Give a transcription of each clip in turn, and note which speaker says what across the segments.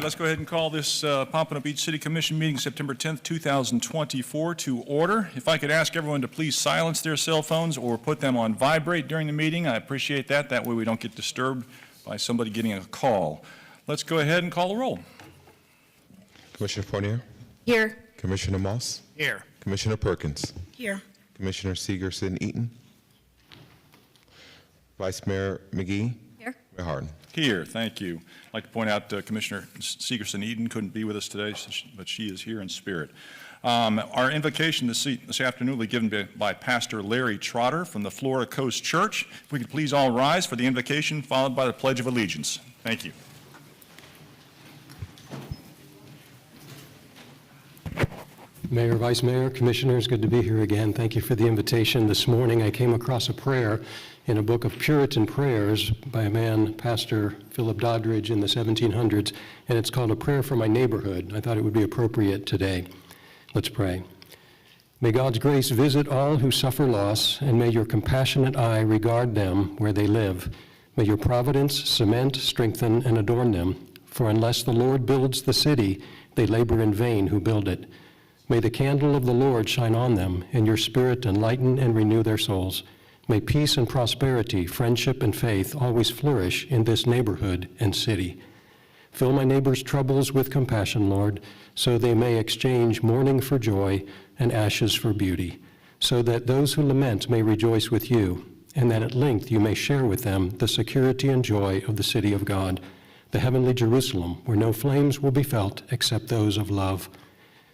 Speaker 1: let's go ahead and call this Pompano Beach City Commission meeting September 10th, 2024 to order. If I could ask everyone to please silence their cell phones or put them on vibrate during the meeting, I appreciate that. That way we don't get disturbed by somebody getting a call. Let's go ahead and call the roll.
Speaker 2: Commissioner Fournier?
Speaker 3: Here.
Speaker 2: Commissioner Moss?
Speaker 4: Here.
Speaker 2: Commissioner Perkins?
Speaker 3: Here.
Speaker 2: Commissioner Segerson-Eaton? Vice Mayor McGee?
Speaker 3: Here.
Speaker 2: Mayor Harden?
Speaker 1: Here, thank you. I'd like to point out Commissioner Segerson-Eaton couldn't be with us today, but she is here in spirit. Our invocation this afternoon will be given by Pastor Larry Trotter from the Florida Coast Church. If we could please all rise for the invocation, followed by the Pledge of Allegiance. Thank you.
Speaker 5: Mayor, Vice Mayor, Commissioners, good to be here again. Thank you for the invitation. This morning I came across a prayer in a book of Puritan prayers by a man, Pastor Philip Doddridge, in the 1700s, and it's called A Prayer for My Neighborhood. I thought it would be appropriate today. Let's pray. May God's grace visit all who suffer loss, and may your compassionate eye regard them where they live. May your providence cement, strengthen, and adorn them, for unless the Lord builds the city, they labor in vain who build it. May the candle of the Lord shine on them, and your spirit enlighten and renew their souls. May peace and prosperity, friendship and faith always flourish in this neighborhood and city. Fill my neighbors' troubles with compassion, Lord, so they may exchange mourning for joy and ashes for beauty, so that those who lament may rejoice with you, and that at length you may share with them the security and joy of the city of God, the heavenly Jerusalem, where no flames will be felt except those of love.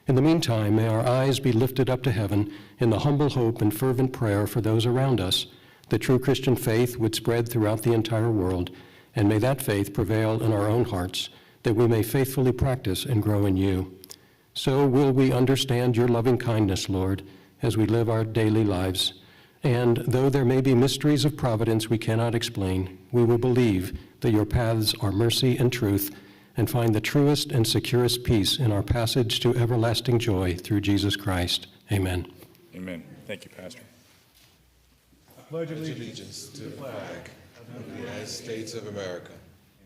Speaker 5: In the meantime, may our eyes be lifted up to heaven in the humble hope and fervent prayer for those around us, that true Christian faith would spread throughout the entire world, and may that faith prevail in our own hearts, that we may faithfully practice and grow in you. So will we understand your loving kindness, Lord, as we live our daily lives. And though there may be mysteries of providence we cannot explain, we will believe that your paths are mercy and truth, and find the truest and securest peace in our passage to everlasting joy through Jesus Christ. Amen.
Speaker 1: Amen. Thank you, Pastor.
Speaker 2: I pledge allegiance to the flag of the United States of America,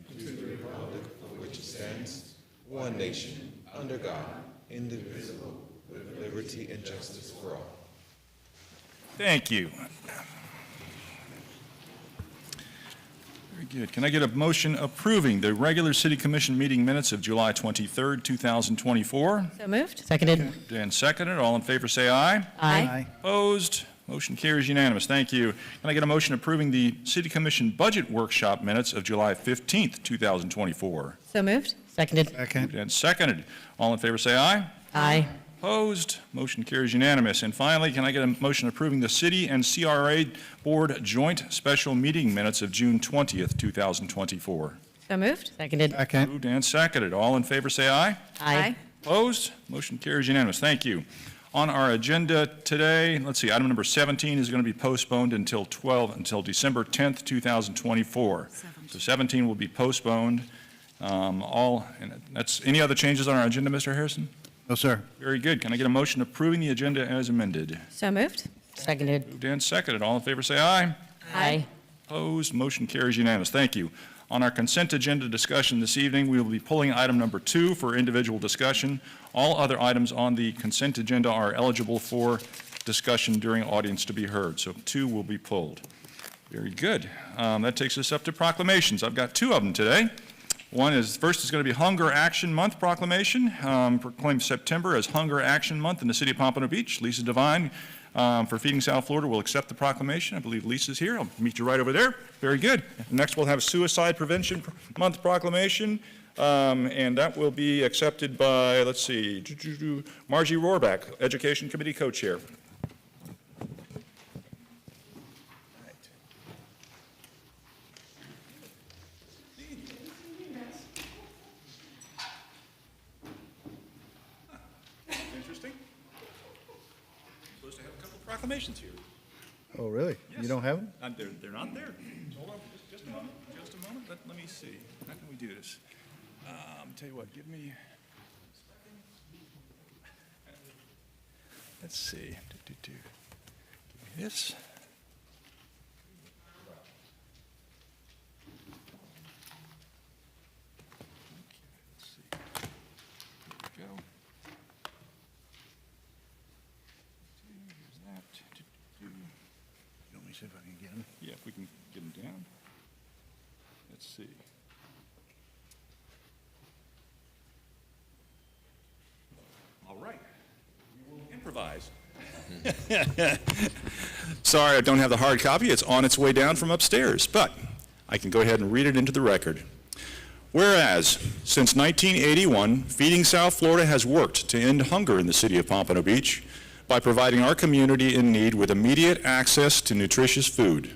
Speaker 2: and to the republic for which it stands, one nation, under God, indivisible, with liberty and justice for all.
Speaker 1: Thank you. Very good. Can I get a motion approving the regular City Commission meeting minutes of July 23rd, 2024?
Speaker 3: So moved. Seconded.
Speaker 1: And seconded. All in favor say aye.
Speaker 3: Aye.
Speaker 1: Opposed? Motion carries unanimous. Thank you. Can I get a motion approving the City Commission budget workshop minutes of July 15th, 2024?
Speaker 3: So moved. Seconded.
Speaker 4: Second.
Speaker 1: And seconded. All in favor say aye.
Speaker 3: Aye.
Speaker 1: Opposed? Motion carries unanimous. And finally, can I get a motion approving the City and CRA Board joint special meeting minutes of June 20th, 2024?
Speaker 3: So moved. Seconded.
Speaker 4: Second.
Speaker 1: Moved and seconded. All in favor say aye.
Speaker 3: Aye.
Speaker 1: Opposed? Motion carries unanimous. Thank you. On our agenda today, let's see, item number 17 is going to be postponed until December 10th, 2024. So 17 will be postponed. And that's any other changes on our agenda, Mr. Harrison?
Speaker 4: No, sir.
Speaker 1: Very good. Can I get a motion approving the agenda as amended?
Speaker 3: So moved. Seconded.
Speaker 1: Moved and seconded. All in favor say aye.
Speaker 3: Aye.
Speaker 1: Opposed? Motion carries unanimous. Thank you. On our consent agenda discussion this evening, we will be pulling item number 2 for individual discussion. All other items on the consent agenda are eligible for discussion during audience to be heard. So 2 will be pulled. Very good. That takes us up to proclamations. I've got 2 of them today. First is going to be Hunger Action Month proclamation. Proclaims September as Hunger Action Month in the city of Pompano Beach. Lisa Devine for Feeding South Florida will accept the proclamation. I believe Lisa's here. I'll meet you right over there. Very good. Next we'll have Suicide Prevention Month proclamation. And that will be accepted by, let's see, Margie Rohrback, Education Committee Co-Chair. Proclamations here.
Speaker 4: Oh, really?
Speaker 1: Yes.
Speaker 4: You don't have them?
Speaker 1: They're not there. Hold on just a moment. Just a moment. Let me see. How can we do this? Tell you what, give me. Let's see. Give me this. Let's see. see. All right. We will improvise. Sorry, I don't have the hard copy. It's on its way down from upstairs, but I can go ahead and read it into the record. Whereas, since 1981, Feeding South Florida has worked to end hunger in the city of Pompano Beach by providing our community in need with immediate access to nutritious food.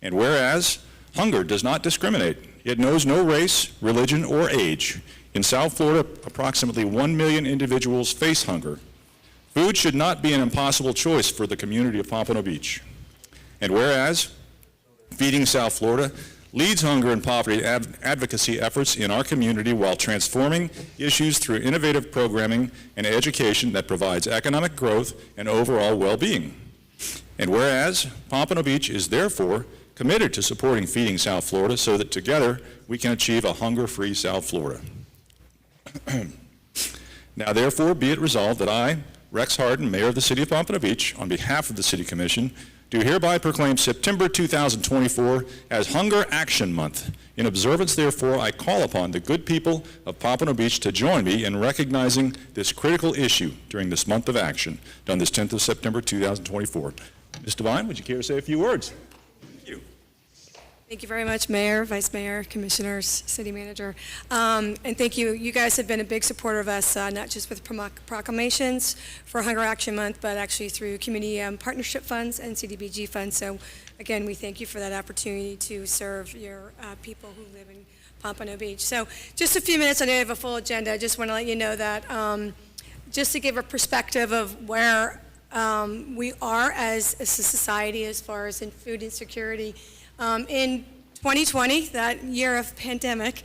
Speaker 1: And whereas, hunger does not discriminate. It knows no race, religion, or age. In South Florida, approximately 1 million individuals face hunger. Food should not be an impossible choice for the community of Pompano Beach. And whereas, Feeding South Florida leads hunger and poverty advocacy efforts in our community while transforming issues through innovative programming and education that provides economic growth and overall well-being. And whereas, Pompano Beach is therefore committed to supporting Feeding South Florida so that together we can achieve a hunger-free South Florida. Now therefore be it resolved that I, Rex Harden, Mayor of the City of Pompano Beach, on behalf of the City Commission, do hereby proclaim September 2024 as Hunger Action Month. In observance, therefore, I call upon the good people of Pompano Beach to join me in recognizing this critical issue during this month of action, done this 10th of September 2024. Ms. Devine, would you care to say a few words? Thank you.
Speaker 4: Thank you very much, Mayor, Vice Mayor, Commissioners, City Manager. And thank you. You guys have been a big supporter of us, not just with proclamations for Hunger Action Month, but actually through community partnership funds and CDBG funds. So again, we thank you for that opportunity to serve your people who live in Pompano Beach. So just a few minutes, I know you have a full agenda. I just want to let you know that just to give a perspective of where we are as a society as far as in food insecurity. In 2020, that year of pandemic,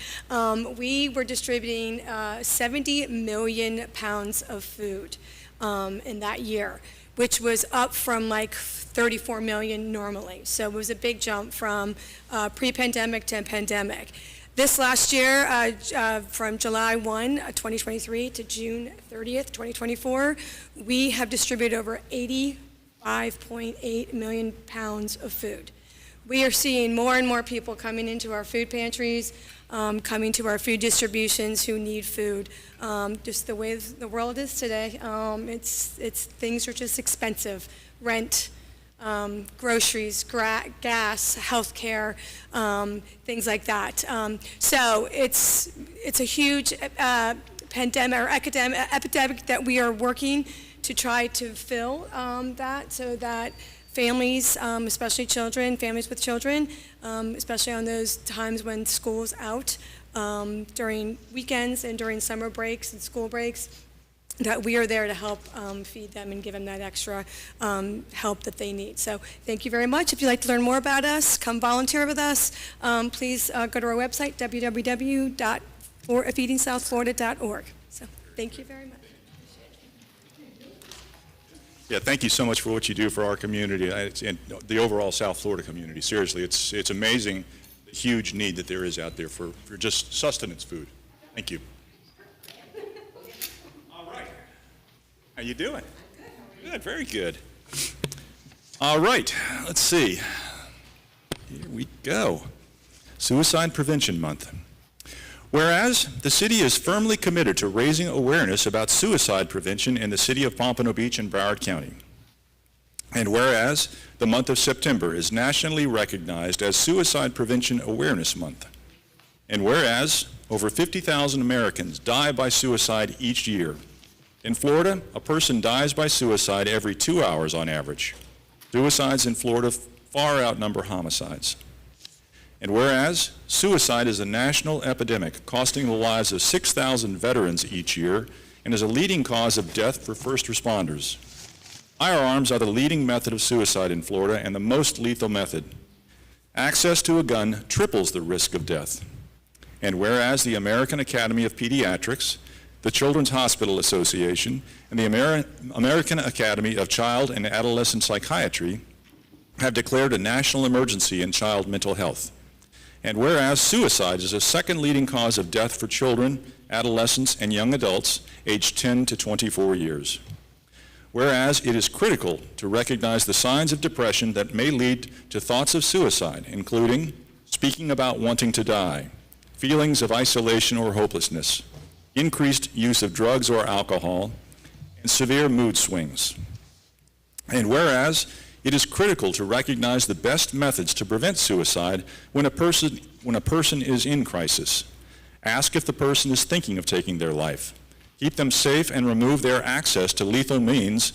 Speaker 4: we were distributing 70 million pounds of food in that year, which was up from like 34 million normally. So it was a big jump from pre-pandemic to pandemic. This last year, from July 1, 2023 to June 30th, 2024, we have distributed over 85.8 million pounds of food. We are seeing more and more people coming into our food pantries, coming to our food distributions who need food. Just the way the world is today, things are just expensive. Rent, groceries, gas, healthcare, things like that. So it's a huge pandemic or epidemic that we are working to try to fill that so that families, especially children, families with children, especially on those times when school's out, during weekends and during summer breaks and school breaks, that we are there to help feed them and give them that extra help that they need. So thank you very much. If you'd like to learn more about us, come volunteer with us. Please go to our website, www.feedingsouthflorida.org. So thank you very much.
Speaker 1: Yeah, thank you so much for what you do for our community and the overall South Florida community. Seriously, it's amazing the huge need that there is out there for just sustenance food. Thank you. All right. How you doing? Good, very good. All right, let's see. Here we go. Suicide Prevention Month. Whereas the city is firmly committed to raising awareness about suicide prevention in the city of Pompano Beach and Broward County. And whereas the month of September is nationally recognized as Suicide Prevention Awareness Month. And whereas over 50,000 Americans die by suicide each year. In Florida, a person dies by suicide every 2 hours on average. Suicides in Florida far outnumber homicides. And whereas suicide is a national epidemic costing the lives of 6,000 veterans each year and is a leading cause of death for first responders. Firearms are the leading method of suicide in Florida and the most lethal method. Access to a gun triples the risk of death. And whereas the American Academy of Pediatrics, the Children's Hospital Association, and the American Academy of Child and Adolescent Psychiatry have declared a national emergency in child mental health. And whereas suicide is the second leading cause of death for children, adolescents, and young adults aged 10 to 24 years. Whereas it is critical to recognize the signs of depression that may lead to thoughts of suicide, including speaking about wanting to die, feelings of isolation or hopelessness, increased use of drugs or alcohol, and severe mood swings. And whereas it is critical to recognize the best methods to prevent suicide when a person is in crisis. Ask if the person is thinking of taking their life. Keep them safe and remove their access to lethal means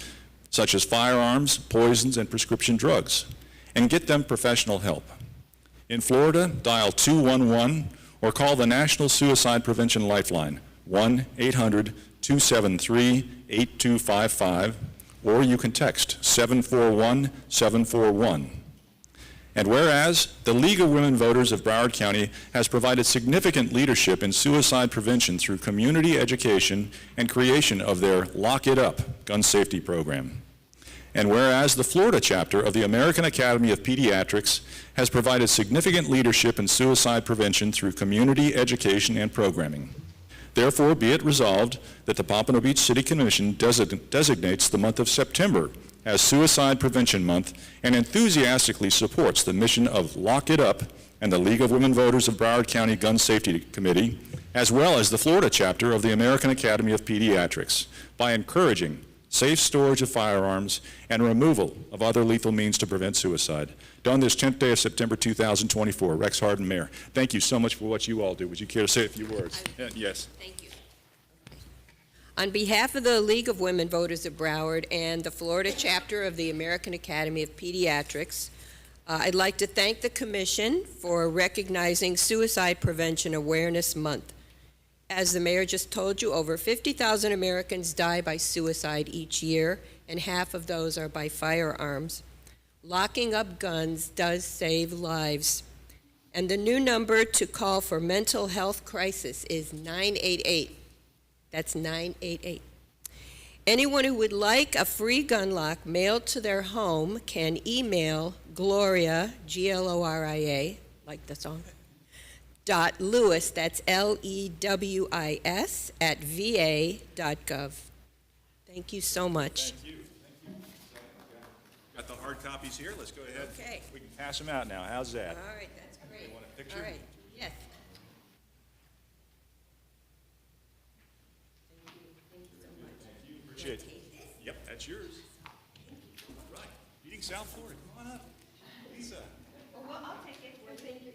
Speaker 1: such as firearms, poisons, and prescription drugs, and get them professional help. In Florida, dial 211 or call the National Suicide Prevention Lifeline, 1-800-273-8255, or you can text 741-741. And whereas the League of Women Voters of Broward County has provided significant leadership in suicide prevention through community education and creation of their Lock It Up gun safety program. And whereas the Florida chapter of the American Academy of Pediatrics has provided significant leadership in suicide prevention through community education and programming. Therefore, be it resolved that the Pompano Beach City Commission designates the month of September as Suicide Prevention Month and enthusiastically supports the mission of Lock It Up and the League of Women Voters of Broward County Gun Safety Committee, as well as the Florida chapter of the American Academy of Pediatrics, by encouraging safe storage of firearms and removal of other lethal means to prevent suicide. Done this 10th day of September 2024. Rex Harden, Mayor. Thank you so much for what you all do. Would you care to say a few words? Yes.
Speaker 6: Thank you. On behalf of the League of Women Voters of Broward and the Florida chapter of the American Academy of Pediatrics, I'd like to thank the Commission for recognizing Suicide Prevention Awareness Month. As the Mayor just told you, over 50,000 Americans die by suicide each year, and half of those are by firearms. Locking up guns does save lives. And the new number to call for mental health crisis is 988. That's 988. Anyone who would like a free gun lock mailed to their home can email Gloria, Gloria, like the song, .lewis, that's LEWIS, @va.gov. Thank you so much.
Speaker 1: Thank you. Got the hard copies here. Let's go ahead.
Speaker 6: Okay.
Speaker 1: We can pass them out now. How's that?
Speaker 6: All right, that's great.
Speaker 1: You want a picture?
Speaker 6: All right, yes. Thank you so much.
Speaker 1: Appreciate it. Yep, that's yours. Right. Eating South Florida. Come on up. Lisa.
Speaker 6: Well, I'll take it. Thank you.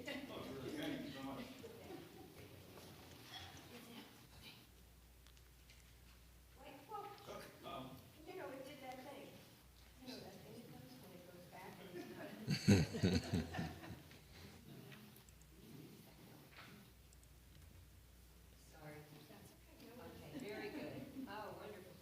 Speaker 6: Very good. Oh, wonderful.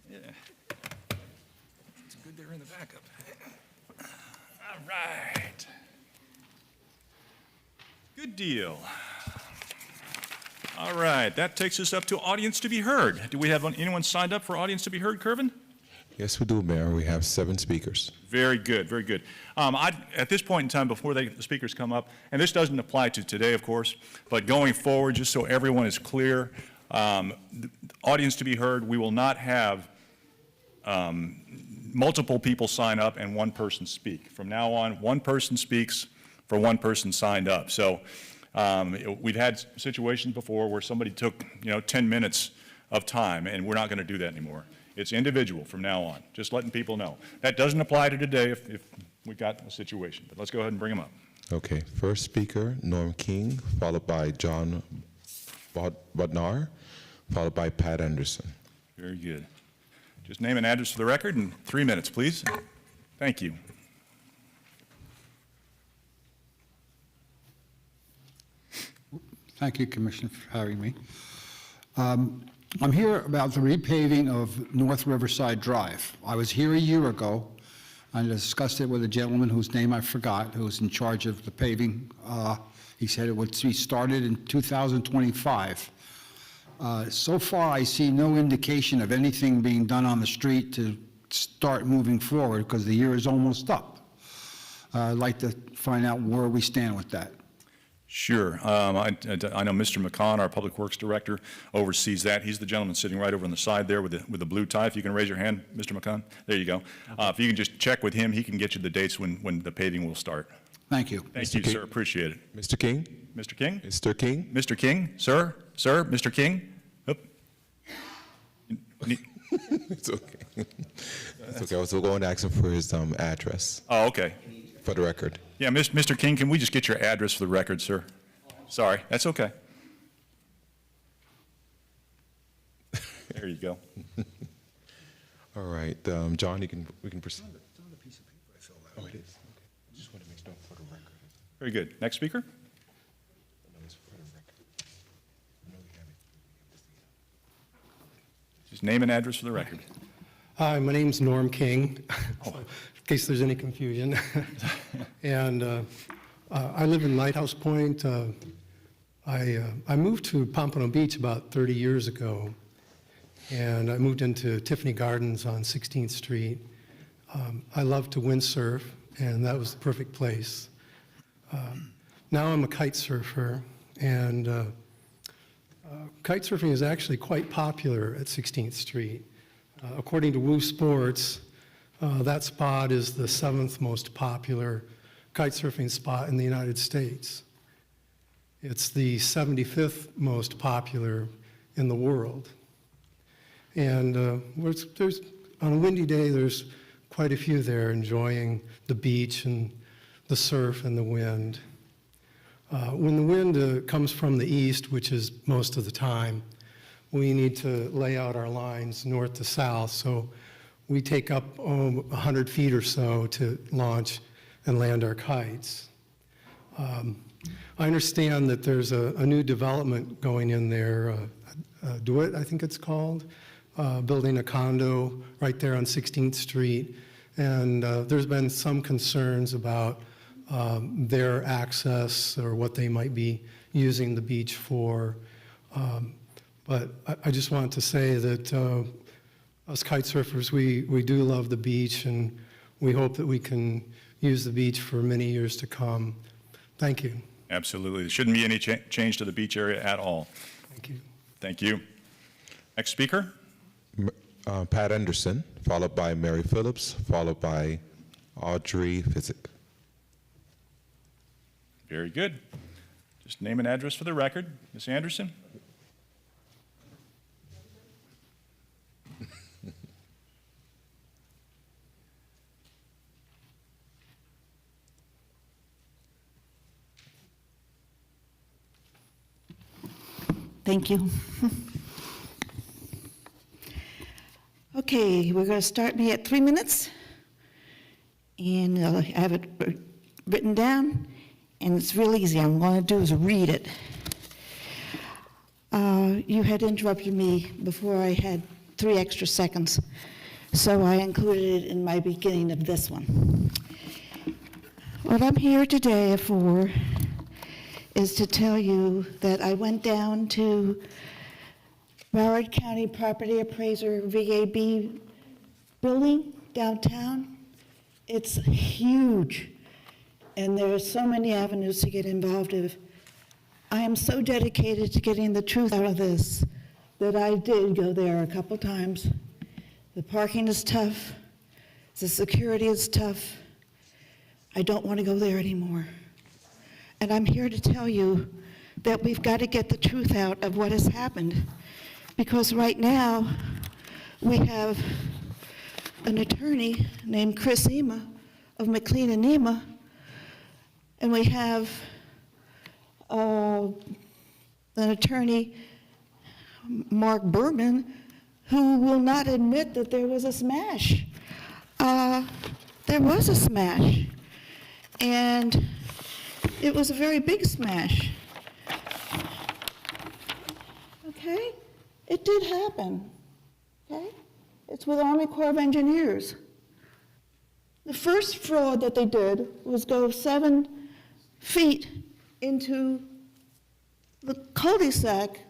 Speaker 1: Yeah. It's good they're in the backup. All right. Good deal. All right, that takes us up to audience to be heard. Do we have anyone signed up for audience to be heard, Kervin?
Speaker 2: Yes, we do, Mayor. We have 7 speakers.
Speaker 1: Very good, very good. At this point in time, before the speakers come up, and this doesn't apply to today, of course, but going forward, just so everyone is clear, the audience to be heard, we will not have multiple people sign up and one person speak. From now on, one person speaks for one person signed up. So we've had situations before where somebody took 10 minutes of time, and we're not going to do that anymore. It's individual from now on, just letting people know. That doesn't apply to today if we've got a situation, but let's go ahead and bring them up.
Speaker 2: Okay, first speaker, Norm King, followed by John Bodnar, followed by Pat Anderson.
Speaker 1: Very good. Just name and address for the record in 3 minutes, please. Thank you.
Speaker 7: Thank you, Commissioner, for having me. I'm here about the repaving of North Riverside Drive. I was here a year ago. I discussed it with a gentleman whose name I forgot, who was in charge of the paving. He said it would be started in 2025. So far, I see no indication of anything being done on the street to start moving forward because the year is almost up. I'd like to find out where we stand with that.
Speaker 1: Sure. I know Mr. McCon, our Public Works Director, oversees that. He's the gentleman sitting right over on the side there with the blue tie. If you can raise your hand, Mr. McCon. There you go. If you can just check with him, he can get you the dates when the paving will start.
Speaker 7: Thank you.
Speaker 1: Thank you, sir. Appreciate it.
Speaker 2: Mr. King?
Speaker 1: Mr. King?
Speaker 2: Mr. King?
Speaker 1: Mr. King? Sir? Sir? Mr. King? Oop.
Speaker 2: It's okay. It's okay. I was going to ask him for his address
Speaker 1: Oh, okay.
Speaker 2: for the record.
Speaker 1: Yeah, Mr. King, can we just get your address for the record, sir? Sorry, that's okay. There you go.
Speaker 2: All right, John, we can proceed. It's on the piece of paper I filled out. Oh, it is? Okay. Just want to make sure for the record.
Speaker 1: Very good. Next speaker?
Speaker 2: No, it's for the record. I know we have it.
Speaker 1: Just name and address for the record.
Speaker 5: Hi, my name's Norm King, in case there's any confusion. And I live in Lighthouse Point. I moved to Pompano Beach about 30 years ago, and I moved into Tiffany Gardens on 16th Street. I love to windsurf, and that was the perfect place. Now I'm a kite surfer, and kite surfing is actually quite popular at 16th Street. According to Woo Sports, that spot is the 7th most popular kite surfing spot in the United States. It's the 75th most popular in the world. And there's on a windy day, there's quite a few there enjoying the beach and the surf and the wind. When the wind comes from the east, which is most of the time, we need to lay out our lines north to south, so we take up 100 feet or so to launch and land our kites. I understand that there's a new development going in there, DeWitt, I think it's called, building a condo right there on 16th Street, and there's been some concerns about their access or what they might be using the beach for. But I just want to say that us kite surfers, we do love the beach, and we hope that we can use the beach for many years to come. Thank you.
Speaker 1: Absolutely. There shouldn't be any change to the beach area at all.
Speaker 5: Thank you.
Speaker 1: Thank you. Next speaker?
Speaker 2: Pat Anderson, followed by Mary Phillips, followed by Audrey Fizzik.
Speaker 1: Very good. Just name and address for the record. Ms. Anderson?
Speaker 8: Thank you. Okay, we're going to start me at 3 minutes. And I have it written down, and it's real easy. All I'm going to do is read it. You had interrupted me before I had 3 extra seconds, so I included it in my beginning of this one. What I'm here today for is to tell you that I went down to Broward County Property Appraiser VAB building downtown. It's huge, and there are so many avenues to get involved in. I am so dedicated to getting the truth out of this that I did go there a couple times. The parking is tough. The security is tough. I don't want to go there anymore. And I'm here to tell you that we've got to get the truth out of what has happened. Because right now, we have an attorney named Chris Ema of McLean and Ema, and we have an attorney, Mark Berman, who will not admit that there was a smash. There was a smash, and it was a very big smash. Okay? It did happen. Okay? It's with Army Corps of Engineers. The first fraud that they did was go 7 feet into the cul-de-sac,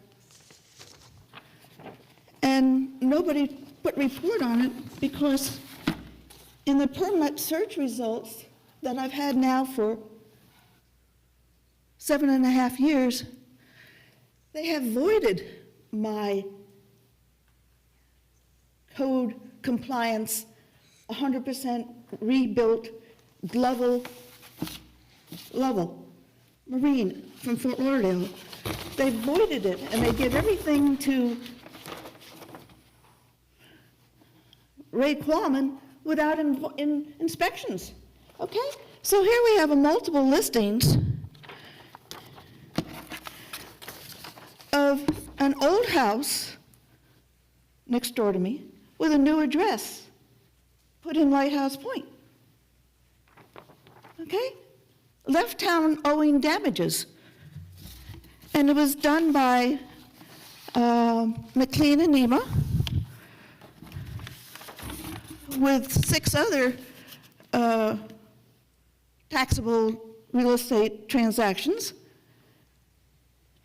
Speaker 8: and nobody put report on it because in the permit search results, that I've had now for 7.5 years, they have voided my code compliance, 100% rebuilt level Marine from Fort Lauderdale. They voided it, and they give everything to Ray Qualman without inspections, okay? So here we have a multiple listings of an old house next door to me with a new address put in Lighthouse Point, okay? Left town owing damages. And it was done by McLean and Nema with 6 other taxable real estate transactions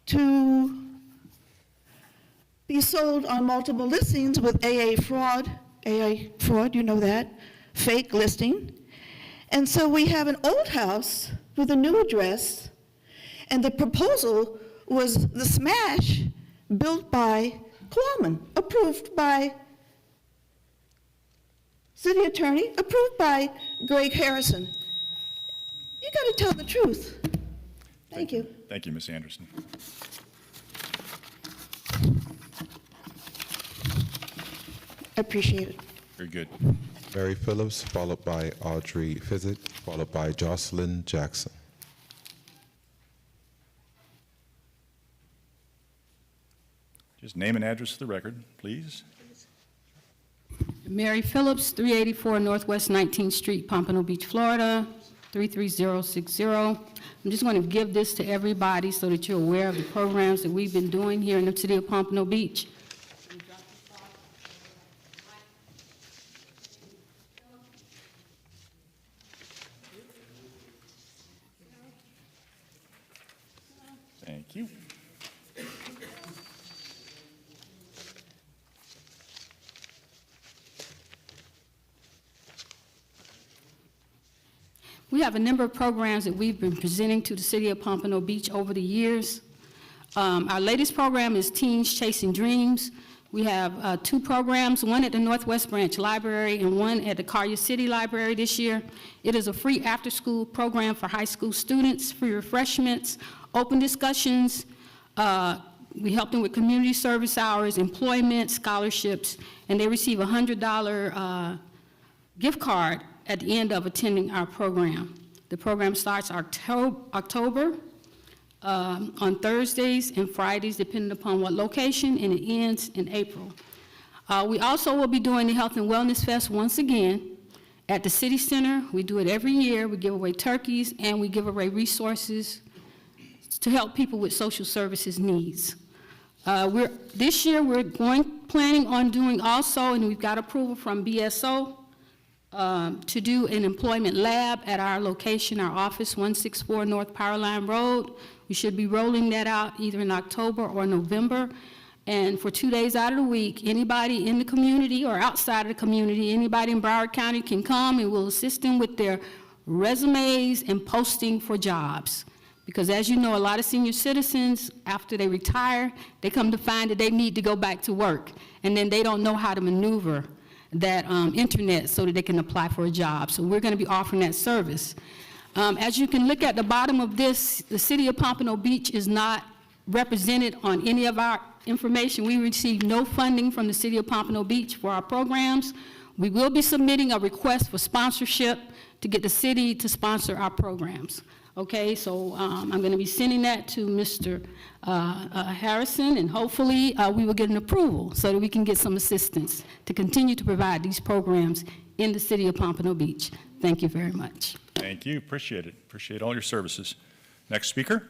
Speaker 8: to be sold on multiple listings with AA fraud, you know that, fake listing. And so we have an old house with a new address, and the proposal was the smash built by Qualman, approved by city attorney, approved by Greg Harrison. You got to tell the truth. Thank you.
Speaker 1: Thank you, Ms. Anderson.
Speaker 8: Appreciate it.
Speaker 1: Very good.
Speaker 2: Mary Phillips, followed by Audrey Fizzitt, followed by Jocelyn Jackson.
Speaker 1: Just name and address for the record, please.
Speaker 9: Mary Phillips, 384 Northwest 19th Street, Pompano Beach, Florida, 33060. I'm just going to give this to everybody so that you're aware of the programs that we've been doing here in the city of Pompano Beach.
Speaker 1: Thank you.
Speaker 9: We have a number of programs that we've been presenting to the city of Pompano Beach over the years. Our latest program is Teens Chasing Dreams. We have 2 programs, one at the Northwest Branch Library and one at the Collier City Library this year. It is a free after-school program for high school students, free refreshments, open discussions. We help them with community service hours, employment, scholarships, and they receive a $100 gift card at the end of attending our program. The program starts October on Thursdays and Fridays, depending upon what location, and it ends in April. We also will be doing the Health and Wellness Fest once again at the City Center. We do it every year. We give away turkeys, and we give away resources to help people with social services needs. This year, we're planning on doing also, and we've got approval from BSO, to do an employment lab at our location, our office, 164 North Powerline Road. We should be rolling that out either in October or November. And for 2 days out of the week, anybody in the community or outside of the community, anybody in Broward County can come, and we'll assist them with their resumes and posting for jobs. Because as you know, a lot of senior citizens, after they retire, they come to find that they need to go back to work, and then they don't know how to maneuver that internet so that they can apply for a job. So we're going to be offering that service. As you can look at the bottom of this, the city of Pompano Beach is not represented on any of our information. We receive no funding from the city of Pompano Beach for our programs. We will be submitting a request for sponsorship to get the city to sponsor our programs. Okay, so I'm going to be sending that to Mr. Harrison, and hopefully we will get an approval so that we can get some assistance to continue to provide these programs in the city of Pompano Beach. Thank you very much.
Speaker 1: Thank you. Appreciate it. Appreciate all your services. Next speaker.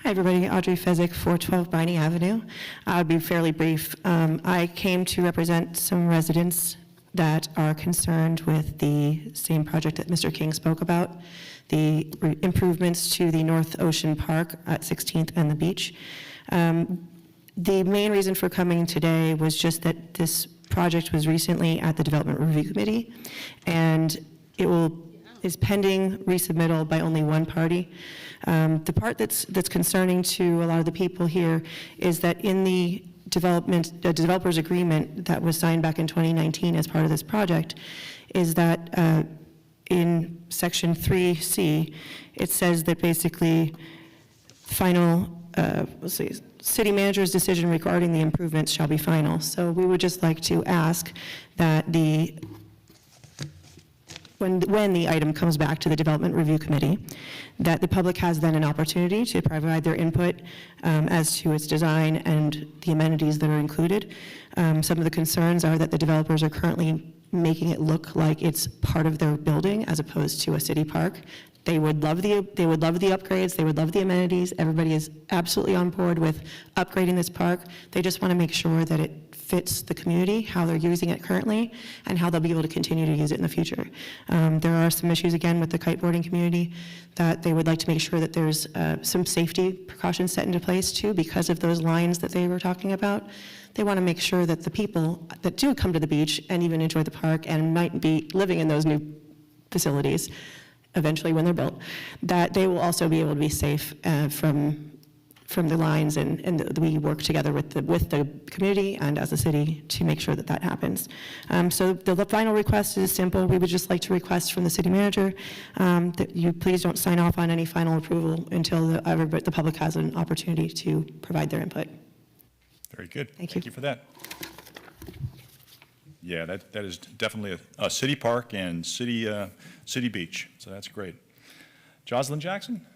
Speaker 10: Hi, everybody. Audrey Fezzik, 412 Biney Avenue. I'll be fairly brief. I came to represent some residents that are concerned with the same project that Mr. King spoke about, the improvements to the North Ocean Park at 16th and the beach. The main reason for coming today was just that this project was recently at the Development Review Committee, and is pending resubmittal by only one party. The part that's concerning to a lot of the people here is that in the developer's agreement that was signed back in 2019 as part of this project, is that in section 3C, it says that basically final, city manager's decision regarding the improvements shall be final. So we would just like to ask that when the item comes back to the Development Review Committee, that the public has then an opportunity to provide their input as to its design and the amenities that are included. Some of the concerns are that the developers are currently making it look like it's part of their building as opposed to a city park. They would love the upgrades, they would love the amenities. Everybody is absolutely on board with upgrading this park. They just want to make sure that it fits the community, how they're using it currently, and how they'll be able to continue to use it in the future. There are some issues, again, with the kiteboarding community that they would like to make sure that there's some safety precautions set into place, too, because of those lines that they were talking about. They want to make sure that the people that do come to the beach and even enjoy the park and might be living in those new facilities, eventually when they're built, that they will also be able to be safe from the lines, and we work together with the community and as a city to make sure that that happens. So the final request is simple. We would just like to request from the city manager that you please don't sign off on any final approval until the public has an opportunity to provide their input.
Speaker 1: Very good.
Speaker 10: Thank
Speaker 1: Thank you for that. Yeah, that is definitely a city park and city beach, so that's great. Jocelyn Jackson?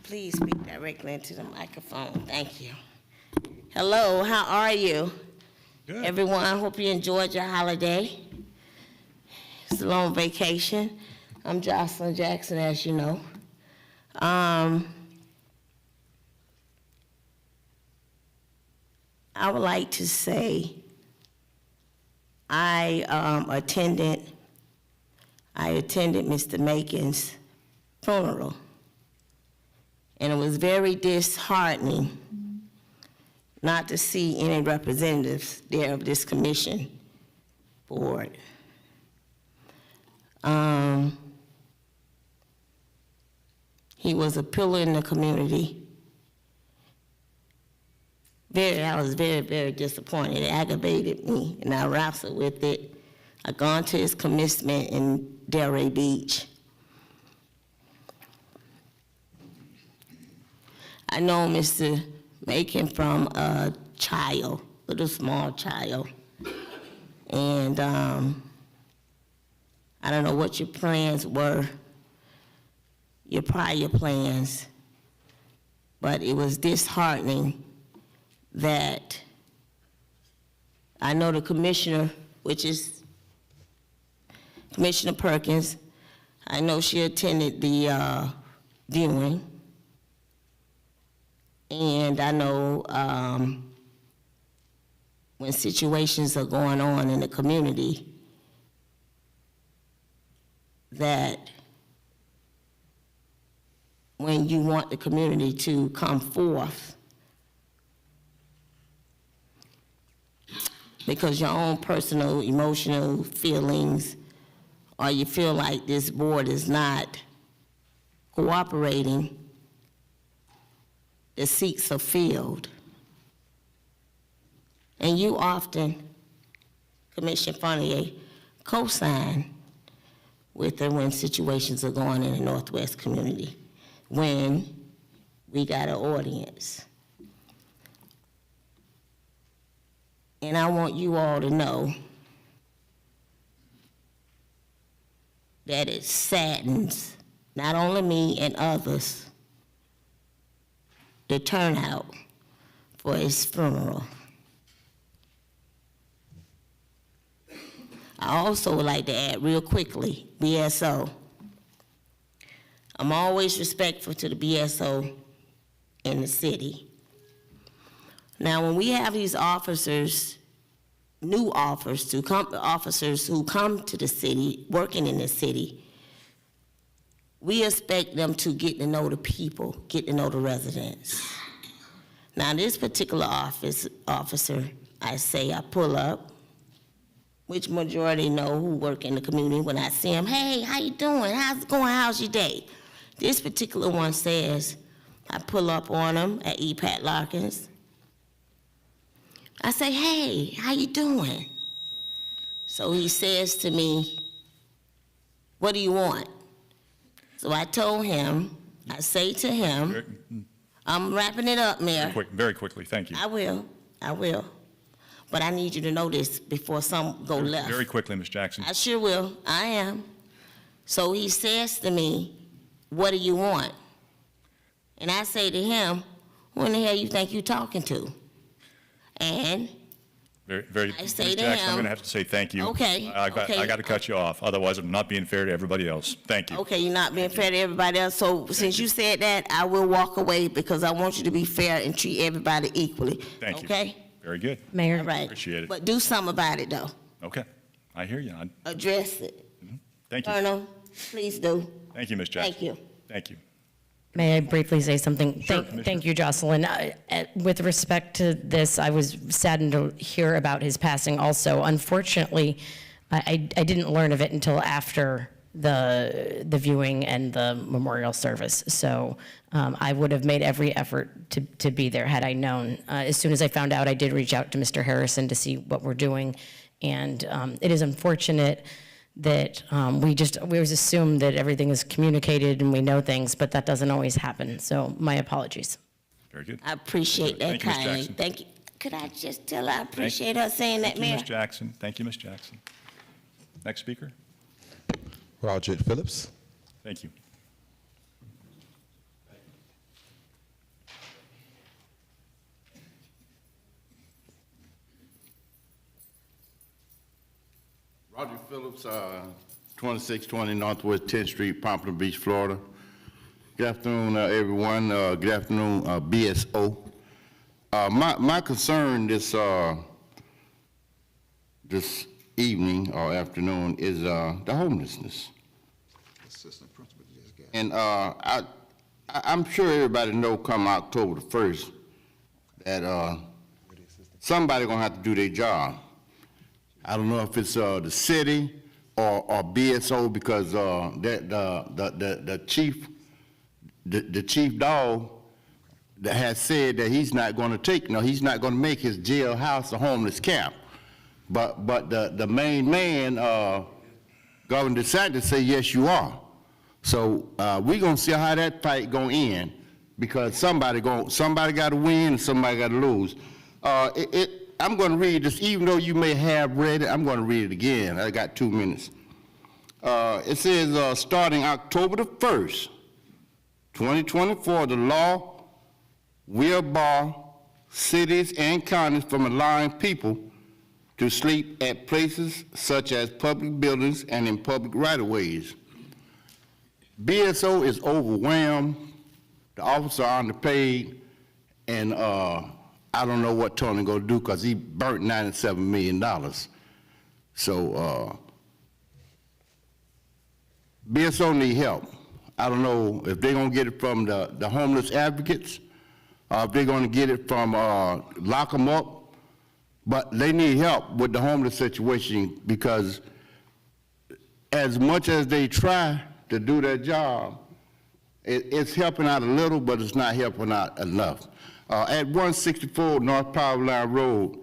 Speaker 11: Please speak directly into the microphone. Thank you. Hello, how are you?
Speaker 1: Good.
Speaker 11: Everyone, I hope you enjoyed your holiday. It's a long vacation. I'm Jocelyn Jackson, as you know. I would like to say I attended Mr. Macon's funeral, and it was very disheartening not to see any representatives there of this commission board. He was a pillar in the community. I was very, very disappointed. It aggravated me, and I wrestled with it. I gone to his commencement in Delray Beach. I know Mr. Macon from a child, little small child. And I don't know what your plans were, your prior plans, but it was disheartening that I know the commissioner, which is Commissioner Perkins, I know she attended the viewing. And I know when situations are going on in the community that when you want the community to come forth because your own personal emotional feelings, or you feel like this board is not cooperating, the seats are filled. And you often, Commissioner Fournier, co-sign with them when situations are going in the Northwest community, when we got an audience. And I want you all to know that it saddens not only me and others, the turnout for his funeral. I also would like to add real quickly, BSO. I'm always respectful to the BSO in the city. Now, when we have these officers, new officers who come to the city, working in the city, we expect them to get to know the people, get to know the residents. Now, this particular officer, I pull up, which majority know who work in the community. When I see him, hey, how you doing? How's it going? How's your day? This particular one says, I pull up on him at Pat Larkins. I say, hey, how you doing? So he says to me, what do you want? So I told him, I say to him, I'm wrapping it up, Mayor.
Speaker 1: Very quickly, thank you.
Speaker 11: I will. But I need you to know this before some go left.
Speaker 1: Very quickly, Ms. Jackson.
Speaker 11: I sure will, I am. So he says to me, what do you want? And I say to him, who in the hell you think you talking to? And
Speaker 1: Very,
Speaker 11: I
Speaker 1: Ms.
Speaker 11: say to
Speaker 1: Jackson, I'm
Speaker 11: him-
Speaker 1: going to have to say thank you.
Speaker 11: Okay,
Speaker 1: I
Speaker 11: okay.
Speaker 1: got to cut you off, otherwise I'm not being fair to everybody else. Thank you.
Speaker 11: okay, you're not being fair to everybody else, so since you said that, I will walk away because I want you to be fair and treat everybody equally.
Speaker 1: Thank you.
Speaker 11: Okay?
Speaker 1: Very good.
Speaker 3: Mayor,
Speaker 11: All right.
Speaker 1: Appreciate it.
Speaker 11: But do something about it, though.
Speaker 1: Okay, I hear you.
Speaker 11: Address it.
Speaker 1: Thank you.
Speaker 11: Colonel, please do.
Speaker 1: Thank you, Ms. Jackson.
Speaker 11: Thank you.
Speaker 1: Thank you.
Speaker 3: may I briefly say something?
Speaker 1: Sure,
Speaker 3: Thank you, Jocelyn. With respect to this, I was saddened to hear about his passing also. Unfortunately, I didn't learn of it until after the viewing and the memorial service. So I would have made every effort to be there had I known. As soon as I found out, I did reach out to Mr. Harrison to see what we're doing. And it is unfortunate that we always assume that everything is communicated and we know things, but that doesn't always happen. So my apologies.
Speaker 1: Very good.
Speaker 11: I appreciate that
Speaker 1: Thank you, Ms.
Speaker 11: kindly.
Speaker 1: Jackson.
Speaker 11: Thank you. Could I just tell her I appreciate her saying that,
Speaker 1: Thank you,
Speaker 11: Mayor?
Speaker 1: Ms. Jackson. Thank you, Ms. Jackson. Next speaker.
Speaker 2: Roger Phillips.
Speaker 1: Thank you.
Speaker 12: Roger Phillips, 2620 Northwest 10th Street, Pompano Beach, Florida. Good afternoon, everyone. Good afternoon, BSO. My concern this evening or afternoon is the homelessness. And I'm sure everybody know come October the 1st that somebody gonna have to do their job. I don't know if it's the city or BSO because the chief dog that has said that he's not going to he's not going to make his jailhouse a homeless camp. But the main man, Governor DeSantis, say yes you are. So we're gonna see how that fight gonna end because somebody got to win and somebody got to lose. I'm going to read this, even though you may have read it, I'm going to read it again. I got 2 minutes. It says, starting October the 1st, 2024, the law will bar cities and counties from allowing people to sleep at places such as public buildings and in public right-of-ways. BSO is overwhelmed, the officers are underpaid, and I don't know what Tony gonna do because he burnt $97 million. So BSO need help. I don't know if they're gonna get it from the homeless advocates, if they're gonna get it from lock them up, but they need help with the homeless situation because as much as they try to do their job, it's helping out a little, but it's not helping out enough. At 164 North Power Line Road,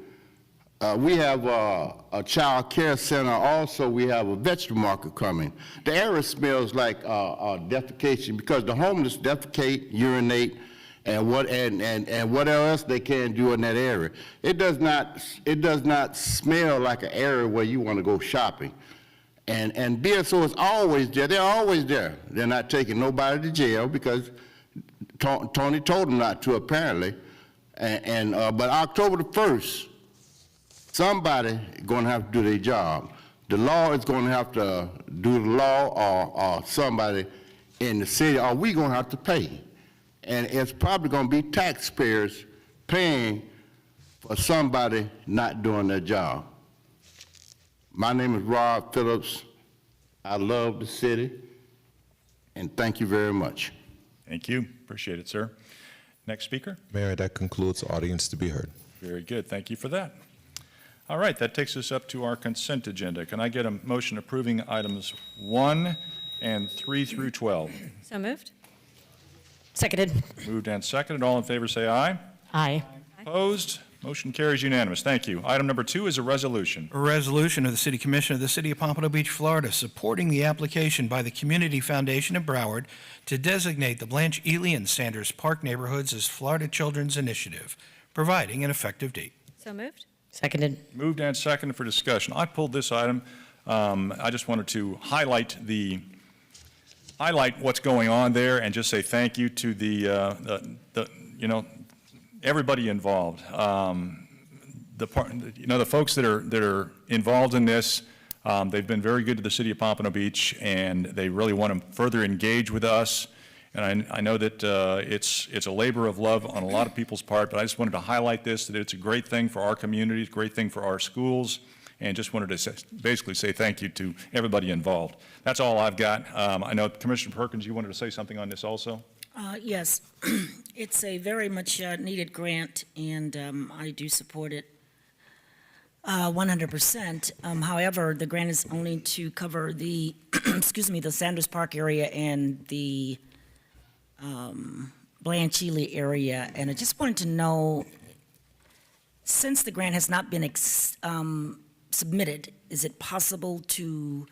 Speaker 12: we have a child care center. Also, we have a vegetable market coming. The area smells like defecation because the homeless defecate, urinate, and what else they can do in that area. It does not smell like an area where you want to go shopping. And BSO is always there. They're always there. They're not taking nobody to jail because Tony told them not to, apparently. But October the 1st, somebody going to have to do their job. the law is going to have to do the law, or somebody in the city, or we going to have to pay. And it's probably going to be taxpayers paying for somebody not doing their job. My name is Rob Phillips. I love the city, and thank you very much.
Speaker 1: Thank you. Appreciate it, sir. Next speaker.
Speaker 2: Mayor, that concludes the audience to be heard.
Speaker 1: Very good. Thank you for that. All right, that takes us up to our consent agenda. Can I get a motion approving items 1 and 3 through 12?
Speaker 3: So moved. Seconded.
Speaker 1: Moved and seconded. All in favor say aye.
Speaker 3: Aye.
Speaker 1: Opposed? Motion carries unanimous. Thank you. Item number 2 is a resolution.
Speaker 13: A resolution of the City Commission of the City of Pompano Beach, Florida, supporting the application by the Community Foundation of Broward to designate the Blanche Ely and Sanders Park neighborhoods as Florida Children's Initiative, providing an effective date.
Speaker 3: So moved. Seconded.
Speaker 1: Moved and seconded for discussion. I pulled this item. I just wanted to highlight what's going on there and just say thank you to everybody involved. The folks that are involved in this, they've been very good to the city of Pompano Beach, and they really want to further engage with us. And I know that it's a labor of love on a lot of people's part, but I just wanted to highlight this, that it's a great thing for our community, it's a great thing for our schools, and just wanted to basically say thank you to everybody involved. That's all I've got. I know Commissioner Perkins, you wanted to say something on this also?
Speaker 14: Yes, it's a very much needed grant, and I do support it 100%. However, the grant is only to cover the, the Sanders Park area and the Blanche Ely area, and I just wanted to know, since the grant has not been submitted, is it possible to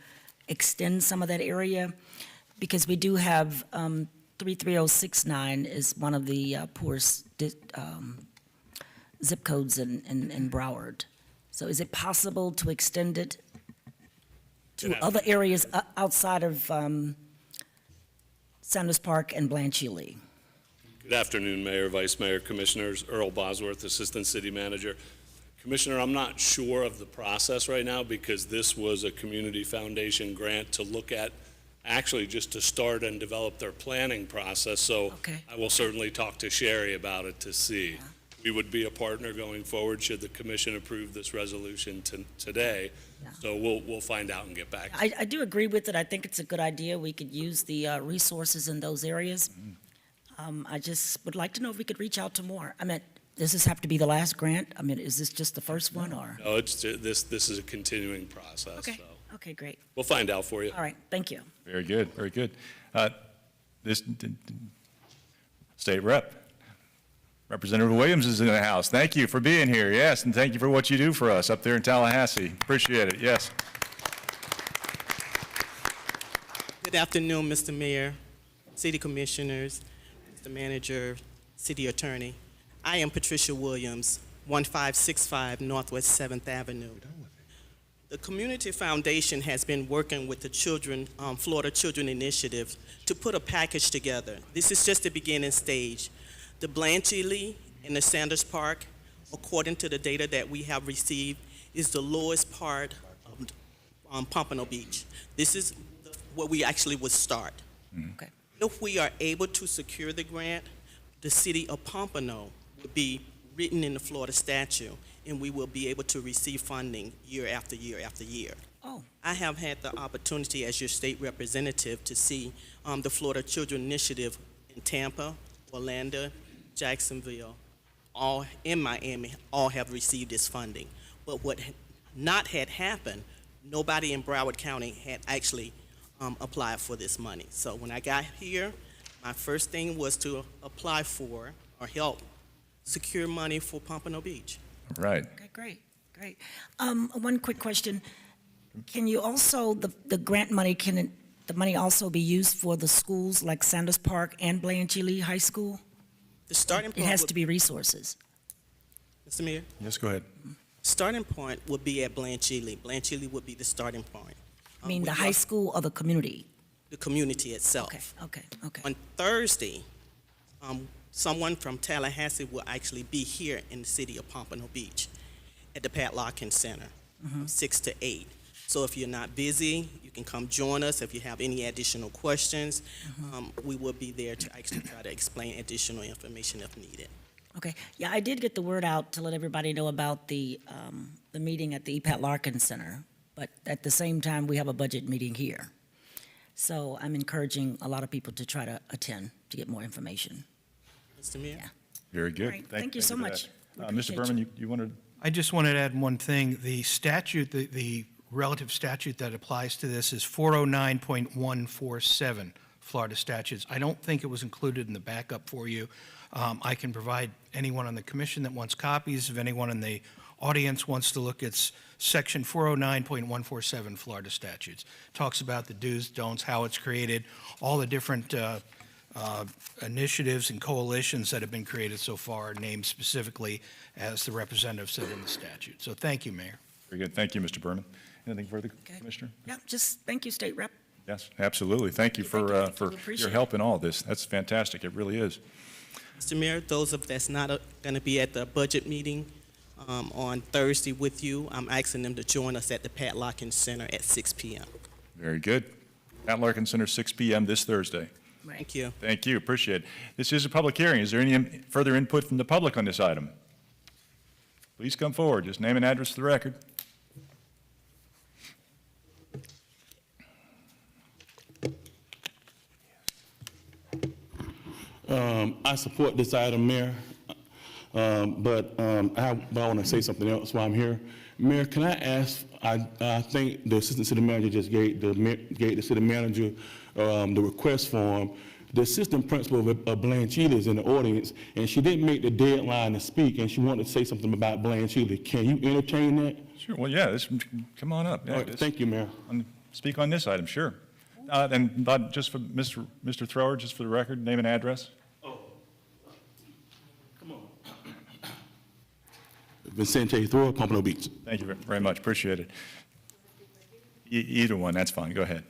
Speaker 14: extend some of that area? Because we do have 33069 is one of the poorest zip codes in Broward. So is it possible to extend it to other areas outside of Sanders Park and Blanche Ely?
Speaker 15: Good afternoon, Mayor, Vice Mayor, Commissioners. Earl Bosworth, Assistant City Manager. Commissioner, I'm not sure of the process right now because this was a community foundation grant to look at, actually just to start and develop their planning process. So
Speaker 14: Okay.
Speaker 15: I will certainly talk to Sherry about it to see. We would be a partner going forward should the commission approve this resolution today.
Speaker 14: Yeah.
Speaker 15: So we'll find out and get back.
Speaker 14: I do agree with it. I think it's a good idea. We could use the resources in those areas. I just would like to know if we could reach out to more. I mean, does this have to be the last grant? I mean, is this just the first one, or?
Speaker 15: No, this is a continuing process.
Speaker 14: Okay.
Speaker 15: So
Speaker 14: Okay, great.
Speaker 15: we'll find out for you.
Speaker 14: All right, thank you.
Speaker 1: Very good, very good. State Rep. Representative Williams is in the house. Thank you for being here, yes, and thank you for what you do for us up there in Tallahassee. Appreciate it, yes.
Speaker 16: Good afternoon, Mr. Mayor, City Commissioners, Mr. Manager, City Attorney. I am Patricia Williams, 1565 Northwest 7th Avenue. The Community Foundation has been working with the Florida Children Initiative to put a package together. This is just the beginning stage. The Blanche Ely and the Sanders Park, according to the data that we have received, is the lowest part of Pompano Beach. This is where we actually would start.
Speaker 14: Okay.
Speaker 16: If we are able to secure the grant, the city of Pompano would be written in the Florida statute, and we will be able to receive funding year after year after year.
Speaker 14: Oh.
Speaker 16: I have had the opportunity as your state representative to see the Florida Children Initiative in Tampa, Orlando, Jacksonville, all in Miami, all have received this funding. But what not had happened, nobody in Broward County had actually applied for this money. So when I got here, my first thing was to apply for or help secure money for Pompano Beach.
Speaker 1: Right.
Speaker 14: Okay, great, great. One quick question. Can you also, the grant money, can the money also be used for the schools like Sanders Park and Blanche Ely High School?
Speaker 16: The starting point
Speaker 14: It has to be resources.
Speaker 16: Mr. Mayor?
Speaker 1: Yes, go ahead.
Speaker 16: Starting point would be at Blanche Ely. Blanche Ely would be the starting point.
Speaker 14: I mean, the high school or the community?
Speaker 16: The community itself.
Speaker 14: Okay.
Speaker 16: On Thursday, someone from Tallahassee will actually be here in the city of Pompano Beach at the Pat Larkin Center, from 6 to 8. So if you're not busy, you can come join us. If you have any additional questions, we will be there to actually try to explain additional information if needed.
Speaker 14: Okay, yeah, I did get the word out to let everybody know about the meeting at the EPAT Larkin Center, but at the same time, we have a budget meeting here. So I'm encouraging a lot of people to try to attend to get more information.
Speaker 16: Mr. Mayor?
Speaker 14: Yeah.
Speaker 1: Very good.
Speaker 14: All right, thank you so
Speaker 1: for
Speaker 14: much.
Speaker 1: that.
Speaker 14: We
Speaker 1: Mr.
Speaker 14: appreciate
Speaker 1: Berman, you wanted,
Speaker 13: I just wanted to add one thing. The statute, the relative statute that applies to this is 409.147 Florida statutes. I don't think it was included in the backup for you. I can provide anyone on the commission that wants copies. If anyone in the audience wants to look, it's section 409.147 Florida statutes. Talks about the do's, don'ts, how it's created, all the different initiatives and coalitions that have been created so far, named specifically as the representative said in the statute. So thank you, Mayor.
Speaker 1: very good. Thank you, Mr. Berman. Anything further, Commissioner?
Speaker 14: Yeah, just thank you, State Rep.
Speaker 1: Yes, absolutely. Thank you
Speaker 14: Thank
Speaker 1: for
Speaker 14: you. We appreciate
Speaker 1: your
Speaker 14: it.
Speaker 1: help in all this. That's fantastic. It really is.
Speaker 16: Mr. Mayor, those of that's not going to be at the budget meeting on Thursday with you, I'm asking them to join us at the Pat Larkin Center at 6 p.m.
Speaker 1: Very good. At Larkin Center, 6 p.m. this Thursday.
Speaker 16: Thank you.
Speaker 1: Thank you. Appreciate it. This is a public hearing. Is there any further input from the public on this item? Please come forward. Just name and address for the record.
Speaker 17: I support this item, Mayor, but I want to say something else while I'm here. Mayor, can I ask, I think the Assistant City Manager just gave the City Manager the request form. The Assistant Principal of Blanche Ely is in the audience, and she didn't make the deadline to speak, and she wanted to say something about Blanche Ely. Can you entertain that?
Speaker 1: Sure. Well, yeah, come on up. Yeah,
Speaker 17: All right, thank you, Mayor.
Speaker 1: Speak on this item, sure. And just for Mr. Thrower, just for the record, name and address.
Speaker 17: Vicente Thrower, Pompano Beach.
Speaker 1: Thank you very much. Appreciate it. Either one, that's fine. Go ahead.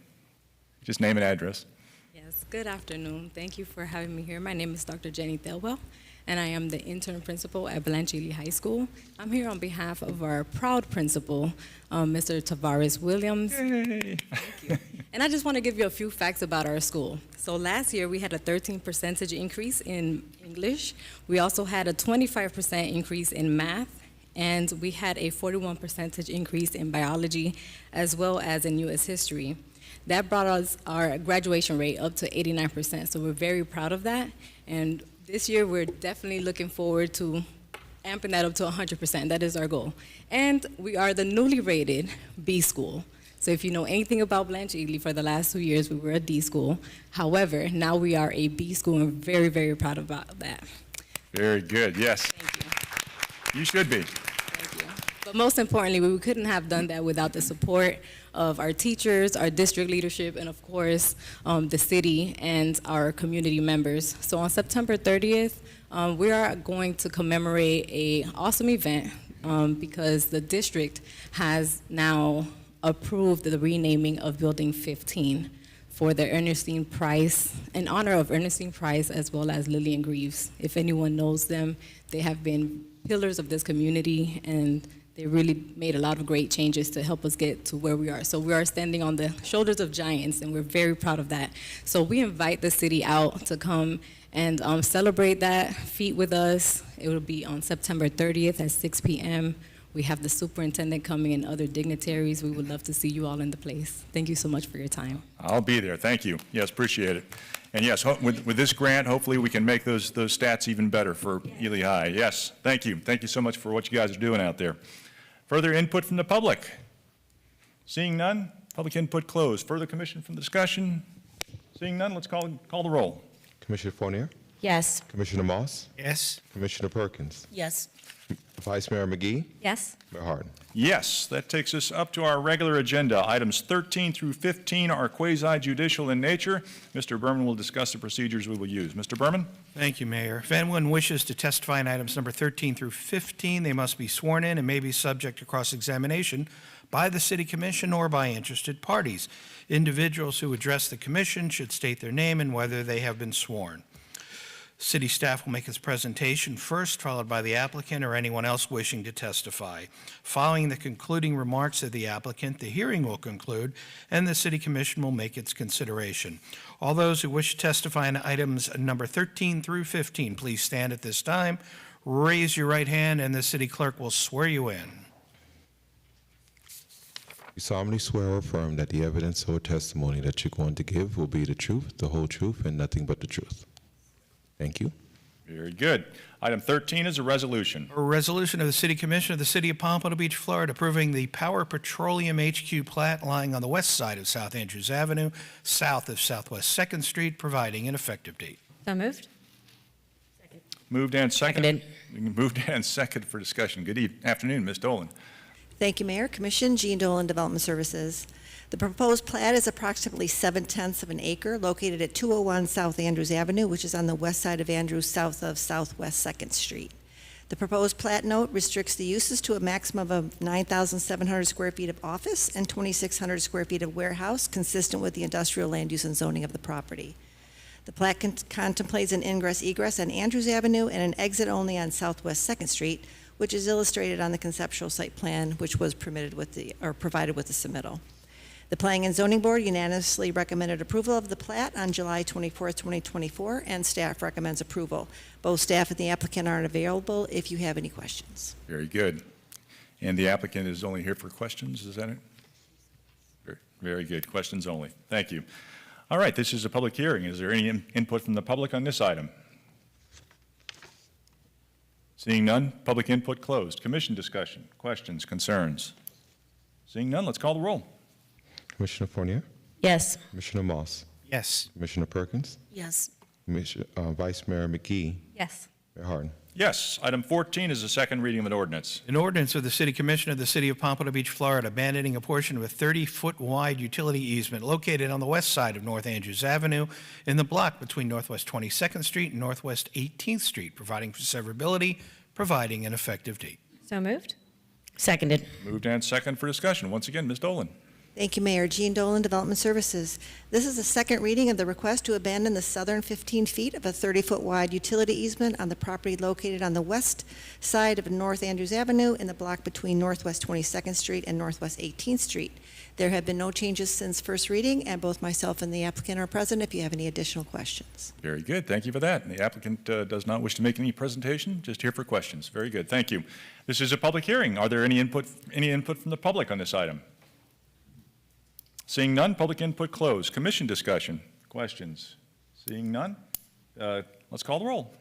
Speaker 1: Just name and address.
Speaker 18: Yes, good afternoon. Thank you for having me here. My name is Dr. Jenny Thelwell, and I am the intern principal at Blanche Ely High School. I'm here on behalf of our proud principal, Mr. Tavares Williams.
Speaker 1: Yay.
Speaker 18: Thank you. And I just want to give you a few facts about our school. So last year, we had a 13% increase in English. We also had a 25% increase in math, and we had a 41% increase in biology, as well as in U.S. history. That brought us our graduation rate up to 89%, so we're very proud of that. And this year, we're definitely looking forward to amping that up to 100%. That is our goal. And we are the newly rated B school. So if you know anything about Blanche Ely, for the last 2 years, we were a D school. However, now we are a B school, and we're very, very proud about that.
Speaker 1: Very good. Yes.
Speaker 18: Thank you.
Speaker 1: You should be.
Speaker 18: Thank you. But most importantly, we couldn't have done that without the support of our teachers, our district leadership, and of course, the city and our community members. So on September 30th, we are going to commemorate an awesome event because the district has now approved the renaming of Building 15 for the Ernestine Price, in honor of Ernestine Price as well as Lillian Greaves. If anyone knows them, they have been pillars of this community, and they really made a lot of great changes to help us get to where we are. So we are standing on the shoulders of giants, and we're very proud of that. So we invite the city out to come and celebrate that feat with us. It will be on September 30th at 6 p.m. We have the superintendent coming and other dignitaries. We would love to see you all in the place. Thank you so much for your time.
Speaker 1: I'll be there. Thank you. Yes, appreciate it. And yes, with this grant, hopefully we can make those stats even better for Ely High. Yes, thank you. Thank you so much for what you guys are doing out there. Further input from the public? Seeing none, public input closed. Further commission from the discussion? Seeing none, let's call the roll.
Speaker 2: Commissioner Fournier?
Speaker 3: Yes.
Speaker 2: Commissioner Moss?
Speaker 13: Yes.
Speaker 2: Commissioner Perkins?
Speaker 14: Yes.
Speaker 2: Vice Mayor McGee?
Speaker 3: Yes.
Speaker 2: Mayor Harden?
Speaker 1: Yes, that takes us up to our regular agenda. Items 13 through 15 are quasi-judicial in nature. Mr. Berman will discuss the procedures we will use. Mr. Berman?
Speaker 13: Thank you, Mayor. If anyone wishes to testify on items number 13 through 15, they must be sworn in and may be subject to cross-examination by the City Commission or by interested parties. Individuals who address the Commission should state their name and whether they have been sworn. City staff will make its presentation first, followed by the applicant or anyone else wishing to testify. Following the concluding remarks of the applicant, the hearing will conclude, and the City Commission will make its consideration. All those who wish to testify on items number 13 through 15, please stand at this time, raise your right hand, and the city clerk will swear you in.
Speaker 2: You solemnly swear or affirm that the evidence or testimony that you're going to give will be the truth, the whole truth, and nothing but the truth. Thank you.
Speaker 1: Very good. Item 13 is a resolution.
Speaker 13: A resolution of the City Commission of the City of Pompano Beach, Florida, approving the Power Petroleum HQ plat lying on the west side of South Andrews Avenue, south of Southwest 2nd Street, providing an effective date.
Speaker 3: So moved?
Speaker 1: Moved and seconded.
Speaker 3: Seconded.
Speaker 1: Moved and seconded for discussion. Good afternoon, Ms. Dolan.
Speaker 19: Thank you, Mayor. Commission, Jean Dolan, Development Services. The proposed plat is approximately 7/10 of an acre located at 201 South Andrews Avenue, which is on the west side of Andrews, south of Southwest 2nd Street. The proposed plat note restricts the uses to a maximum of 9,700 square feet of office and 2,600 square feet of warehouse, consistent with the industrial land use and zoning of the property. The plat contemplates an ingress-egress on Andrews Avenue and an exit only on Southwest 2nd Street, which is illustrated on the conceptual site plan, which was provided with the submittal. The Planning and Zoning Board unanimously recommended approval of the plat on July 24, 2024, and staff recommends approval. Both staff and the applicant are available if you have any questions.
Speaker 1: Very good. And the applicant is only here for questions, is that it? Very good. Questions only. Thank you. All right, this is a public hearing. Is there any input from the public on this item? Seeing none, public input closed. Commission discussion, questions, concerns? Seeing none, let's call the roll.
Speaker 2: Commissioner Fournier,
Speaker 3: Yes.
Speaker 2: Commissioner Moss,
Speaker 13: Yes.
Speaker 2: Commissioner Perkins,
Speaker 14: Yes.
Speaker 2: Vice Mayor McGee,
Speaker 3: Yes.
Speaker 2: Mayor Harden.
Speaker 1: Yes. Item 14 is the second reading of an ordinance.
Speaker 13: An ordinance of the City Commission of the City of Pompano Beach, Florida, abandoning a portion of a 30-foot wide utility easement located on the west side of North Andrews Avenue in the block between Northwest 22nd Street and Northwest 18th Street, providing for severability, providing an effective date.
Speaker 3: So moved? Seconded.
Speaker 1: Moved and second for discussion. Once again, Ms. Dolan.
Speaker 19: Thank you, Mayor. Jean Dolan, Development Services. This is the second reading of the request to abandon the southern 15 feet of a 30-foot wide utility easement on the property located on the west side of North Andrews Avenue in the block between Northwest 22nd Street and Northwest 18th Street. There have been no changes since first reading, and both myself and the applicant are present if you have any additional questions.
Speaker 1: Very good. Thank you for that. And the applicant does not wish to make any presentation, just here for questions. Very good. Thank you. This is a public hearing. Are there any input from the public on this item? Seeing none, public input closed. Commission discussion, questions? Seeing none, let's call the roll.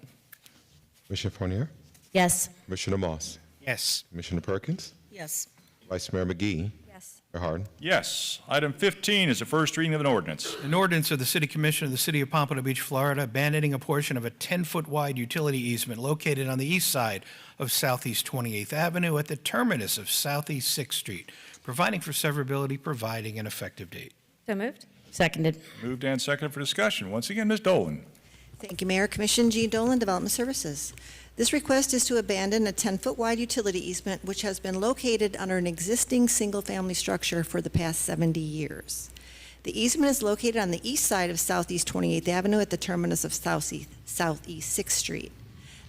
Speaker 2: Commissioner Fournier,
Speaker 3: Yes.
Speaker 2: Commissioner Moss,
Speaker 13: Yes.
Speaker 2: Commissioner Perkins,
Speaker 14: Yes.
Speaker 2: Vice Mayor McGee,
Speaker 3: Yes.
Speaker 2: Mayor Harden.
Speaker 1: Yes. Item 15 is the first reading of an ordinance.
Speaker 13: An ordinance of the City Commission of the City of Pompano Beach, Florida, abandoning a portion of a 10-foot wide utility easement located on the east side of Southeast 28th Avenue at the terminus of Southeast 6th Street, providing for severability, providing an effective date.
Speaker 3: So moved? Seconded.
Speaker 1: Moved and seconded for discussion. Once again, Ms. Dolan.
Speaker 19: Thank you, Mayor. Commission, Jean Dolan, Development Services. This request is to abandon a 10-foot wide utility easement which has been located under an existing single-family structure for the past 70 years. The easement is located on the east side of Southeast 28th Avenue at the terminus of Southeast 6th Street.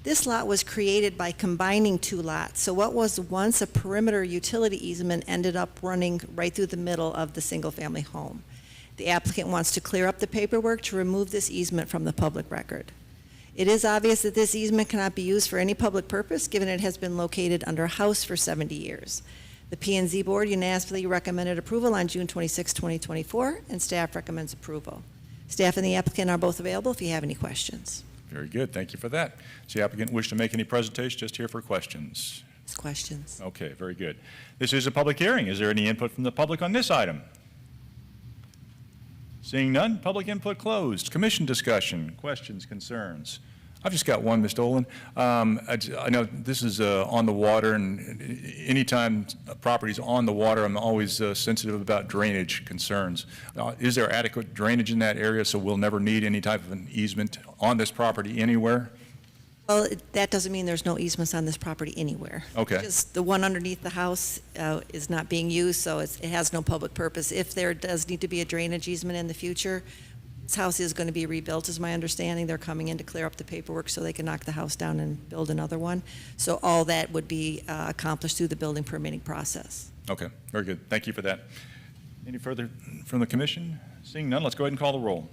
Speaker 19: This lot was created by combining two lots, so what was once a perimeter utility easement ended up running right through the middle of the single-family home. The applicant wants to clear up the paperwork to remove this easement from the public record. It is obvious that this easement cannot be used for any public purpose, given it has been located under a house for 70 years. The P&Z Board unanimously recommended approval on June 26, 2024, and staff recommends approval. Staff and the applicant are both available if you have any questions.
Speaker 1: Very good. Thank you for that. Does the applicant wish to make any presentation? Just here for questions.
Speaker 19: Questions.
Speaker 1: Okay, very good. This is a public hearing. Is there any input from the public on this item? Seeing none, public input closed. Commission discussion, questions, concerns? I've just got one, Ms. Dolan. I know this is on the water, and anytime a property's on the water, I'm always sensitive about drainage concerns. Is there adequate drainage in that area so we'll never need any type of an easement on this property anywhere?
Speaker 19: Well, that doesn't mean there's no easements on this property anywhere.
Speaker 1: Okay.
Speaker 19: Just the one underneath the house is not being used, so it has no public purpose. If there does need to be a drainage easement in the future, This house is going to be rebuilt, is my understanding. They're coming in to clear up the paperwork so they can knock the house down and build another one. So all that would be accomplished through the building permitting process.
Speaker 1: Okay, very good. Thank you for that. Any further from the commission? Seeing none, let's go ahead and call the roll.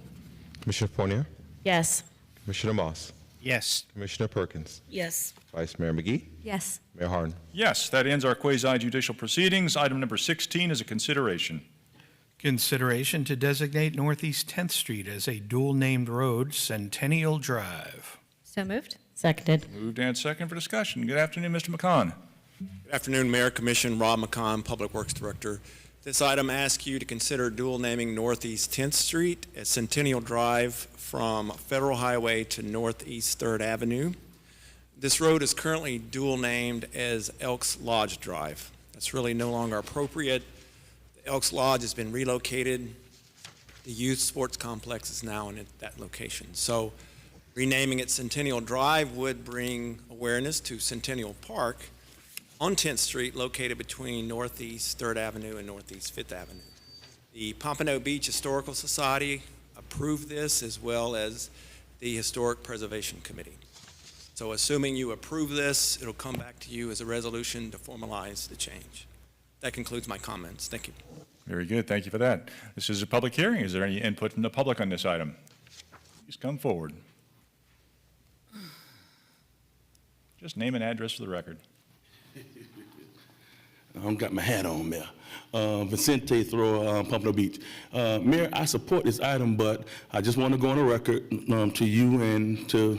Speaker 2: Commissioner Fournier,
Speaker 3: Yes.
Speaker 2: Commissioner Moss,
Speaker 13: Yes.
Speaker 2: Commissioner Perkins,
Speaker 14: Yes.
Speaker 2: Vice Mayor McGee,
Speaker 3: Yes.
Speaker 2: Mayor Harden.
Speaker 1: Yes, that ends our quasi-judicial proceedings. Item number 16 is a consideration.
Speaker 13: Consideration to designate Northeast 10th Street as a dual-named road, Centennial Drive.
Speaker 3: So moved. Seconded.
Speaker 1: Moved and second for discussion. Good afternoon, Mr. McCon.
Speaker 20: Good afternoon, Mayor, Commission, Rob McCon, Public Works Director. This item asks you to consider dual naming Northeast 10th Street as Centennial Drive from Federal Highway to Northeast 3rd Avenue. This road is currently dual named as Elks Lodge Drive. That's really no longer appropriate. The Elks Lodge has been relocated. The youth sports complex is now in that location. So renaming it Centennial Drive would bring awareness to Centennial Park on 10th Street, located between Northeast 3rd Avenue and Northeast 5th Avenue. The Pompano Beach Historical Society approved this, as well as the Historic Preservation Committee. So assuming you approve this, it'll come back to you as a resolution to formalize the change. That concludes my comments. Thank you.
Speaker 1: Very good. Thank you for that. This is a public hearing. Is there any input from the public on this item? Please come forward. Just name and address for the record.
Speaker 17: I got my hat on, Mayor. Vicente Thrower, Pompano Beach. Mayor, I support this item, but I just want to go on the record to you and to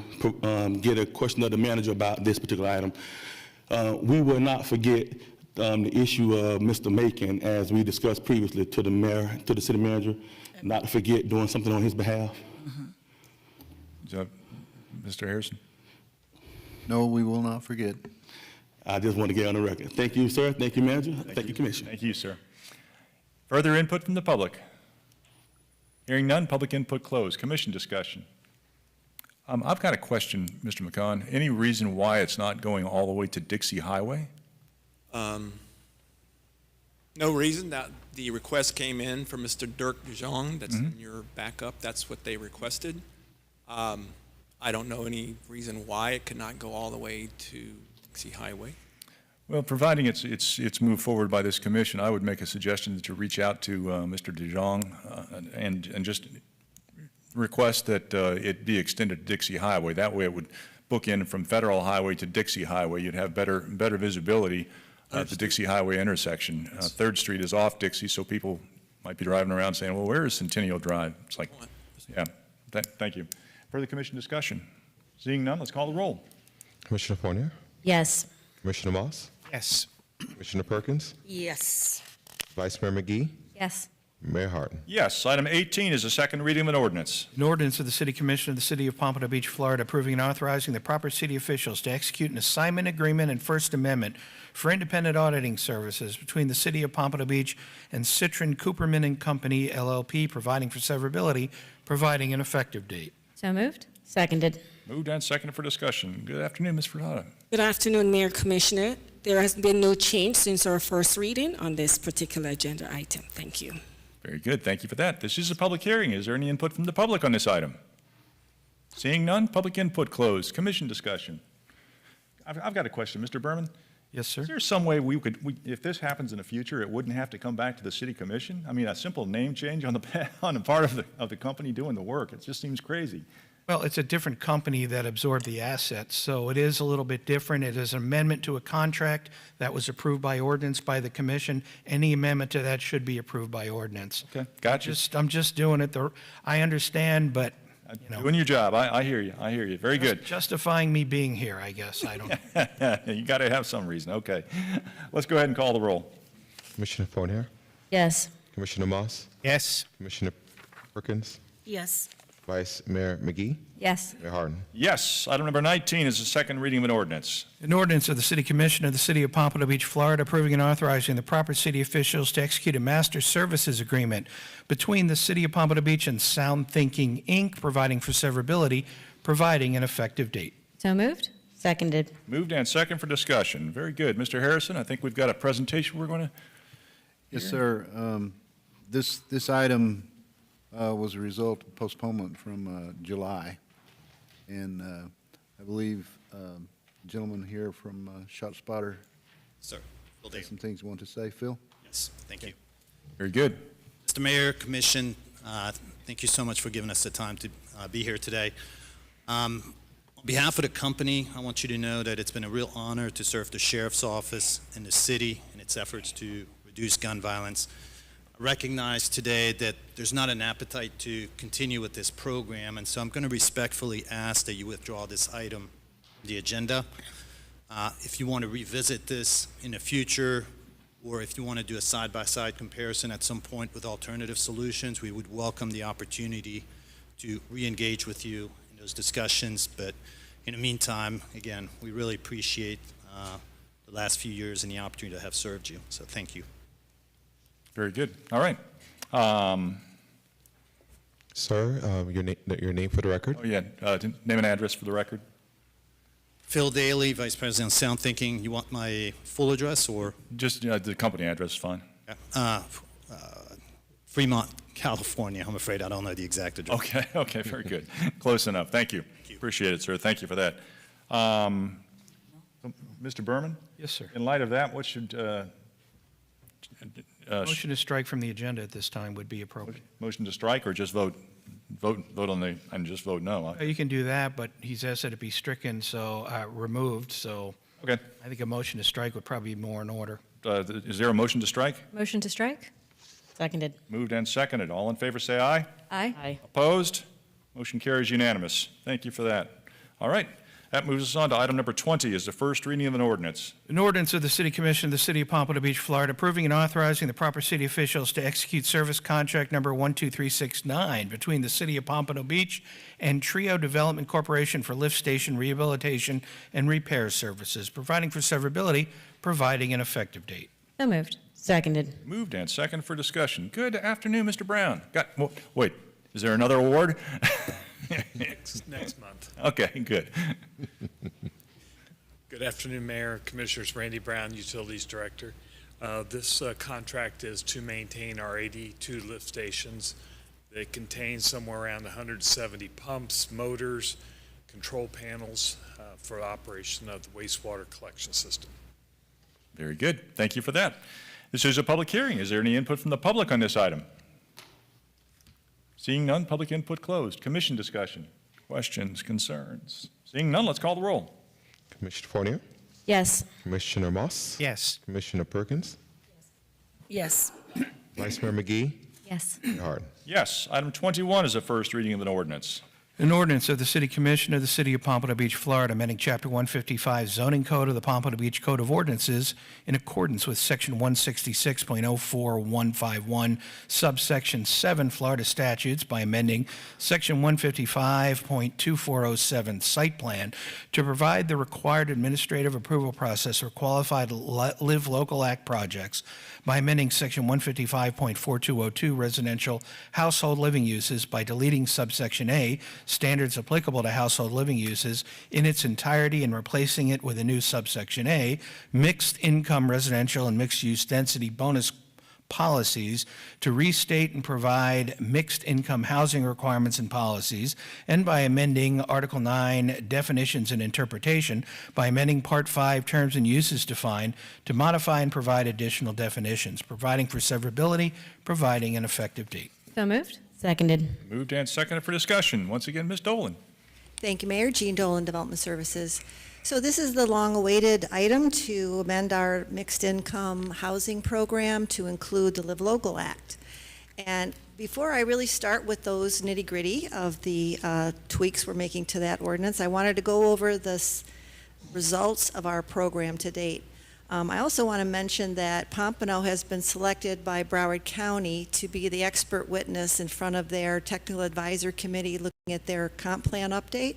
Speaker 17: get a question of the manager about this particular item. We will not forget the issue of Mr. Macon, as we discussed previously, to the mayor, to the city manager, not to forget doing something on his behalf.
Speaker 1: Is that Mr. Harrison?
Speaker 21: No, we will not forget.
Speaker 17: I just want to get on the record. Thank you, sir. Thank you, manager. Thank you, Commissioner.
Speaker 1: Thank you, sir. Further input from the public? Hearing none, public input closed. Commission discussion. I've got a question, Mr. McCon. Any reason why it's not going all the way to Dixie Highway?
Speaker 20: No reason. That the request came in from Mr. Dirk DeJong. That's in your backup. That's what they requested. I don't know any reason why it could not go all the way to Dixie Highway.
Speaker 1: Well, providing it's moved forward by this commission, I would make a suggestion that you reach out to Mr. DeJong and just request that it be extended to Dixie Highway. That way it would book in from Federal Highway to Dixie Highway. You'd have better visibility at the Dixie Highway intersection. 3rd Street is off Dixie, so people might be driving around saying, well, where is Centennial Drive? It's like, yeah, thank you. Further commission discussion? Seeing none, let's call the roll.
Speaker 2: Commissioner Fournier,
Speaker 3: Yes.
Speaker 2: Commissioner Moss,
Speaker 13: Yes.
Speaker 2: Commissioner Perkins,
Speaker 14: Yes.
Speaker 2: Vice Mayor McGee,
Speaker 3: Yes.
Speaker 2: Mayor Harden.
Speaker 1: Yes, item 18 is a second reading of an ordinance.
Speaker 13: An ordinance of the City Commission of the City of Pompano Beach, Florida, approving and authorizing the proper city officials to execute an assignment agreement and First Amendment for independent auditing services between the City of Pompano Beach and Citron Cooperman and Company, LLP, providing for severability, providing an effective date.
Speaker 3: So moved. Seconded.
Speaker 1: Moved and seconded for discussion. Good afternoon, Ms. Furtado.
Speaker 22: Good afternoon, Mayor, Commissioner. There has been no change since our first reading on this particular agenda item. Thank you.
Speaker 1: Very good. Thank you for that. This is a public hearing. Is there any input from the public on this item? Seeing none, public input closed. Commission discussion. I've got a question. Mr. Berman?
Speaker 13: Yes, sir.
Speaker 1: Is there some way if this happens in the future, it wouldn't have to come back to the city commission? I mean, a simple name change on the part of the company doing the work. It just seems crazy.
Speaker 13: Well, it's a different company that absorbed the assets, so it is a little bit different. It is an amendment to a contract that was approved by ordinance by the commission. Any amendment to that should be approved by ordinance.
Speaker 1: Okay, gotcha.
Speaker 13: I'm just doing it. I understand, but,
Speaker 1: Doing your job. I hear you. I hear you. Very good.
Speaker 13: Justifying me being here, I guess. I don't know.
Speaker 1: You got to have some reason. Okay. Let's go ahead and call the roll.
Speaker 2: Commissioner Fournier,
Speaker 3: Yes.
Speaker 2: Commissioner Moss,
Speaker 13: Yes.
Speaker 2: Commissioner Perkins,
Speaker 14: Yes.
Speaker 2: Vice Mayor McGee,
Speaker 3: Yes.
Speaker 2: Mayor Harden.
Speaker 1: Yes. Item number 19 is the second reading of an ordinance.
Speaker 13: An ordinance of the City Commission of the City of Pompano Beach, Florida, approving and authorizing the proper city officials to execute a master services agreement between the City of Pompano Beach and Sound Thinking, Inc., providing for severability, providing an effective date.
Speaker 3: So moved. Seconded.
Speaker 1: Moved and second for discussion. Very good. Mr. Harrison, I think we've got a presentation we're going to.
Speaker 21: Yes, sir. This item was a result of postponement from July. And I believe the gentleman here from ShotSpotter
Speaker 4: Sir, Phil
Speaker 21: has
Speaker 4: Daly.
Speaker 21: some things you want to say. Phil?
Speaker 4: Yes, thank you.
Speaker 1: Very good.
Speaker 4: Mr. Mayor, Commission, thank you so much for giving us the time to be here today. On behalf of the company, I want you to know that it's been a real honor to serve the Sheriff's Office in the city in its efforts to reduce gun violence. I recognize today that there's not an appetite to continue with this program, and so I'm going to respectfully ask that you withdraw this item from the agenda. If you want to revisit this in the future, or if you want to do a side-by-side comparison at some point with alternative solutions, we would welcome the opportunity to re-engage with you in those discussions. But in the meantime, again, we really appreciate the last few years and the opportunity to have served you. So thank you.
Speaker 1: Very good. All right.
Speaker 2: Sir, your name for the record?
Speaker 1: Oh, yeah. Name and address for the record.
Speaker 4: Phil Daly, Vice President of Sound Thinking. You want my full address or?
Speaker 1: Just the company address is fine.
Speaker 4: Fremont, California. I'm afraid I don't know the exact address.
Speaker 1: Okay, okay, very good. Close enough. Thank you. Appreciate it, sir. Thank you for that. Mr. Berman?
Speaker 13: Yes, sir.
Speaker 1: In light of that, what should...
Speaker 13: Motion to strike from the agenda at this time would be appropriate.
Speaker 1: Motion to strike or just vote on the, and just vote no?
Speaker 13: You can do that, but he's asked that it be stricken, so, removed, so.
Speaker 1: Okay.
Speaker 13: I think a motion to strike would probably be more in order.
Speaker 1: Is there a motion to strike?
Speaker 3: Motion to strike? Seconded.
Speaker 1: Moved and seconded. All in favor, say aye.
Speaker 3: Aye. Aye.
Speaker 1: Opposed? Motion carries unanimous. Thank you for that. All right. That moves us on to item number 20, is the first reading of an ordinance.
Speaker 13: An ordinance of the City Commission of the City of Pompano Beach, Florida, approving and authorizing the proper city officials to execute service contract number 12369 between the City of Pompano Beach and Trio Development Corporation for lift station rehabilitation and repair services, providing for severability, providing an effective date.
Speaker 3: So moved. Seconded.
Speaker 1: Moved and seconded for discussion. Good afternoon, Mr. Brown. Wait, is there another award?
Speaker 6: Next month.
Speaker 1: Okay, good.
Speaker 6: Good afternoon, Mayor, Commissioners. Randy Brown, Utilities Director. This contract is to maintain our 82 lift stations. They contain somewhere around 170 pumps, motors, control panels for operation of the wastewater collection system.
Speaker 1: Very good. Thank you for that. This is a public hearing. Is there any input from the public on this item? Seeing none, public input closed. Commission discussion. Questions, concerns? Seeing none, let's call the roll.
Speaker 2: Commissioner Fournier?
Speaker 3: Yes.
Speaker 2: Commissioner Moss?
Speaker 13: Yes.
Speaker 2: Commissioner Perkins?
Speaker 14: Yes.
Speaker 2: Vice Mayor McGee?
Speaker 3: Yes.
Speaker 2: Mayor Harden?
Speaker 1: Yes. Item 21 is a first reading of an ordinance.
Speaker 13: An ordinance of the City Commission of the City of Pompano Beach, Florida, amending Chapter 155 zoning code of the Pompano Beach Code of Ordinances in accordance with Section 166.04151, subsection 7 Florida statutes by amending Section 155.2407 site plan to provide the required administrative approval process for qualified Live Local Act projects by amending Section 155.4202 residential household living uses by deleting subsection A, standards applicable to household living uses, in its entirety and replacing it with a new subsection A, mixed income residential and mixed use density bonus policies, to restate and provide mixed income housing requirements and policies, and by amending Article 9 definitions and interpretation by amending Part 5 terms and uses defined to modify and provide additional definitions, providing for severability, providing an effective date.
Speaker 3: So moved. Seconded.
Speaker 1: Moved and seconded for discussion. Once again, Ms. Dolan.
Speaker 19: Thank you, Mayor. Jean Dolan, Development Services. So this is the long-awaited item to amend our mixed income housing program to include the Live Local Act. And before I really start with those nitty-gritty of the tweaks we're making to that ordinance, I wanted to go over the results of our program to date. I also want to mention that Pompano has been selected by Broward County to be the expert witness in front of their technical advisor committee looking at their comp plan update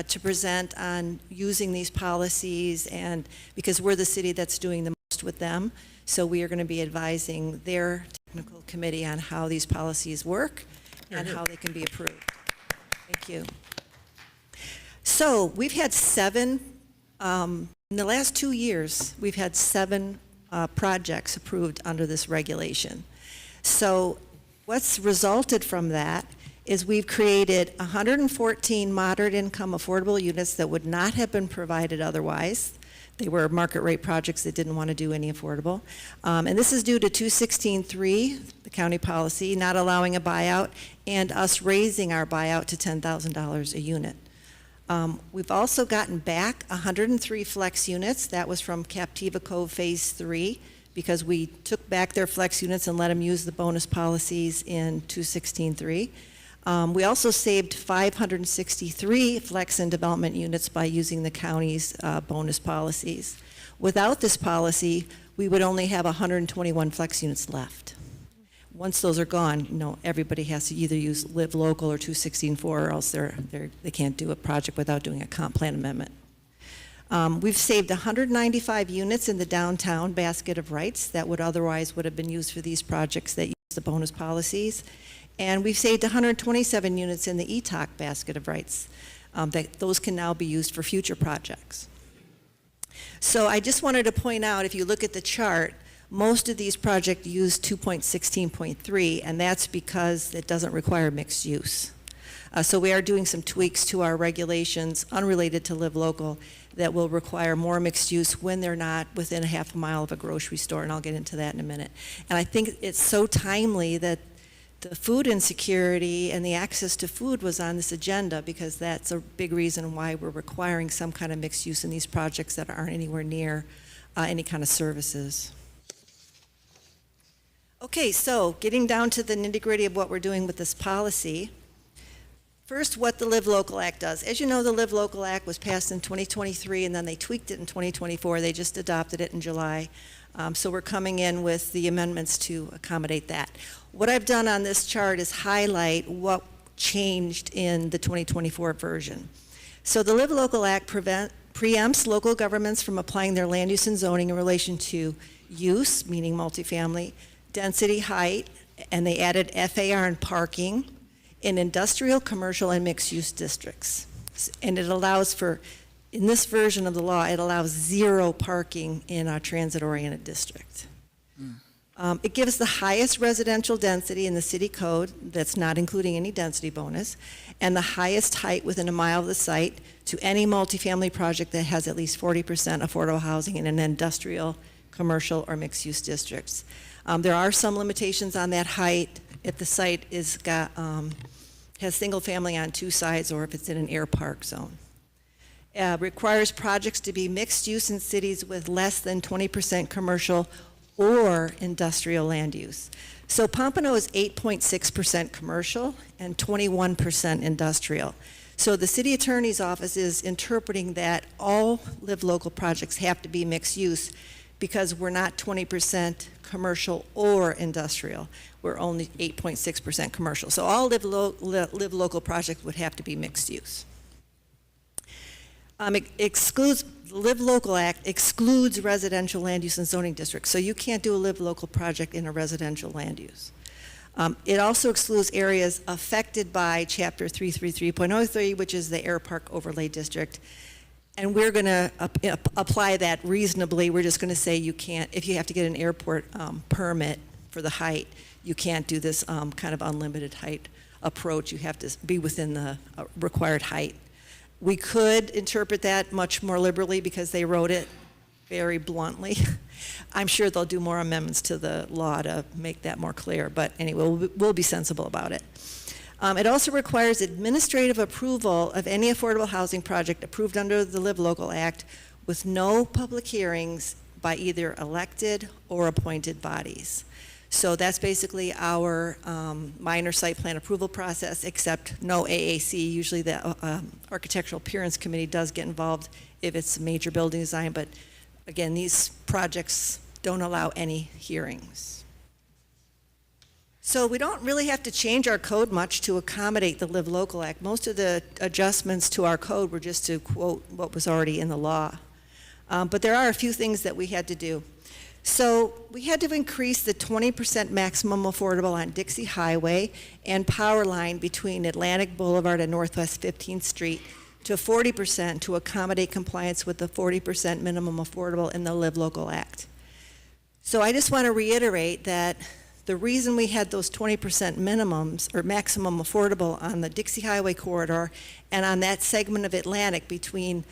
Speaker 19: to present on using these policies, and because we're the city that's doing the most with them, so we are going to be advising their technical committee on how these policies work and how they can be approved. Thank you. So we've had in the last 2 years, we've had 7 projects approved under this regulation. So What's resulted from that is we've created 114 moderate income affordable units that would not have been provided otherwise. They were market rate projects that didn't want to do any affordable. And this is due to 216.3, the county policy, not allowing a buyout, and us raising our buyout to $10,000 a unit. We've also gotten back 103 flex units. That was from Captiva Cove Phase 3, because we took back their flex units and let them use the bonus policies in 216.3. We also saved 563 flex and development units by using the county's bonus policies. Without this policy, we would only have 121 flex units left. Once those are gone, you know, everybody has to either use Live Local or 216.4, or else they can't do a project without doing a comp plan amendment. We've saved 195 units in the downtown basket of rights that would have been used for these projects that use the bonus policies. And we've saved 127 units in the ETOC basket of rights. Those can now be used for future projects. So I just wanted to point out, if you look at the chart, most of these projects use 2.16.3, and that's because it doesn't require mixed use. So we are doing some tweaks to our regulations unrelated to Live Local that will require more mixed use when they're not within a half a mile of a grocery store, and I'll get into that in a minute. And I think it's so timely that the food insecurity and the access to food was on this agenda, because that's a big reason why we're requiring some kind of mixed use in these projects that aren't anywhere near any kind of services. Okay, so getting down to the nitty-gritty of what we're doing with this policy. First, what the Live Local Act does. As you know, the Live Local Act was passed in 2023, and then they tweaked it in 2024. They just adopted it in July. So we're coming in with the amendments to accommodate that. What I've done on this chart is highlight what changed in the 2024 version. So the Live Local Act preempts local governments from applying their land use and zoning in relation to use, meaning multifamily, density, height, and they added FAR and parking in industrial, commercial, and mixed-use districts. And it allows for, in this version of the law, it allows 0 parking in our transit-oriented district. It gives the highest residential density in the city code, that's not including any density bonus, and the highest height within a mile of the site to any multifamily project that has at least 40% affordable housing in an industrial, commercial, or mixed-use districts. There are some limitations on that height if the site has single family on 2 sides, or if it's in an air park zone. Requires projects to be mixed use in cities with less than 20% commercial or industrial land use. So Pompano is 8.6% commercial and 21% industrial. So the city attorney's office is interpreting that all Live Local projects have to be mixed use, because we're not 20% commercial or industrial. We're only 8.6% commercial. So all Live Local projects would have to be mixed use. Live Local Act excludes residential land use and zoning districts. So you can't do a Live Local project in a residential land use. It also excludes areas affected by Chapter 333.03, which is the Air Park Overlay District. And we're going to apply that reasonably. We're just going to say you can't, if you have to get an airport permit for the height, you can't do this kind of unlimited height approach. You have to be within the required height. We could interpret that much more liberally because they wrote it very bluntly. I'm sure they'll do more amendments to the law to make that more clear, but anyway, we'll be sensible about it. It also requires administrative approval of any affordable housing project approved under the Live Local Act with no public hearings by either elected or appointed bodies. So that's basically our minor site plan approval process, except no AAC. Usually the Architectural Appearance Committee does get involved if it's a major building design, but again, these projects don't allow any hearings. So we don't really have to change our code much to accommodate the Live Local Act. Most of the adjustments to our code were just to quote what was already in the law. But there are a few things that we had to do. So we had to increase the 20% maximum affordable on Dixie Highway and power line between Atlantic Boulevard and Northwest 15th Street to 40% to accommodate compliance with the 40% minimum affordable in the Live Local Act. So I just want to reiterate that The reason we had those 20% minimums or maximum affordable on the Dixie Highway corridor and on that segment of Atlantic between,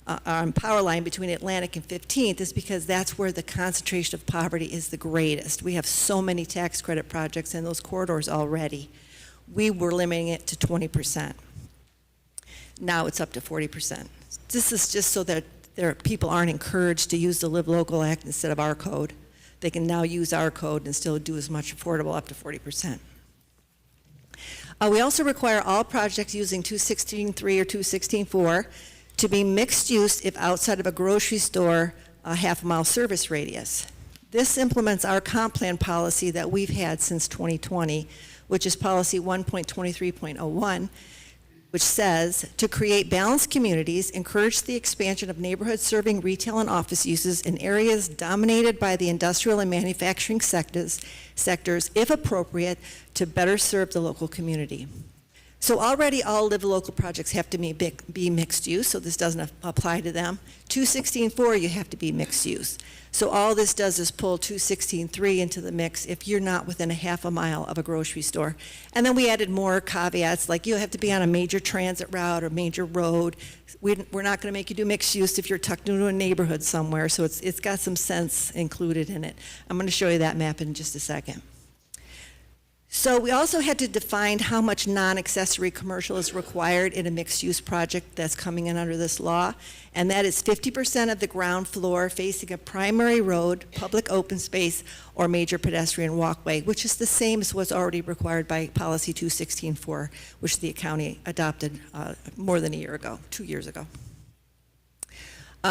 Speaker 19: on power line between Atlantic and 15th is because that's where the concentration of poverty is the greatest. We have so many tax credit projects in those corridors already. We were limiting it to 20%. Now it's up to 40%. This is just so that people aren't encouraged to use the Live Local Act instead of our code. They can now use our code and still do as much affordable, up to 40%. We also require all projects using 216.3 or 216.4 to be mixed use if outside of a grocery store, a half-mile service radius. This implements our comp plan policy that we've had since 2020, which is policy 1.23.01, which says to create balanced communities, encourage the expansion of neighborhoods serving retail and office uses in areas dominated by the industrial and manufacturing sectors, if appropriate, to better serve the local community. So already all Live Local projects have to be mixed use, so this doesn't apply to them. 216.4, you have to be mixed use. So all this does is pull 216.3 into the mix if you're not within a half a mile of a grocery store. And then we added more caveats, like you have to be on a major transit route or major road. We're not going to make you do mixed use if you're tucked into a neighborhood somewhere, so it's got some sense included in it. I'm going to show you that map in just a second. So we also had to define how much non-accessory commercial is required in a mixed-use project that's coming in under this law, and that is 50% of the ground floor facing a primary road, public open space, or major pedestrian walkway, which is the same as what's already required by Policy 216.4, which the county adopted more than a year ago, 2 years ago.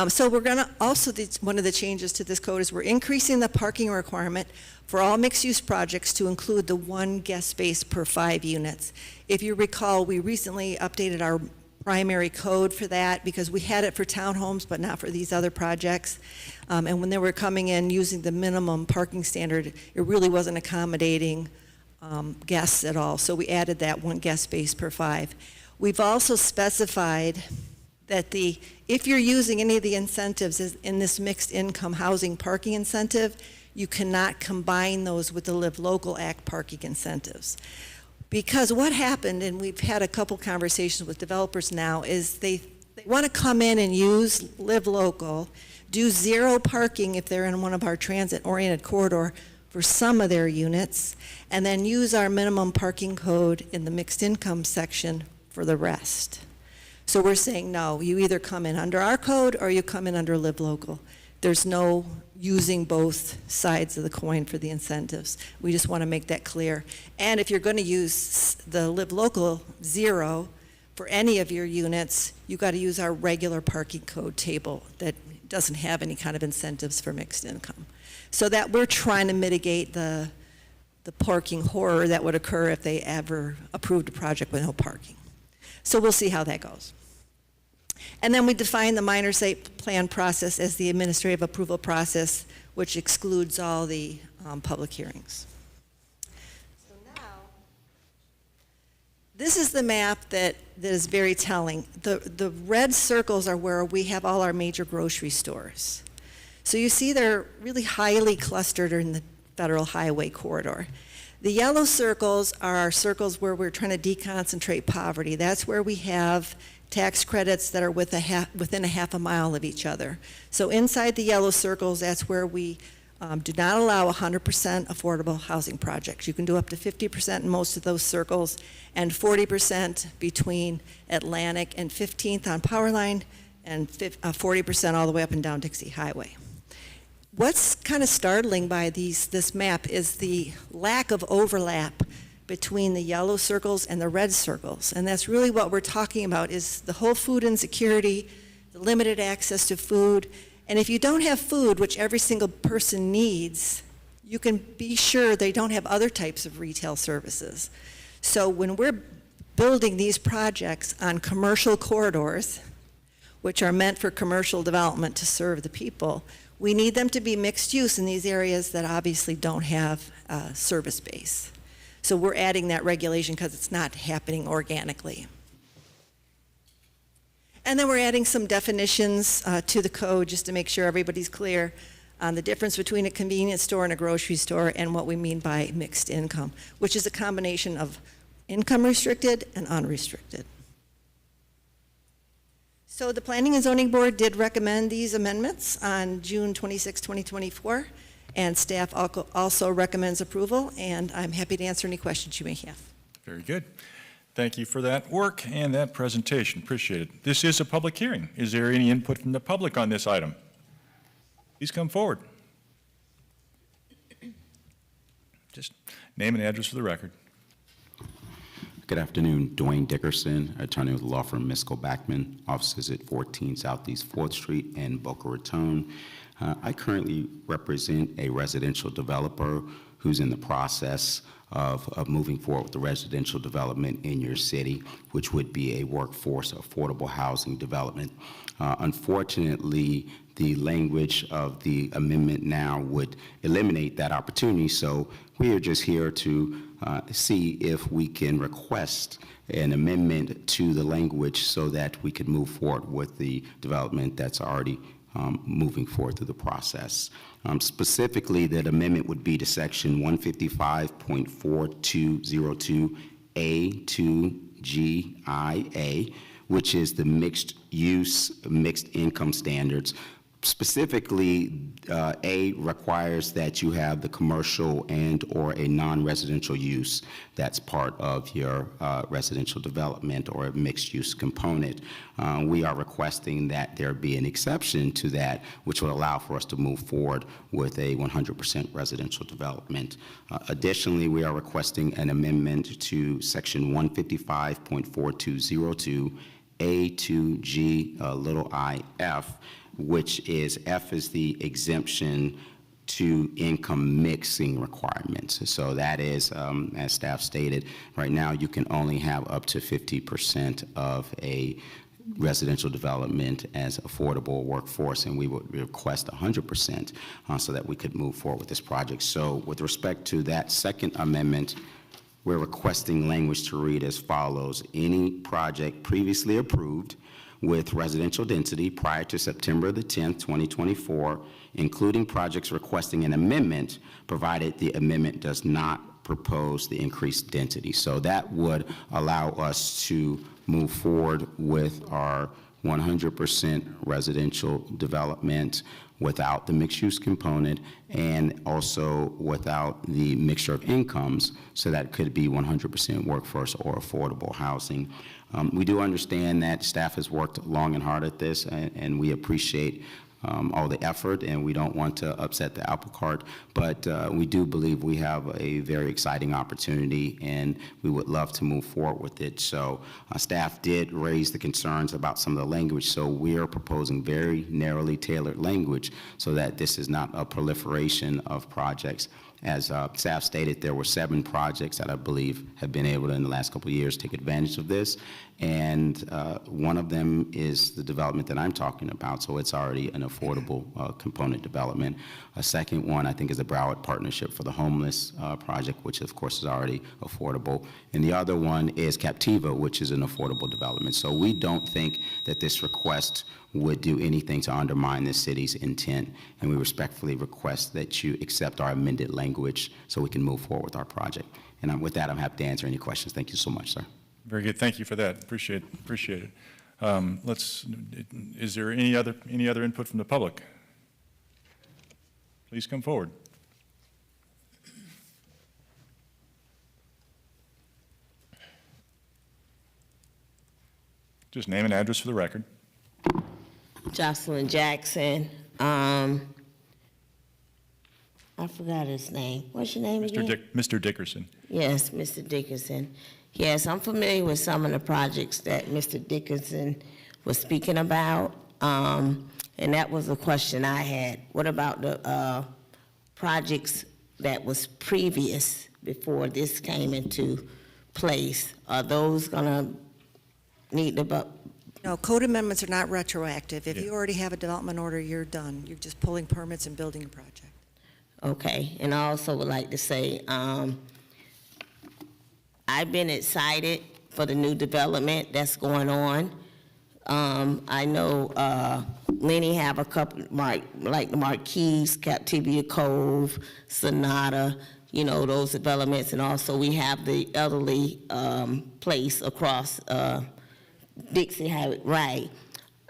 Speaker 19: So we're going to also, one of the changes to this code is we're increasing the parking requirement for all mixed-use projects to include the 1 guest space per 5 units. If you recall, we recently updated our primary code for that because we had it for townhomes but not for these other projects. And when they were coming in using the minimum parking standard, it really wasn't accommodating guests at all. So we added that 1 guest space per 5. We've also specified that if you're using any of the incentives in this mixed income housing parking incentive, you cannot combine those with the Live Local Act parking incentives. Because what happened, and we've had a couple conversations with developers now, is they want to come in and use Live Local, do 0 parking if they're in one of our transit-oriented corridor for some of their units, and then use our minimum parking code in the mixed income section for the rest. So we're saying, no, you either come in under our code or you come in under Live Local. There's no using both sides of the coin for the incentives. We just want to make that clear. And if you're going to use the Live Local 0 for any of your units, you got to use our regular parking code table that doesn't have any kind of incentives for mixed income. So that we're trying to mitigate the parking horror that would occur if they ever approved a project with no parking. So we'll see how that goes. And then we define the minor site plan process as the administrative approval process, which excludes all the public hearings. So now, this is the map that is very telling. The red circles are where we have all our major grocery stores. So you see they're really highly clustered in the federal highway corridor. The yellow circles are our circles where we're trying to deconcentrate poverty. That's where we have tax credits that are within a half a mile of each other. So inside the yellow circles, that's where we do not allow 100% affordable housing projects. You can do up to 50% in most of those circles, and 40% between Atlantic and 15th on power line, and 40% all the way up and down Dixie Highway. What's kind of startling by this map is the lack of overlap between the yellow circles and the red circles. And that's really what we're talking about, is the whole food insecurity, the limited access to food. And if you don't have food, which every single person needs, you can be sure they don't have other types of retail services. So when we're building these projects on commercial corridors, which are meant for commercial development to serve the people, we need them to be mixed use in these areas that obviously don't have a service base. So we're adding that regulation because it's not happening organically. And then we're adding some definitions to the code just to make sure everybody's clear. on the difference between a convenience store and a grocery store and what we mean by mixed income, which is a combination of income restricted and unrestricted. So the Planning and Zoning Board did recommend these amendments on June 26, 2024, and staff also recommends approval, and I'm happy to answer any questions you may have.
Speaker 1: Very good. Thank you for that work and that presentation. Appreciate it. This is a public hearing. Is there any input from the public on this item? Please come forward. Just name and address for the record.
Speaker 5: Good afternoon, Dwayne Dickerson, attorney with the law firm Miskell Backman, offices at 14 Southeast 4th Street in Boca Raton. I currently represent a residential developer who's in the process of moving forward with the residential development in your city, which would be a workforce affordable housing development. Unfortunately, the language of the amendment now would eliminate that opportunity, so we are just here to see if we can request an amendment to the language so that we could move forward with the development that's already moving forward through the process. Specifically, that amendment would be to section 155.4202A2GIA, which is the mixed use, mixed income standards. Specifically, A requires that you have the commercial and or a non-residential use that's part of your residential development or a mixed use component. We are requesting that there be an exception to that, which would allow for us to move forward with a 100% residential development. Additionally, we are requesting an amendment to section 155.4202 A2G (if), which is F is the exemption to income mixing requirements. So that is, as staff stated, right now you can only have up to 50% of a residential development as affordable workforce, and we would request 100% so that we could move forward with this project. So with respect to that second amendment, we're requesting language to read as follows: any project previously approved with residential density prior to September the 10th, 2024, including projects requesting an amendment, provided the amendment does not propose the increased density. So that would allow us to move forward with our 100% residential development without the mixed-use component and also without the mixture of incomes, so that could be 100% workforce or affordable housing. We do understand that staff has worked long and hard at this, and we appreciate all the effort, and we don't want to upset the apple cart, but we do believe we have a very exciting opportunity, and we would love to move forward with it. So staff did raise the concerns about some of the language, so we are proposing very narrowly tailored language so that this is not a proliferation of projects. As staff stated, there were 7 projects that I believe have been able to, in the last couple of years, take advantage of this. And one of them is the development that I'm talking about, so it's already an affordable component development. A second one, I think, is the Broward Partnership for the Homeless project, which of course is already affordable. And the other one is Captiva, which is an affordable development. So we don't think that this request would do anything to undermine the city's intent, and we respectfully request that you accept our amended language so we can move forward with our project. And with that, I'm happy to answer any questions. Thank you so much, sir.
Speaker 1: Very good. Thank you for that. Appreciate it. Is there any other input from the public? Please come forward. Just name and address for the record.
Speaker 11: Jocelyn Jackson. I forgot his name. What's your name again?
Speaker 1: Mr. Dickerson.
Speaker 11: Yes, Mr. Dickerson. Yes, I'm familiar with some of the projects that Mr. Dickerson was speaking about, and that was a question I had. What about the projects that was previous before this came into place? Are those gonna need to?
Speaker 19: No, code amendments are not retroactive. If you already have a development order, you're done. You're just pulling permits and building a project.
Speaker 11: Okay, and I also would like to say, I've been excited for the new development that's going on. I know Lenny have a couple, like the Marquise, Captivia Cove, Sonata, you know, those developments, and also we have the elderly place across Dixie Highway. Right.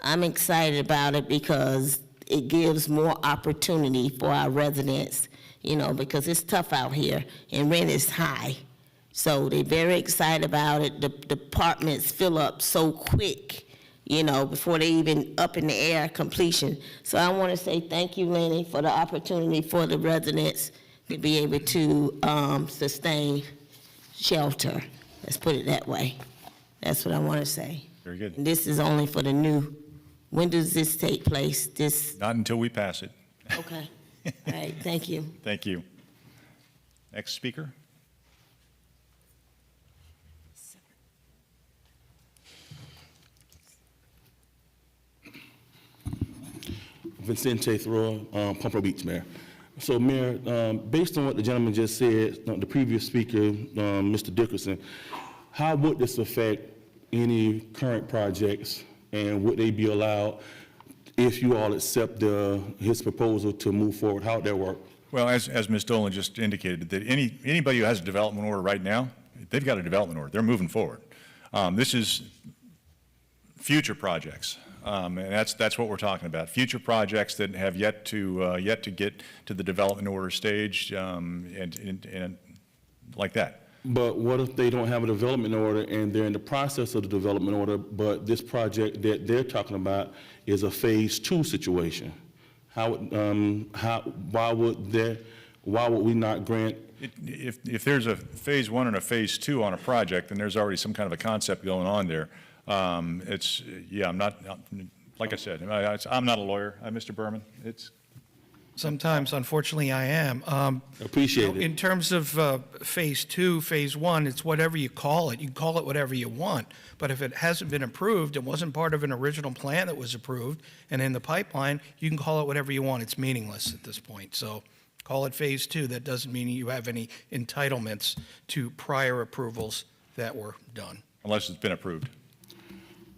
Speaker 11: I'm excited about it because it gives more opportunity for our residents, you know, because it's tough out here and rent is high. So they're very excited about it. The apartments fill up so quick, you know, before they even up in the air completion. So I want to say thank you, Lenny, for the opportunity for the residents to be able to sustain shelter. Let's put it that way. That's what I want to say.
Speaker 1: Very good.
Speaker 11: And this is only for the new. When does this take place?
Speaker 1: Not until we pass it.
Speaker 11: Okay. All right, thank you.
Speaker 1: Thank you. Next speaker.
Speaker 17: Vicente Thoreau, Pompano Beach, Mayor. So, Mayor, based on what the gentleman just said, the previous speaker, Mr. Dickerson, how would this affect any current projects, and would they be allowed if you all accept his proposal to move forward? How would that work?
Speaker 1: Well, as Ms. Dolan just indicated, that anybody who has a development order right now, they've got a development order. They're moving forward. This is future projects. And that's what we're talking about. Future projects that have yet to get to the development order stage, and like that.
Speaker 17: But what if they don't have a development order and they're in the process of the development order, but this project that they're talking about is a phase 2 situation? Why would we not grant?
Speaker 1: If there's a phase 1 and a phase 2 on a project, then there's already some kind of a concept going on there. I'm not, like I said, I'm not a lawyer, Mr. Berman.
Speaker 13: Sometimes, unfortunately, I am.
Speaker 17: Appreciate it.
Speaker 13: In terms of phase 2, phase 1, it's whatever you call it. You can call it whatever you want. But if it hasn't been approved, it wasn't part of an original plan that was approved, and in the pipeline, you can call it whatever you want. It's meaningless at this point. So call it phase 2. That doesn't mean you have any entitlements to prior approvals that were done.
Speaker 1: Unless it's been approved.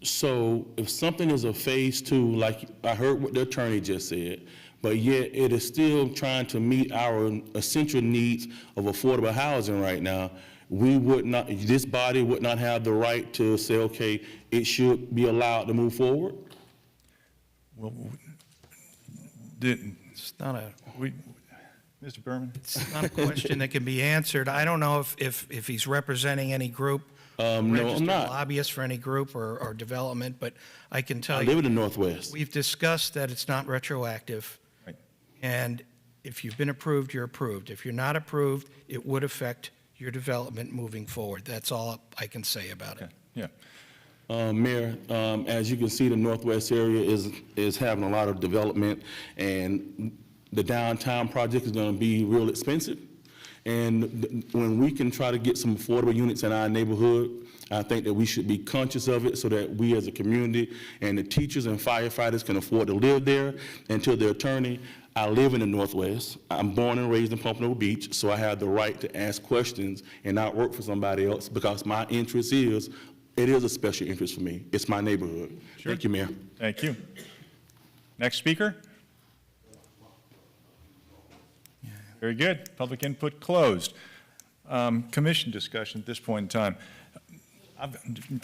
Speaker 17: So if something is a phase 2, like I heard what the attorney just said, but yet it is still trying to meet our essential needs of affordable housing right now, this body would not have the right to say, okay, it should be allowed to move forward?
Speaker 1: Well,
Speaker 13: It's not a...
Speaker 1: Mr. Berman?
Speaker 13: It's not a question that can be answered. I don't know if he's representing any group,
Speaker 17: No, I'm
Speaker 13: registered
Speaker 17: not.
Speaker 13: lobbyist for any group or development, but I can tell you.
Speaker 17: I live in the Northwest.
Speaker 13: We've discussed that it's not retroactive.
Speaker 1: Right.
Speaker 13: And if you've been approved, you're approved. If you're not approved, it would affect your development moving forward. That's all I can say about it.
Speaker 1: Yeah.
Speaker 17: Mayor, as you can see, the Northwest area is having a lot of development, and the downtown project is going to be real expensive. And when we can try to get some affordable units in our neighborhood, I think that we should be conscious of it so that we as a community and the teachers and firefighters can afford to live there. And to the attorney, I live in the Northwest. I'm born and raised in Pompano Beach, so I have the right to ask questions and not work for somebody else because my interest is, it is a special interest for me. It's my neighborhood.
Speaker 1: Sure.
Speaker 17: Thank you, Mayor.
Speaker 1: Thank you. Next speaker. Very good. Public input closed. Commission discussion at this point in time.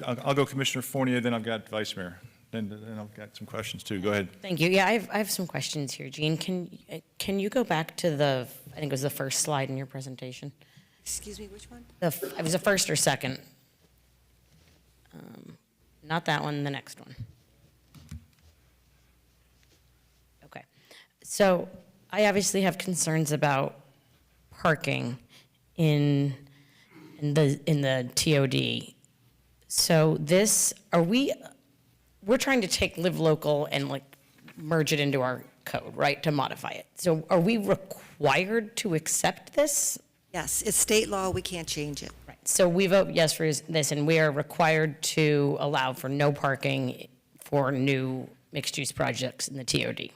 Speaker 1: I'll go Commissioner Fournier, then I've got Vice Mayor. Then I've got some questions too. Go ahead.
Speaker 3: Thank you. Yeah, I have some questions here. Jean, can you go back to I think it was the first slide in your presentation?
Speaker 19: Excuse me, which one?
Speaker 3: It was the first or second. Not that one, the next one. Okay. So I obviously have concerns about parking in the TOD. So we're trying to take Live Local and merge it into our code, right, to modify it. So are we required to accept this?
Speaker 19: Yes, it's state law, we can't change it.
Speaker 3: Right. So we vote yes for this, and we are required to allow for no parking for new mixed-use projects in the TOD.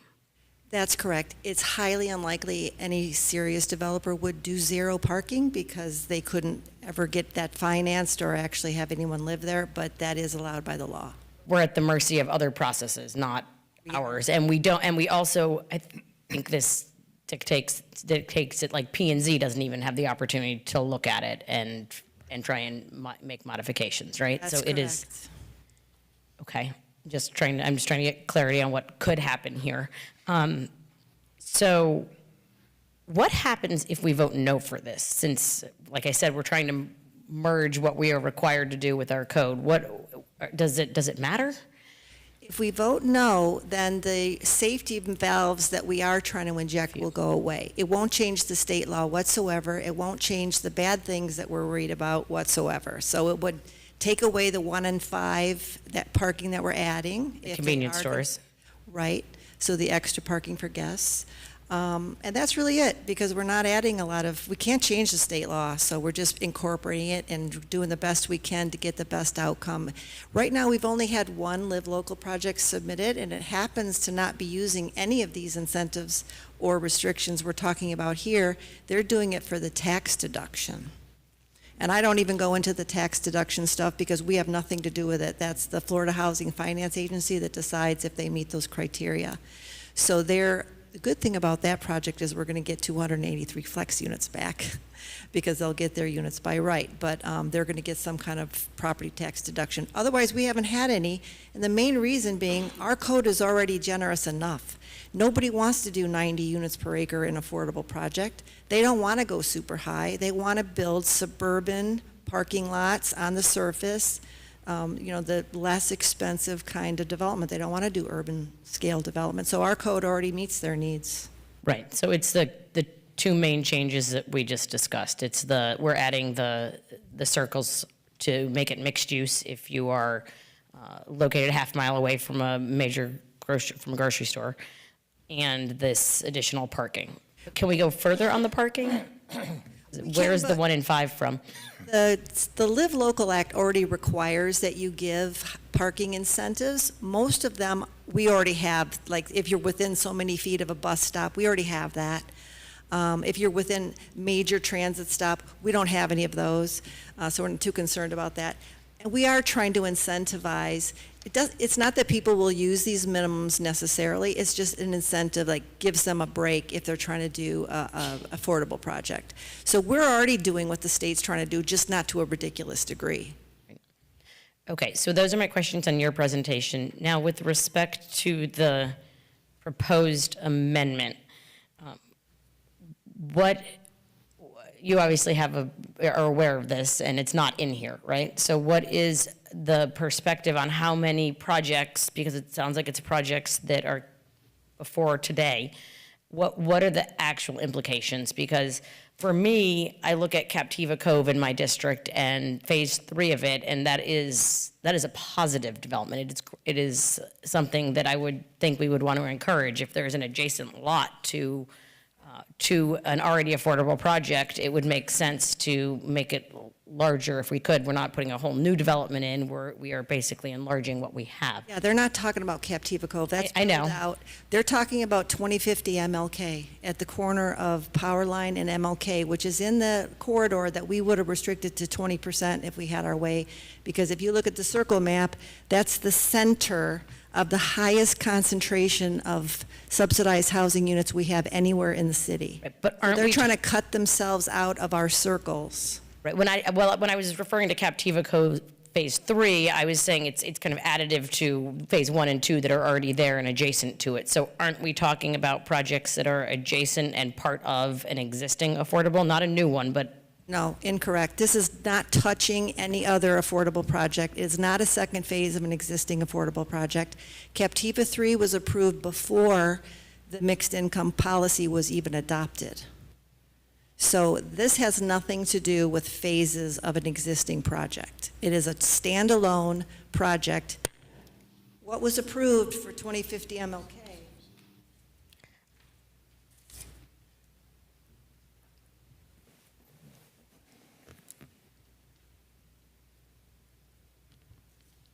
Speaker 19: That's correct. It's highly unlikely any serious developer would do zero parking because they couldn't ever get that financed or actually have anyone live there, but that is allowed by the law.
Speaker 3: We're at the mercy of other processes, not hours. And we don't, and we also, I think this dictates it, like P and Z doesn't even have the opportunity to look at it and try and make modifications, right?
Speaker 19: That's
Speaker 3: So it is, okay, I'm just trying to get clarity on what could happen here. So what happens if we vote no for this? Since, like I said, we're trying to merge what we are required to do with our code. What, does it matter?
Speaker 19: If we vote no, then the safety valves that we are trying to inject will go away. It won't change the state law whatsoever. It won't change the bad things that we're worried about whatsoever. So it would take away the 1 in 5 that parking that we're adding. if they
Speaker 3: Convenience
Speaker 19: are
Speaker 3: stores.
Speaker 19: Right, so the extra parking for guests. And that's really it, because we're not adding a lot of, we can't change the state law, so we're just incorporating it and doing the best we can to get the best outcome. Right now, we've only had one Live Local project submitted, and it happens to not be using any of these incentives or restrictions we're talking about here. They're doing it for the tax deduction. And I don't even go into the tax deduction stuff because we have nothing to do with it. That's the Florida Housing Finance Agency that decides if they meet those criteria. So the good thing about that project is we're going to get 283 flex units back because they'll get their units by right, but they're going to get some kind of property tax deduction. Otherwise, we haven't had any, and the main reason being our code is already generous enough. Nobody wants to do 90 units per acre in affordable project. They don't want to go super high. They want to build suburban parking lots on the surface, the less expensive kind of development. They don't want to do urban scale development. So our code already meets their needs.
Speaker 3: Right, so it's the two main changes that we just discussed. It's we're adding the circles to make it mixed use if you are located a half mile away from a major grocery store, and this additional parking. Can we go further on the parking? Where is the 1 in 5 from?
Speaker 19: The Live Local Act already requires that you give parking incentives. Most of them we already have, like if you're within so many feet of a bus stop, we already have that. If you're within major transit stop, we don't have any of those, so we're not too concerned about that. And we are trying to incentivize. It's not that people will use these minimums necessarily, it's just an incentive, like gives them a break if they're trying to do a affordable project. So we're already doing what the state's trying to do, just not to a ridiculous degree.
Speaker 3: Okay, so those are my questions on your presentation. Now, with respect to the proposed amendment, you obviously are aware of this, and it's not in here, right? So what is the perspective on how many projects, because it sounds like it's projects that are before today, what are the actual implications? Because for me, I look at Captiva Cove in my district and phase 3 of it, and that is a positive development. It is something that I would think we would want to encourage. If there's an adjacent lot to an already affordable project, it would make sense to make it larger if we could. We're not putting a whole new development in. We are basically enlarging what we have.
Speaker 19: Yeah, they're not talking about Captiva Cove. That's
Speaker 3: I know.
Speaker 19: pulled out. They're talking about 2050 MLK at the corner of Power Line and MLK, which is in the corridor that we would have restricted to 20% if we had our way. Because if you look at the circle map, that's the center of the highest concentration of subsidized housing units we have anywhere in the city.
Speaker 3: Right, but
Speaker 19: So
Speaker 3: aren't
Speaker 19: they're
Speaker 3: we
Speaker 19: trying to cut themselves out of our circles.
Speaker 3: Right. When I was referring to Captiva Cove phase 3, I was saying it's kind of additive to phase 1 and 2 that are already there and adjacent to it. So aren't we talking about projects that are adjacent and part of an existing affordable, not a new one, but?
Speaker 19: No, incorrect. This is not touching any other affordable project. It is not a second phase of an existing affordable project. Captiva 3 was approved before the mixed income policy was even adopted. So this has nothing to do with phases of an existing project. It is a standalone project. What was approved for 2050 MLK?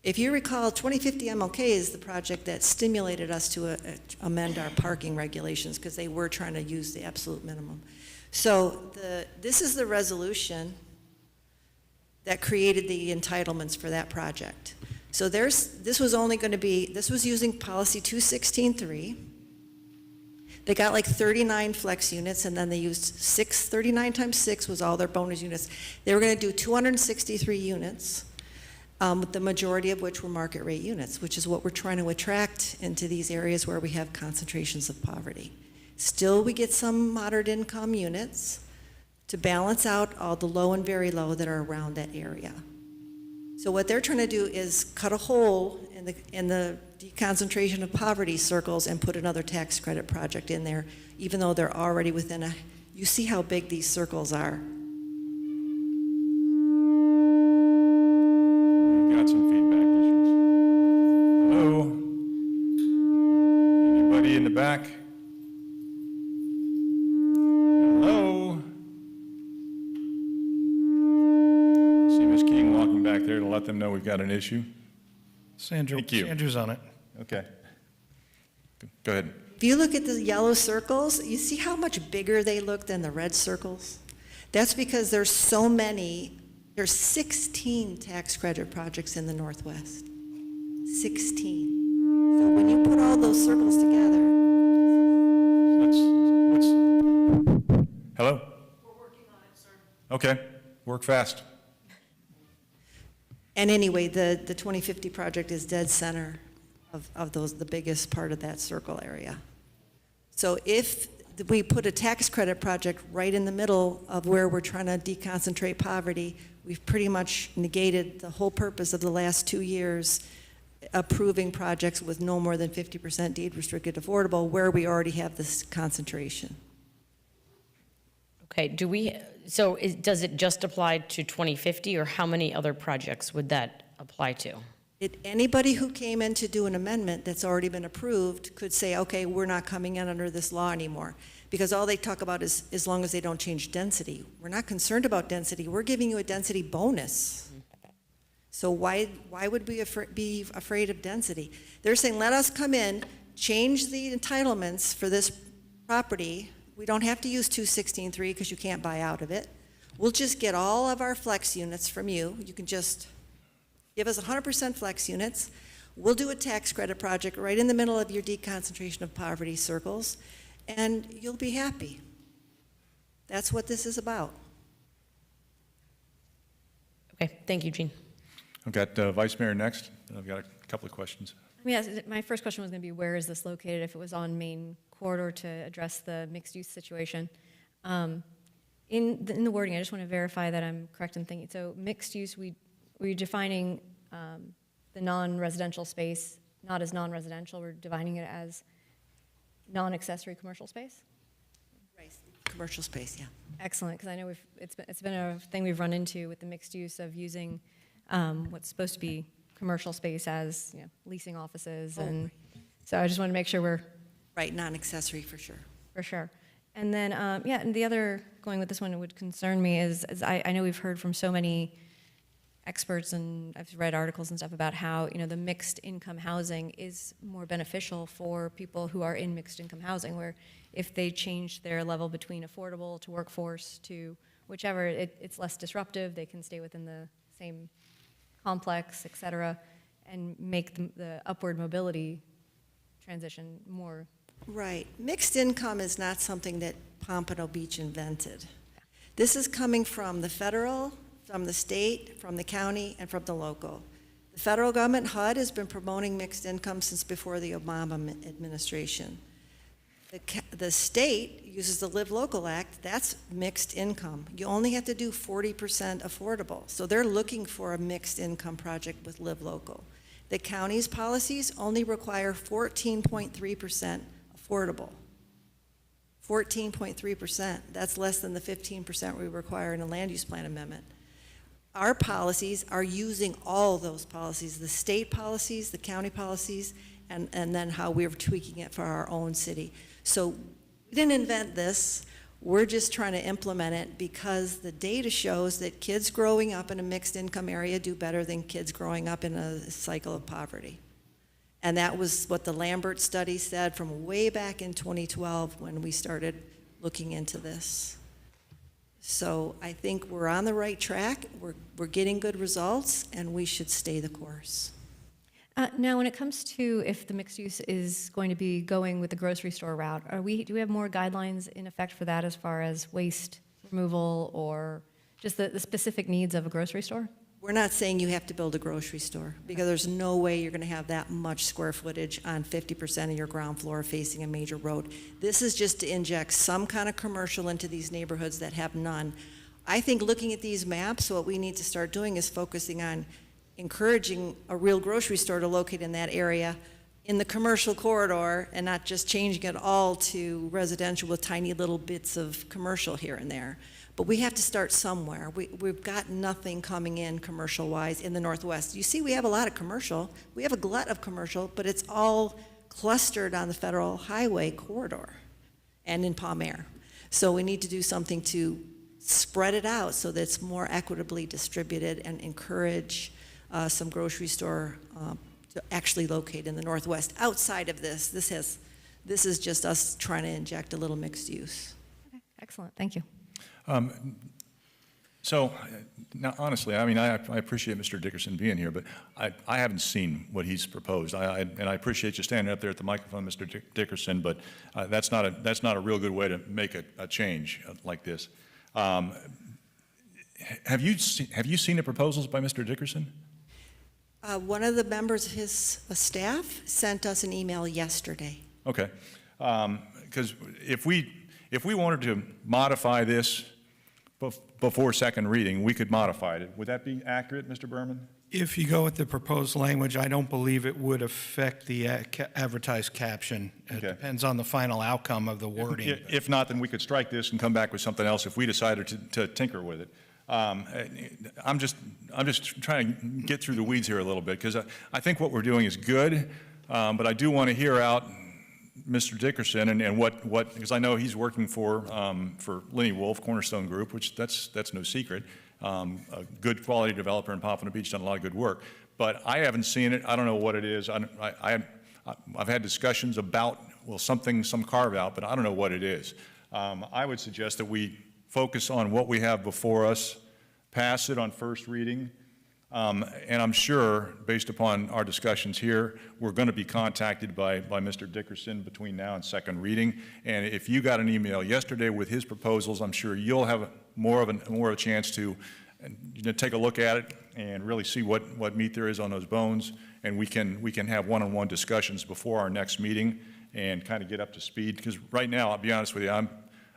Speaker 19: If you recall, 2050 MLK is the project that stimulated us to amend our parking regulations because they were trying to use the absolute minimum. So this is the resolution that created the entitlements for that project. So this was only going to be, this was using policy 216.3. They got like 39 flex units, and then they used 39 times 6 was all their bonus units. They were going to do 263 units, with the majority of which were market rate units, which is what we're trying to attract into these areas where we have concentrations of poverty. Still, we get some moderate income units to balance out all the low and very low that are around that area. So what they're trying to do is cut a hole in the deconcentration of poverty circles and put another tax credit project in there, even though they're already within a, you see how big these circles are.
Speaker 1: We've got some feedback issues. Hello? Anybody in the back? Hello? See Ms. King walking back there to let them know we've got an issue.
Speaker 13: Sandra,
Speaker 1: Thank you.
Speaker 13: Sandra's on it.
Speaker 1: Okay. Go ahead.
Speaker 19: If you look at the yellow circles, you see how much bigger they look than the red circles? That's because there's so many, there's 16 tax credit projects in the Northwest. 16. So when you put all those circles together.
Speaker 1: Hello? We're working on it, sir. Okay, work fast.
Speaker 19: And anyway, the 2050 project is dead center of those, the biggest part of that circle area. So if we put a tax credit project right in the middle of where we're trying to deconcentrate poverty, we've pretty much negated the whole purpose of the last 2 years approving projects with no more than 50% deed restricted affordable where we already have this concentration.
Speaker 3: Okay, does it just apply to 2050, or how many other projects would that apply to?
Speaker 19: Anybody who came in to do an amendment that's already been approved could say, okay, we're not coming in under this law anymore. Because all they talk about is as long as they don't change density. We're not concerned about density. We're giving you a density bonus. So why would we be afraid of density? They're saying, let us come in, change the entitlements for this property. We don't have to use 216.3 because you can't buy out of it. We'll just get all of our flex units from you. You can just give us 100% flex units. We'll do a tax credit project right in the middle of your deconcentration of poverty circles, and you'll be happy. That's what this is about.
Speaker 3: Okay, thank you, Jean.
Speaker 1: I've got Vice Mayor next. I've got a couple of questions.
Speaker 7: Yes, my first question was going to be, where is this located? If it was on main corridor to address the mixed-use situation. In the wording, I just want to verify that I'm correct in thinking. So mixed use, we're defining the non-residential space not as non-residential. We're defining it as non-accessory commercial space.
Speaker 19: Right, commercial space, yeah.
Speaker 7: Excellent, because I know it's been a thing we've run into with the mixed use of using what's supposed to be commercial space as leasing offices, and so I just want to make sure we're
Speaker 19: right, non-accessory for sure.
Speaker 7: For sure. And then and the other, going with this one, it would concern me is I know we've heard from so many experts, and I've read articles and stuff about how the mixed income housing is more beneficial for people who are in mixed income housing, where if they change their level between affordable to workforce to whichever, it's less disruptive. They can stay within the same complex, et cetera, and make the upward mobility transition more.
Speaker 19: Right. Mixed income is not something that Pompano Beach invented. This is coming from the federal, from the state, from the county, and from the local. The federal government, HUD, has been promoting mixed income since before the Obama administration. The state uses the Live Local Act. That's mixed income. You only have to do 40% affordable. So they're looking for a mixed income project with Live Local. The county's policies only require 14.3% affordable. 14.3%. That's less than the 15% we require in a land use plan amendment. Our policies are using all those policies, the state policies, the county policies, and then how we're tweaking it for our own city. So we didn't invent this. We're just trying to implement it because the data shows that kids growing up in a mixed income area do better than kids growing up in a cycle of poverty. And that was what the Lambert study said from way back in 2012 when we started looking into this. So I think we're on the right track. We're getting good results, and we should stay the course.
Speaker 7: Now, when it comes to if the mixed use is going to be going with the grocery store route, do we have more guidelines in effect for that as far as waste removal or just the specific needs of a grocery store?
Speaker 19: We're not saying you have to build a grocery store, because there's no way you're going to have that much square footage on 50% of your ground floor facing a major road. This is just to inject some kind of commercial into these neighborhoods that have none. I think looking at these maps, what we need to start doing is focusing on encouraging a real grocery store to locate in that area in the commercial corridor, and not just changing it all to residential with tiny little bits of commercial here and there. But we have to start somewhere. We've got nothing coming in commercial-wise in the Northwest. You see, we have a lot of commercial. We have a glut of commercial, but it's all clustered on the Federal Highway corridor and in Palm Air. So we need to do something to spread it out so that it's more equitably distributed and encourage some grocery store to actually locate in the Northwest. Outside of this, this is just us trying to inject a little mixed use.
Speaker 7: Okay, excellent, thank you.
Speaker 1: So, now, honestly, I mean, I appreciate Mr. Dickerson being here, but I haven't seen what he's proposed. And I appreciate you standing up there at the microphone, Mr. Dickerson, but that's not a real good way to make a change like this. Have you seen the proposals by Mr. Dickerson?
Speaker 19: One of the members of his staff sent us an email yesterday.
Speaker 1: Okay, because if we wanted to modify this before second reading, we could modify it. Would that be accurate, Mr. Berman?
Speaker 13: If you go with the proposed language, I don't believe it would affect the advertised caption. It
Speaker 1: Okay.
Speaker 13: depends on the final outcome of the wording.
Speaker 1: If not, then we could strike this and come back with something else if we decided to tinker with it. I'm just trying to get through the weeds here a little bit, because I think what we're doing is good, but I do want to hear out Mr. Dickerson and what because I know he's working for Lenny Wolf, Cornerstone Group, which that's no secret, a good quality developer in Pompano Beach, done a lot of good work. But I haven't seen it. I don't know what it is. I've had discussions about, well, some carve out, but I don't know what it is. I would suggest that we focus on what we have before us, pass it on first reading, and I'm sure, based upon our discussions here, we're going to be contacted by Mr. Dickerson between now and second reading. And if you got an email yesterday with his proposals, I'm sure you'll have more of a chance to take a look at it and really see what meat there is on those bones. And we can have one-on-one discussions before our next meeting and kind of get up to speed. Because right now, I'll be honest with you,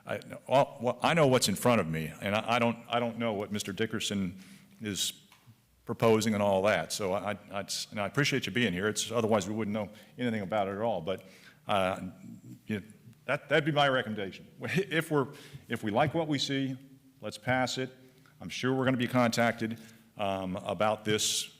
Speaker 1: I know what's in front of me, and I don't know what Mr. Dickerson is proposing and all that. So and I appreciate you being here. Otherwise we wouldn't know anything about it at all. But that'd be my recommendation. If we like what we see, let's pass it. I'm sure we're going to be contacted about this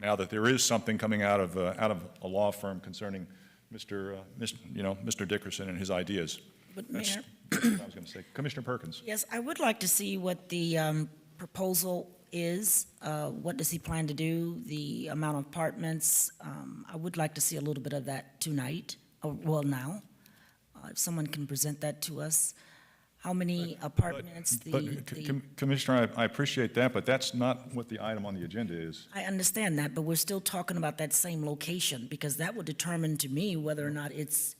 Speaker 1: now that there is something coming out of a law firm concerning Mr. Dickerson and his ideas.
Speaker 14: But Mayor,
Speaker 1: That's what I was going to say. Commissioner Perkins.
Speaker 14: yes, I would like to see what the proposal is. What does he plan to do? The amount of apartments. I would like to see a little bit of that tonight, or well now. If someone can present that to us. How many apartments?
Speaker 1: Commissioner, I appreciate that, but that's not what the item on the agenda is.
Speaker 14: I understand that, but we're still talking about that same location, because that would determine to me whether or not it's.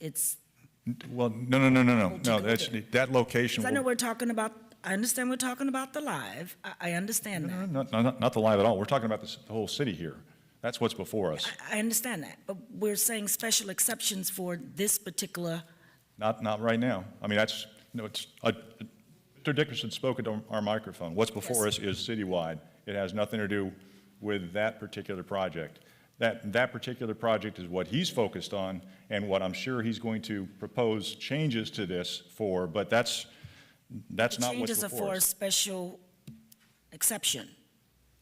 Speaker 1: Well, no. That's that location.
Speaker 14: I know we're talking about. I understand we're talking about the live. I understand that.
Speaker 1: Not the live at all. We're talking about the whole city here. That's what's before us.
Speaker 14: I understand that, but we're saying special exceptions for this particular.
Speaker 1: Not right now. I mean, it's Mr. Dickerson spoke into our microphone. What's before us is citywide. It has nothing to do with that particular project. That particular project is what he's focused on and what I'm sure he's going to propose changes to this for, but that's not what's before us.
Speaker 14: Changes are for a special exception.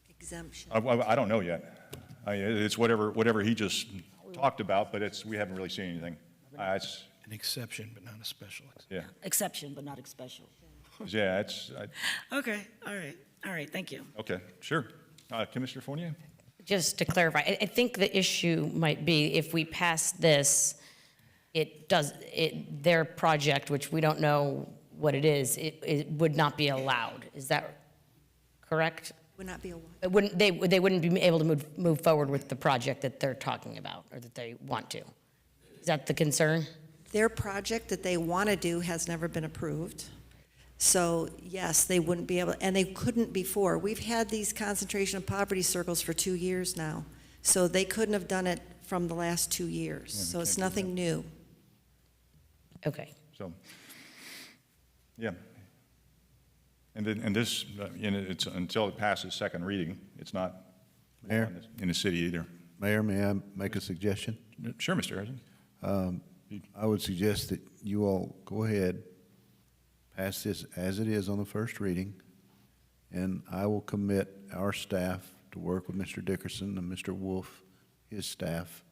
Speaker 19: Exemption.
Speaker 1: I don't know yet. I mean, it's whatever he just talked about, but we haven't really seen anything. It's
Speaker 13: An exception, but not a special exception.
Speaker 1: Yeah.
Speaker 14: Exception, but not special.
Speaker 1: Yeah,
Speaker 14: Okay, all right, thank you.
Speaker 1: okay, sure. Commissioner Fournier?
Speaker 3: Just to clarify, I think the issue might be if we pass this, their project, which we don't know what it is, it would not be allowed. Is that correct?
Speaker 19: Would not be a what?
Speaker 3: It wouldn't, they wouldn't be able to move forward with the project that they're talking about or that they want to. Is that the concern?
Speaker 19: Their project that they want to do has never been approved. So yes, they wouldn't be able, and they couldn't before. We've had these concentration of poverty circles for 2 years now. So they couldn't have done it from the last 2 years.
Speaker 1: Yeah,
Speaker 19: So it's
Speaker 1: can't do
Speaker 19: nothing new.
Speaker 3: Okay.
Speaker 1: So, yeah. And this, it's until it passes second reading, it's not
Speaker 21: Mayor?
Speaker 1: in the city either.
Speaker 21: Mayor, may I make a suggestion?
Speaker 1: Sure, Mr. Harrison.
Speaker 21: I would suggest that you all go ahead, pass this as it is on the first reading, and I will commit our staff to work with Mr. Dickerson and Mr. Wolf, his staff,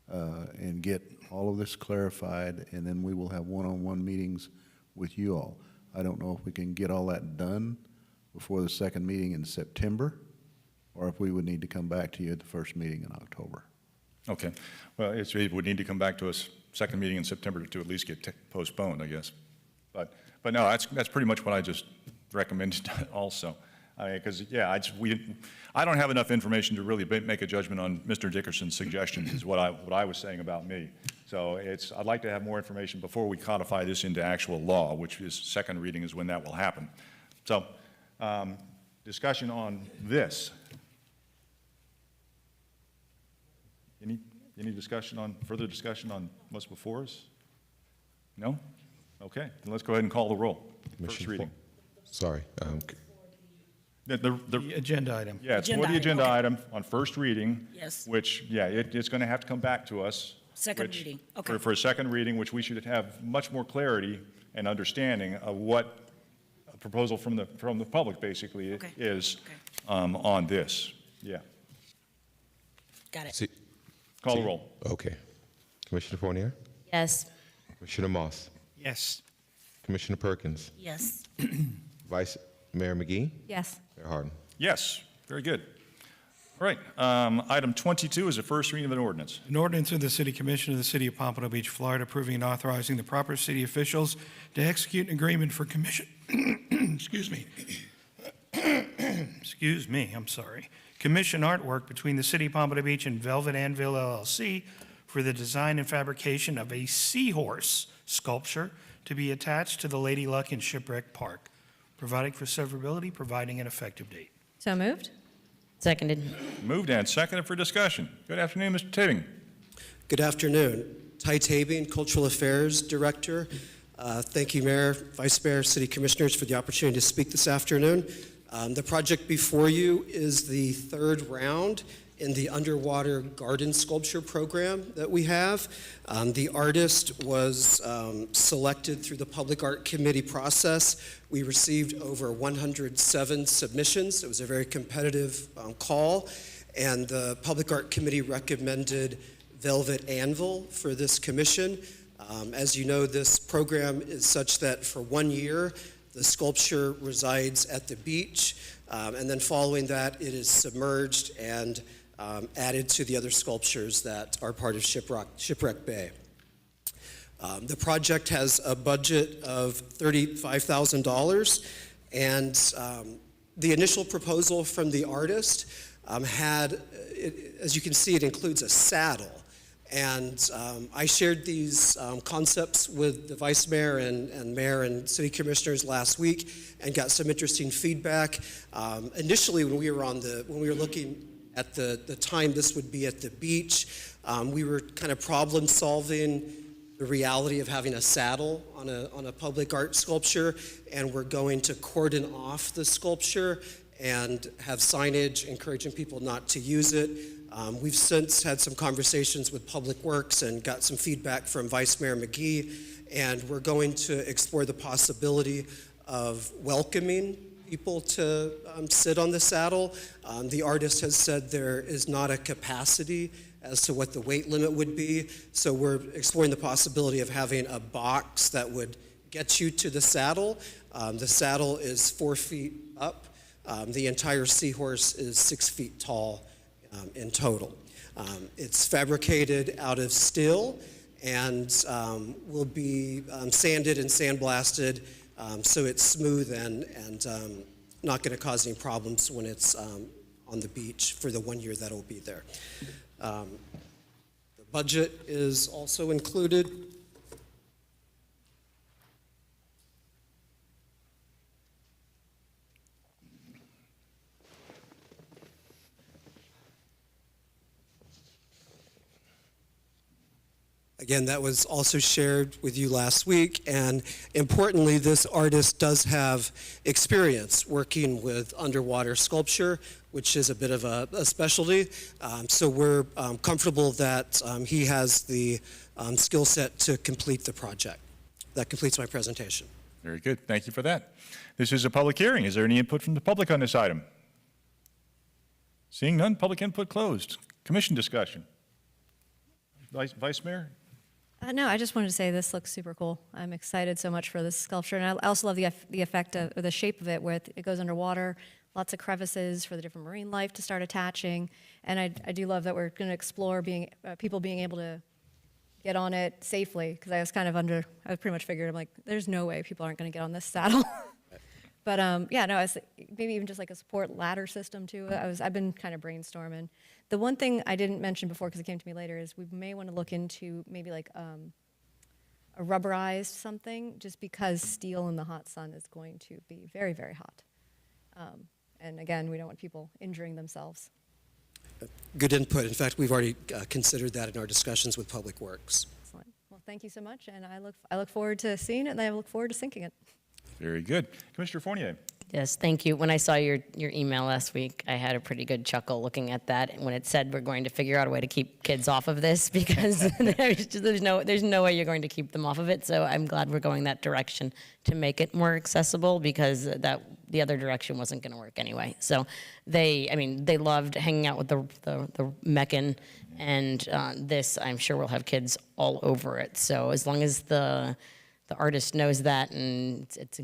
Speaker 21: and get all of this clarified, and then we will have one-on-one meetings with you all. I don't know if we can get all that done before the second meeting in September, or if we would need to come back to you at the first meeting in October.
Speaker 1: Okay. Well, it would need to come back to us second meeting in September to at least get postponed, I guess. But no, that's pretty much what I just recommended also. Because, yeah, I don't have enough information to really make a judgment on Mr. Dickerson's suggestions is what I was saying about me. So I'd like to have more information before we codify this into actual law, which is second reading is when that will happen. So discussion on this. Any discussion on, further discussion on what's before us? No? Okay, then let's go ahead and call the roll. First reading.
Speaker 2: Sorry.
Speaker 1: The
Speaker 13: agenda item.
Speaker 1: Yeah, it's for the agenda
Speaker 14: okay.
Speaker 1: item on first reading.
Speaker 14: Yes.
Speaker 1: Which, yeah, it's going to have to come back to us.
Speaker 14: Second reading, okay.
Speaker 1: For a second reading, which we should have much more clarity and understanding of what a proposal from the public basically
Speaker 14: Okay.
Speaker 1: is on this. Yeah.
Speaker 14: Got it.
Speaker 2: See,
Speaker 1: Call the roll.
Speaker 2: okay. Commissioner Fournier,
Speaker 3: Yes.
Speaker 2: Commissioner Moss,
Speaker 13: Yes.
Speaker 2: Commissioner Perkins,
Speaker 14: Yes.
Speaker 2: Vice Mayor McGee,
Speaker 7: Yes.
Speaker 2: Mayor Harden.
Speaker 1: Yes, very good. All right, item 22 is the first reading of an ordinance.
Speaker 13: An ordinance of the City Commission of the City of Pompano Beach, Florida, approving and authorizing the proper city officials to execute an agreement for commission, excuse me, excuse me, I'm sorry, commission artwork between the City of Pompano Beach and Velvet Anvil LLC for the design and fabrication of a seahorse sculpture to be attached to the Lady Luck in Shipwreck Park, providing for severability, providing an effective date.
Speaker 7: So moved?
Speaker 3: Seconded.
Speaker 1: Moved and seconded for discussion. Good afternoon, Mr. Tabing.
Speaker 8: Good afternoon. Ty Tabing, Cultural Affairs Director. Thank you, Mayor, Vice Mayor, City Commissioners, for the opportunity to speak this afternoon. The project before you is the third round in the underwater garden sculpture program that we have. The artist was selected through the Public Art Committee process. We received over 107 submissions. It was a very competitive call, and the Public Art Committee recommended Velvet Anvil for this commission. As you know, this program is such that for 1 year, the sculpture resides at the beach, and then following that, it is submerged and added to the other sculptures that are part of Shipwreck Bay. The project has a budget of $35,000, and the initial proposal from the artist as you can see, it includes a saddle. And I shared these concepts with the Vice Mayor and Mayor and City Commissioners last week and got some interesting feedback. Initially, when we were looking at the time this would be at the beach, we were kind of problem solving the reality of having a saddle on a public art sculpture, and we're going to cordon off the sculpture and have signage encouraging people not to use it. We've since had some conversations with Public Works and got some feedback from Vice Mayor McGee, and we're going to explore the possibility of welcoming people to sit on the saddle. The artist has said there is not a capacity as to what the weight limit would be, so we're exploring the possibility of having a box that would get you to the saddle. The saddle is 4 feet up. The entire seahorse is 6 feet tall in total. It's fabricated out of steel and will be sanded and sandblasted so it's smooth and not going to cause any problems when it's on the beach for the 1 year that it'll be there. The budget is also included. Again, that was also shared with you last week, and importantly, this artist does have experience working with underwater sculpture, which is a bit of a specialty. So we're comfortable that he has the skill set to complete the project. That completes my presentation.
Speaker 1: Very good. Thank you for that. This is a public hearing. Is there any input from the public on this item? Seeing none, public input closed. Commission discussion. Vice Mayor?
Speaker 7: No, I just wanted to say this looks super cool. I'm excited so much for this sculpture, and I also love the effect of, or the shape of it, where it goes underwater, lots of crevices for the different marine life to start attaching, and I do love that we're going to explore people being able to get on it safely, because I was pretty much figured, I'm like, there's no way people aren't going to get on this saddle. But yeah, no, maybe even just like a support ladder system too. I've been kind of brainstorming. The one thing I didn't mention before, because it came to me later, is we may want to look into maybe like a rubberized something, just because steel in the hot sun is going to be very, very hot. And again, we don't want people injuring themselves.
Speaker 8: Good input. In fact, we've already considered that in our discussions with Public Works.
Speaker 7: Excellent. Well, thank you so much, and I look forward to seeing it, and I look forward to syncing it.
Speaker 1: Very good. Commissioner Fournier.
Speaker 3: Yes, thank you. When I saw your email last week, I had a pretty good chuckle looking at that when it said we're going to figure out a way to keep kids off of this, because there's no way you're going to keep them off of it. So I'm glad we're going that direction to make it more accessible, because the other direction wasn't going to work anyway. So they loved hanging out with the Meccan, and this, I'm sure, will have kids all over it. So as long as the artist knows that, and it's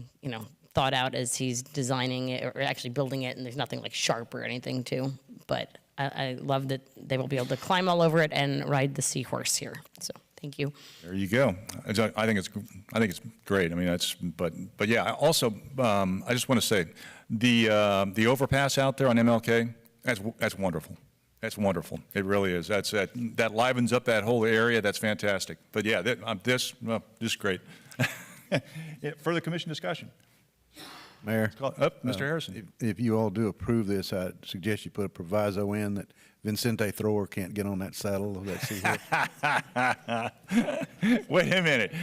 Speaker 3: thought out as he's designing it or actually building it, and there's nothing like sharp or anything too. But I love that they will be able to climb all over it and ride the seahorse here. So thank you.
Speaker 1: There you go. I think it's great. I mean, but yeah. Also, I just want to say the overpass out there on MLK. That's wonderful. That's wonderful. It really is. That livens up that whole area. That's fantastic. But yeah, this is great. Further commission discussion.
Speaker 21: Mayor.
Speaker 1: Mr. Harrison.
Speaker 21: If you all do approve this, I suggest you put a proviso in that Vincente Thrower can't get on that saddle of that seahorse.
Speaker 1: Wait a minute.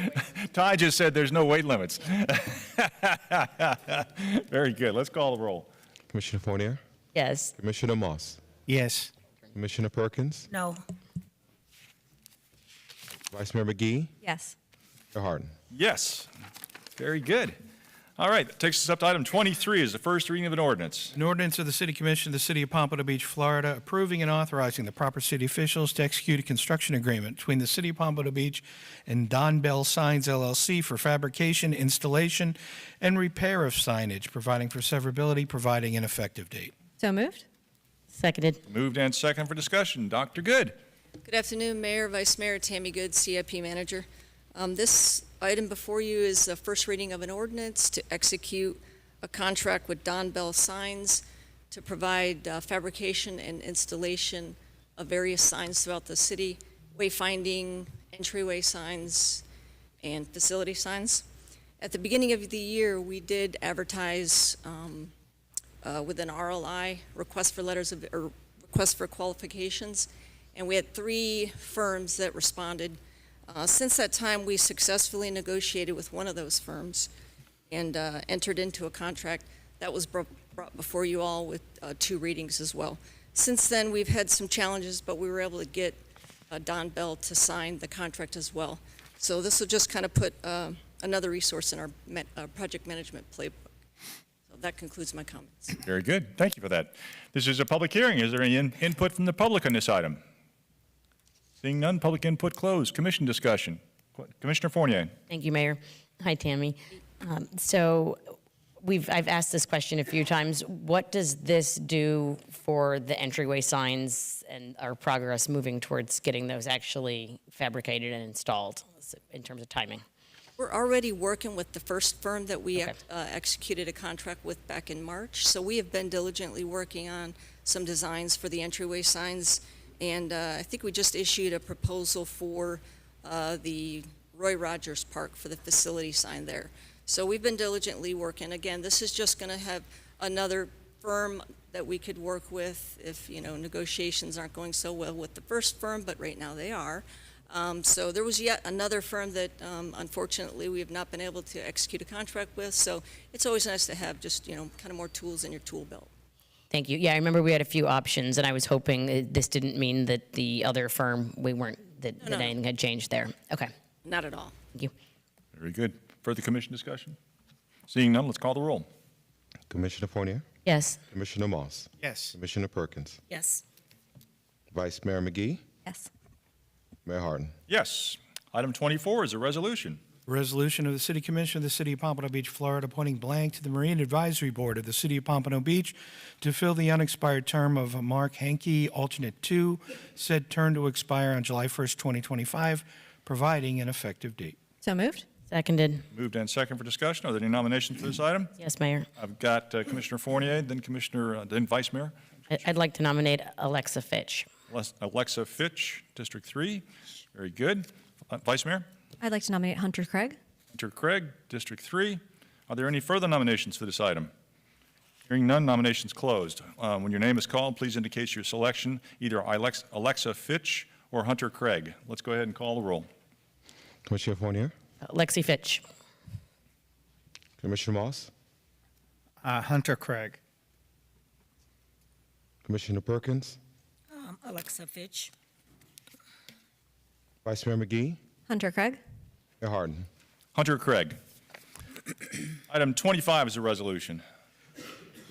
Speaker 1: Ty just said there's no weight limits. Very good. Let's call the roll.
Speaker 2: Commissioner Fournier?
Speaker 3: Yes.
Speaker 2: Commissioner Moss?
Speaker 13: Yes.
Speaker 2: Commissioner Perkins?
Speaker 14: No.
Speaker 2: Vice Mayor McGee?
Speaker 7: Yes.
Speaker 2: Mayor Harden?
Speaker 1: Yes. Very good. All right, that takes us up to item 23, is the first reading of an ordinance.
Speaker 13: An ordinance of the City Commission of the City of Pompano Beach, Florida, approving and authorizing the proper city officials to execute a construction agreement between the City of Pompano Beach and Don Bell Signs LLC for fabrication, installation, and repair of signage, providing for severability, providing an effective date.
Speaker 7: So moved.
Speaker 3: Seconded.
Speaker 1: Moved and second for discussion. Dr. Good.
Speaker 9: Good afternoon, Mayor, Vice Mayor, Tammy Good, CIP Manager. This item before you is the first reading of an ordinance to execute a contract with Don Bell Signs to provide fabrication and installation of various signs throughout the city, wayfinding, entryway signs, and facility signs. At the beginning of the year, we did advertise with an RLI, request for qualifications, and we had 3 firms that responded. Since that time, we successfully negotiated with one of those firms and entered into a contract that was brought before you all with 2 readings as well. Since then, we've had some challenges, but we were able to get Don Bell to sign the contract as well. So this will just kind of put another resource in our project management playbook. So that concludes my comments.
Speaker 1: Very good. Thank you for that. This is a public hearing. Is there any input from the public on this item? Seeing none, public input closed. Commission discussion. Commissioner Fournier.
Speaker 3: Thank you, Mayor. Hi, Tammy. So I've asked this question a few times. What does this do for the entryway signs and our progress moving towards getting those actually fabricated and installed in terms of timing?
Speaker 9: We're already working with the first firm that we executed a contract with back in March. So we have been diligently working on some designs for the entryway signs. And I think we just issued a proposal for the Roy Rogers Park for the facility sign there. So we've been diligently working. Again, this is just going to have another firm that we could work with if, negotiations aren't going so well with the first firm, but right now they are. So there was yet another firm that, unfortunately, we have not been able to execute a contract with. So it's always nice to have just, kind of more tools in your tool belt.
Speaker 3: Thank you. Yeah, I remember we had a few options, and I was hoping this didn't mean that the other firm, that anything had changed there. Okay.
Speaker 9: Not at all.
Speaker 3: Thank you.
Speaker 1: Very good. Further commission discussion? Seeing none, let's call the roll.
Speaker 2: Commissioner Fournier?
Speaker 3: Yes.
Speaker 2: Commissioner Moss?
Speaker 13: Yes.
Speaker 2: Commissioner Perkins?
Speaker 14: Yes.
Speaker 2: Vice Mayor McGee?
Speaker 7: Yes.
Speaker 2: Mayor Harden?
Speaker 1: Yes. Item 24 is a resolution.
Speaker 13: Resolution of the City Commission of the City of Pompano Beach, Florida, appointing blank to the Marine Advisory Board of the City of Pompano Beach to fill the unexpired term of Mark Henke, alternate 2, said term to expire on July 1st, 2025, providing an effective date.
Speaker 7: So moved?
Speaker 3: Seconded.
Speaker 1: Moved and second for discussion. Are there any nominations for this item?
Speaker 3: Yes, Mayor.
Speaker 1: I've got Commissioner Fournier, then Vice Mayor.
Speaker 3: I'd like to nominate Alexa Fitch.
Speaker 1: Alexa Fitch, District 3. Very good. Vice Mayor.
Speaker 7: I'd like to nominate Hunter Craig.
Speaker 1: Hunter Craig, District 3. Are there any further nominations for this item? Hearing none, nominations closed. When your name is called, please indicate your selection, either Alexa Fitch or Hunter Craig. Let's go ahead and call the roll.
Speaker 2: Commissioner Fournier?
Speaker 3: Lexi Fitch.
Speaker 2: Commissioner Moss?
Speaker 13: Hunter Craig.
Speaker 2: Commissioner Perkins?
Speaker 14: Alexa Fitch.
Speaker 2: Vice Mayor McGee?
Speaker 7: Hunter Craig.
Speaker 2: Mayor Harden?
Speaker 1: Hunter Craig. Item 25 is a resolution.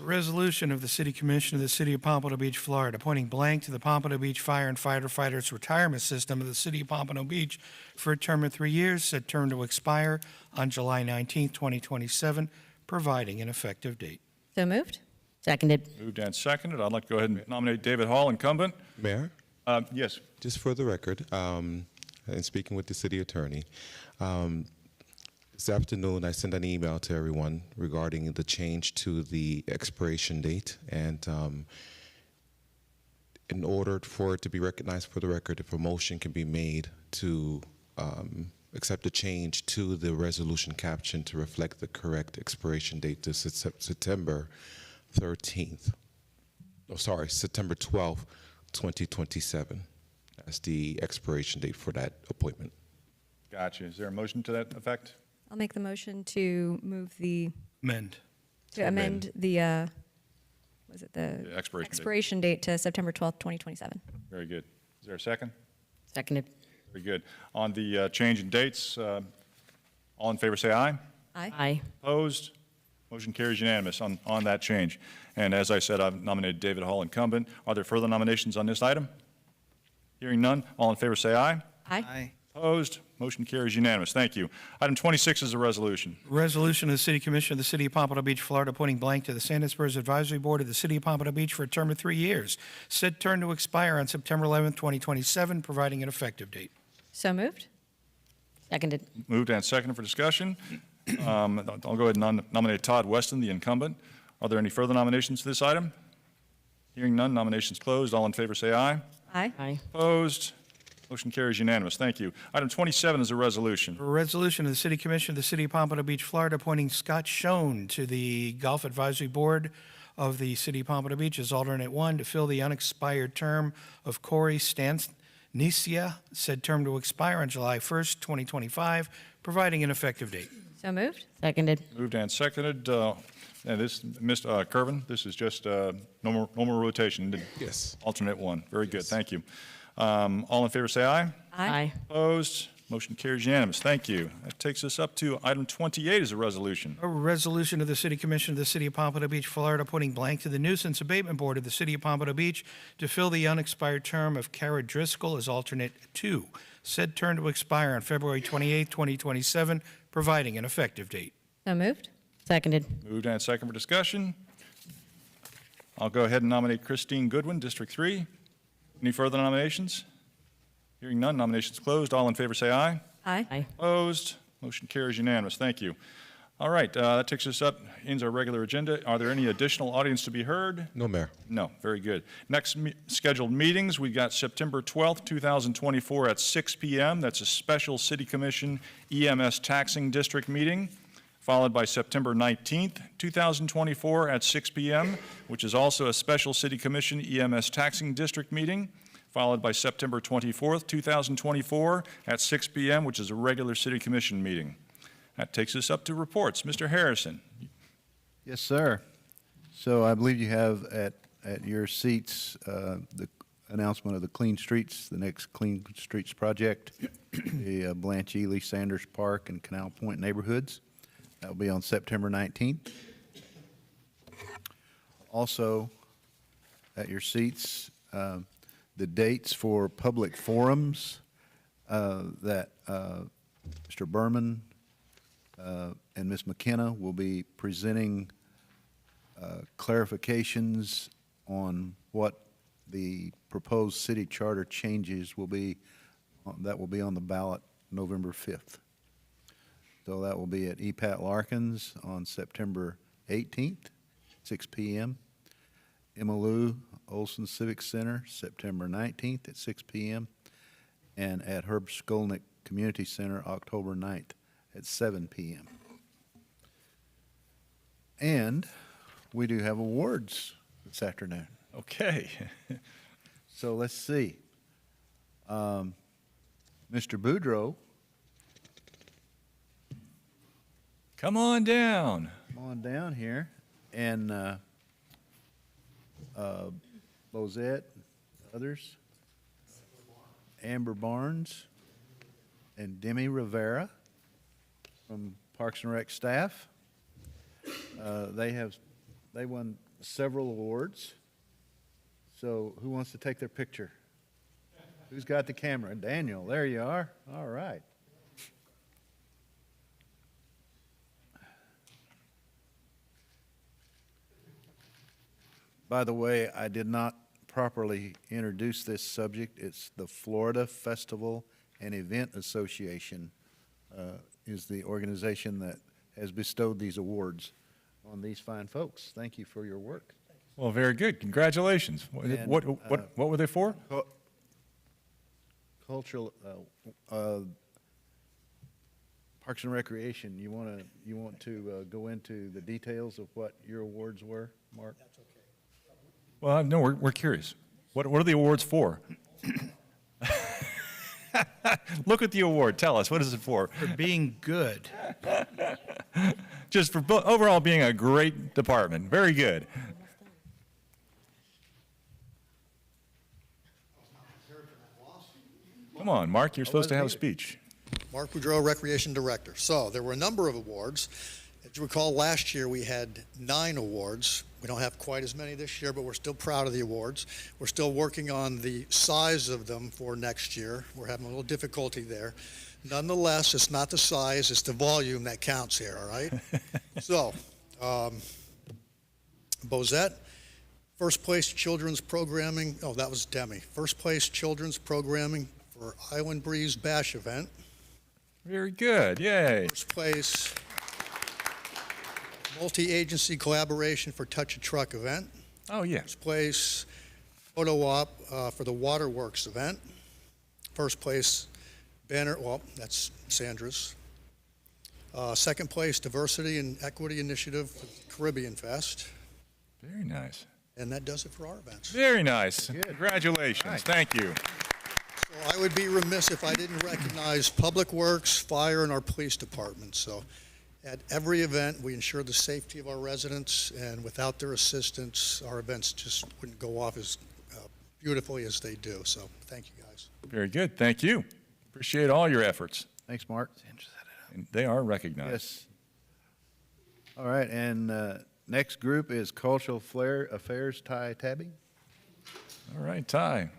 Speaker 13: Resolution of the City Commission of the City of Pompano Beach, Florida, appointing blank to the Pompano Beach Fire and Firefighters Retirement System of the City of Pompano Beach for a term of 3 years, said term to expire on July 19th, 2027, providing an effective date.
Speaker 7: So moved?
Speaker 3: Seconded.
Speaker 1: Moved and seconded. I'd like to go ahead and nominate David Hall, incumbent.
Speaker 2: Mayor?
Speaker 1: Yes.
Speaker 2: Just for the record, and speaking with the city attorney, this afternoon I sent an email to everyone regarding the change to the expiration date, and in order for it to be recognized for the record, if a motion can be made to accept the change to the resolution caption to reflect the correct expiration date to September 13th. Oh, sorry, September 12th, 2027. That's the expiration date for that appointment.
Speaker 1: Gotcha. Is there a motion to that effect?
Speaker 7: I'll make the motion to move the,
Speaker 13: Amend.
Speaker 7: to amend the,
Speaker 1: The
Speaker 7: expiration date to September 12th, 2027.
Speaker 1: Very good. Is there a second?
Speaker 3: Seconded.
Speaker 1: Very good. On the change in dates, all in favor say aye.
Speaker 7: Aye.
Speaker 3: Aye.
Speaker 1: Opposed? Motion carries unanimous on that change. And as I said, I've nominated David Hall, incumbent. Are there further nominations on this item? Hearing none, all in favor say aye.
Speaker 7: Aye.
Speaker 1: Opposed? Motion carries unanimous. Thank you. Item 26 is a resolution.
Speaker 13: Resolution of the City Commission of the City of Pompano Beach, Florida, appointing blank to the Sand Spurs Advisory Board of the City of Pompano Beach for a term of 3 years. Said term to expire on September 11th, 2027, providing an effective date.
Speaker 7: So moved?
Speaker 3: Seconded.
Speaker 1: Moved and seconded for discussion. I'll go ahead and nominate Todd Weston, the incumbent. Are there any further nominations to this item? Hearing none, nominations closed. All in favor say aye.
Speaker 7: Aye.
Speaker 3: Aye.
Speaker 1: Opposed? Motion carries unanimous. Thank you. Item 27 is a resolution.
Speaker 13: A resolution of the City Commission of the City of Pompano Beach, Florida, appointing Scott Schoen to the Golf Advisory Board of the City of Pompano Beach as alternate 1 to fill the unexpired term of Corey Stansnesia, said term to expire on July 1st, 2025, providing an effective date.
Speaker 7: So moved?
Speaker 3: Seconded.
Speaker 1: Moved and seconded. And this, Mr. Kervin, this is just normal rotation.
Speaker 2: Yes.
Speaker 1: Alternate 1. Very good. Thank you. All in favor say aye.
Speaker 3: Aye.
Speaker 1: Opposed? Motion carries unanimous. Thank you. That takes us up to item 28 is a resolution.
Speaker 13: A resolution of the City Commission of the City of Pompano Beach, Florida, putting blank to the Nuisance Abatement Board of the City of Pompano Beach to fill the unexpired term of Kara Driscoll as alternate 2. Said term to expire on February 28, 2027, providing an effective date.
Speaker 7: So moved?
Speaker 3: Seconded.
Speaker 1: Moved and second for discussion. I'll go ahead and nominate Christine Goodwin, District 3. Any further nominations? Hearing none, nominations closed. All in favor say aye.
Speaker 7: Aye.
Speaker 3: Aye.
Speaker 1: Opposed? Motion carries unanimous. Thank you. All right, that takes us up, ends our regular agenda. Are there any additional audience to be heard?
Speaker 2: No, Mayor.
Speaker 1: No, very good. Next scheduled meetings, we've got September 12th, 2024 at 6 p.m. That's a special City Commission EMS Taxing District meeting, followed by September 19th, 2024 at 6 p.m., which is also a special City Commission EMS Taxing District meeting, followed by September 24th, 2024 at 6 p.m., which is a regular City Commission meeting. That takes us up to reports. Mr. Harrison.
Speaker 21: Yes, sir. So I believe you have at your seats the announcement of the Clean Streets, the next Clean Streets project, the Blanche Ely Sanders Park and Canal Point neighborhoods. That will be on September 19th. Also, at your seats, the dates for public forums that Mr. Berman and Ms. McKenna will be presenting clarifications on what the proposed city charter changes will be, that will be on the ballot November 5th. So that will be at EPAT Larkins on September 18th, 6 p.m. Emmalou Olson Civic Center, September 19th at 6 p.m. and at Herb Skolnick Community Center, October 9th at 7 p.m. And we do have awards this afternoon.
Speaker 1: Okay.
Speaker 21: So let's see. Mr. Boudreau.
Speaker 1: Come on down.
Speaker 21: Come on down here. And Bozette, others. Amber Barnes and Demi Rivera from Parks and Rec staff. They won several awards. So who wants to take their picture? Who's got the camera? Daniel, there you are. All right. By the way, I did not properly introduce this subject. It's the Florida Festival and Event Association is the organization that has bestowed these awards on these fine folks. Thank you for your work.
Speaker 1: Well, very good. Congratulations.
Speaker 21: And,
Speaker 1: What were they for?
Speaker 21: Cultural, Parks and Recreation. You want to go into the details of what your awards were, Mark? That's okay.
Speaker 1: Well, no, we're curious. What are the awards for? Look at the award. Tell us, what is it for?
Speaker 13: For being good.
Speaker 1: Just for overall being a great department. Very good. Come on, Mark, you're supposed to have a speech.
Speaker 10: Mark Boudreau, Recreation Director. So there were a number of awards. As you recall, last year we had 9 awards. We don't have quite as many this year, but we're still proud of the awards. We're still working on the size of them for next year. We're having a little difficulty there. Nonetheless, it's not the size, it's the volume that counts here, all right? So, Bozette, first place children's programming, oh, that was Demi. First place children's programming for Island Breeze Bash event.
Speaker 1: Very good, yay.
Speaker 10: First place multi-agency collaboration for Touch a Truck event.
Speaker 1: Oh, yeah.
Speaker 10: First place photo op for the Waterworks event. First place banner, well, that's Sandra's. Second place Diversity and Equity Initiative for Caribbean Fest.
Speaker 1: Very nice.
Speaker 10: And that does it for our events.
Speaker 1: Very nice. Congratulations.
Speaker 10: Right.
Speaker 1: Thank you.
Speaker 10: So I would be remiss if I didn't recognize Public Works, Fire, and our police department. So at every event, we ensure the safety of our residents, and without their assistance, our events just wouldn't go off as beautifully as they do. So thank you, guys.
Speaker 1: Very good. Thank you. Appreciate all your efforts.
Speaker 21: Thanks, Mark.
Speaker 1: And they are recognized.
Speaker 21: Yes. All right, and next group is Cultural Affairs, Ty Tabby.
Speaker 1: All right, Ty.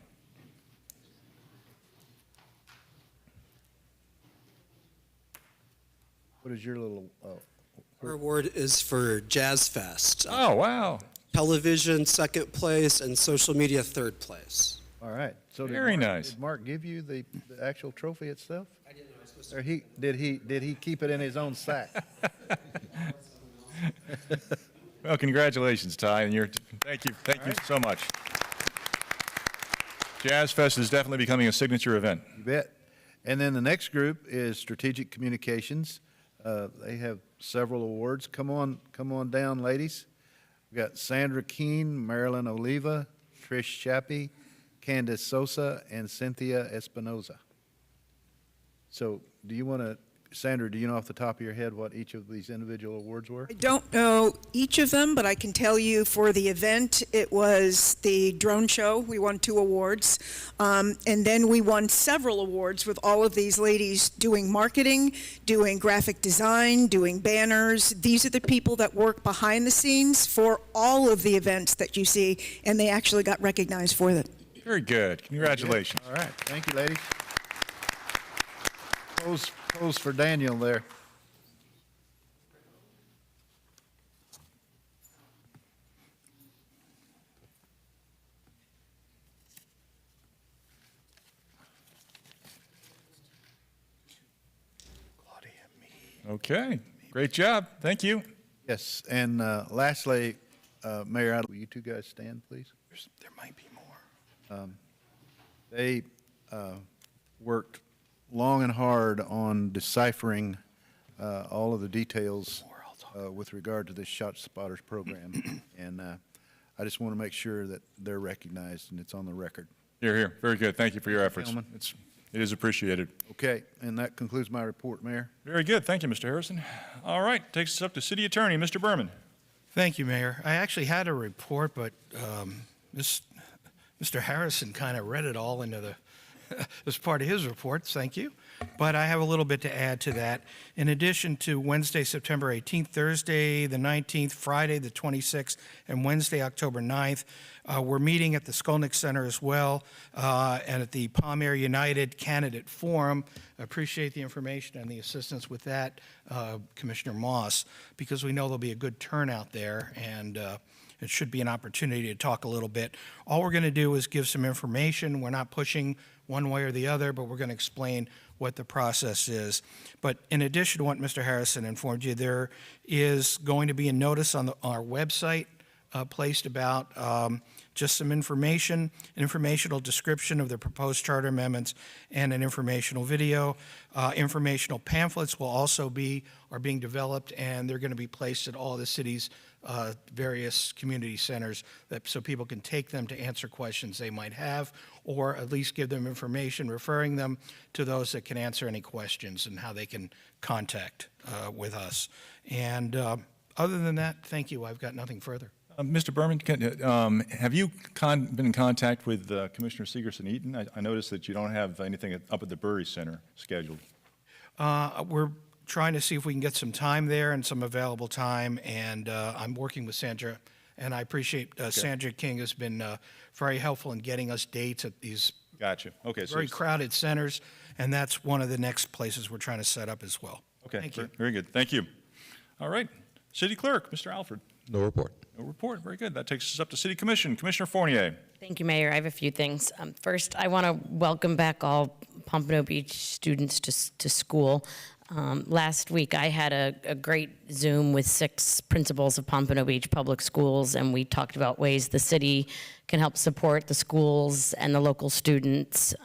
Speaker 21: What is your little...
Speaker 8: Our award is for Jazz Fest.
Speaker 1: Oh, wow.
Speaker 8: Television, second place, and social media, third place.
Speaker 21: All right. So
Speaker 1: Very nice.
Speaker 21: Did Mark give you the actual trophy itself?
Speaker 8: I didn't know I was supposed
Speaker 21: Or did he keep it in his own sack?
Speaker 1: Well, congratulations, Ty, and thank you so much. Jazz Fest is definitely becoming a signature event.
Speaker 21: You bet. And then the next group is Strategic Communications. They have several awards. Come on down, ladies. We got Sandra Keene, Marilyn Oliva, Trish Chappie, Candace Sosa, and Cynthia Espinoza. So Sandra, do you know off the top of your head what each of these individual awards were?
Speaker 12: I don't know each of them, but I can tell you for the event, it was the drone show. We won 2 awards. And then we won several awards with all of these ladies doing marketing, doing graphic design, doing banners. These are the people that work behind the scenes for all of the events that you see, and they actually got recognized for them.
Speaker 1: Very good. Congratulations.
Speaker 21: All right. Thank you, ladies. Pose for Daniel there.
Speaker 1: Okay, great job. Thank you.
Speaker 21: Yes, and lastly, Mayor, will you two guys stand, please?
Speaker 13: There might be more.
Speaker 21: They worked long and hard on deciphering all of the details with regard to this Shot Spotters program, and I just want to make sure that they're recognized and it's on the record.
Speaker 1: Here. Very good. Thank you for your efforts.
Speaker 21: Gentlemen.
Speaker 1: It is appreciated.
Speaker 21: Okay, and that concludes my report, Mayor.
Speaker 1: Very good. Thank you, Mr. Harrison. All right, takes us up to City Attorney, Mr. Berman.
Speaker 13: Thank you, Mayor. I actually had a report, but Mr. Harrison kind of read it all into as part of his report. Thank you. But I have a little bit to add to that. In addition to Wednesday, September 18th, Thursday, the 19th, Friday, the 26th, and Wednesday, October 9th, we're meeting at the Skolnick Center as well, and at the Palm Air United Candidate Forum. I appreciate the information and the assistance with that, Commissioner Moss, because we know there'll be a good turnout there, and it should be an opportunity to talk a little bit. All we're going to do is give some information. We're not pushing one way or the other, but we're going to explain what the process is. But in addition to what Mr. Harrison informed you, there is going to be a notice on our website placed about just some information, an informational description of the proposed charter amendments, and an informational video. Informational pamphlets will also are being developed, and they're going to be placed at all the city's various community centers so people can take them to answer questions they might have, or at least give them information, referring them to those that can answer any questions and how they can contact with us. And other than that, thank you. I've got nothing further.
Speaker 1: Mr. Berman, have you been in contact with Commissioner Segerson-Eaton? I noticed that you don't have anything up at the Bury Center scheduled.
Speaker 13: We're trying to see if we can get some time there and some available time, and I'm working with Sandra, and I appreciate Sandra King has been very helpful in getting us dates at these
Speaker 1: Gotcha. Okay,
Speaker 13: very crowded centers, and that's one of the next places we're trying to set up as well.
Speaker 1: Okay,
Speaker 13: Thank you.
Speaker 1: Very good. Thank you. All right, City Clerk, Mr. Alford.
Speaker 2: No report.
Speaker 1: No report. Very good. That takes us up to City Commission. Commissioner Fournier.
Speaker 3: Thank you, Mayor. I have a few things. First, I want to welcome back all Pompano Beach students to school. Last week, I had a great Zoom with 6 principals of Pompano Beach Public Schools, and we talked about ways the city can help support the schools and the local students.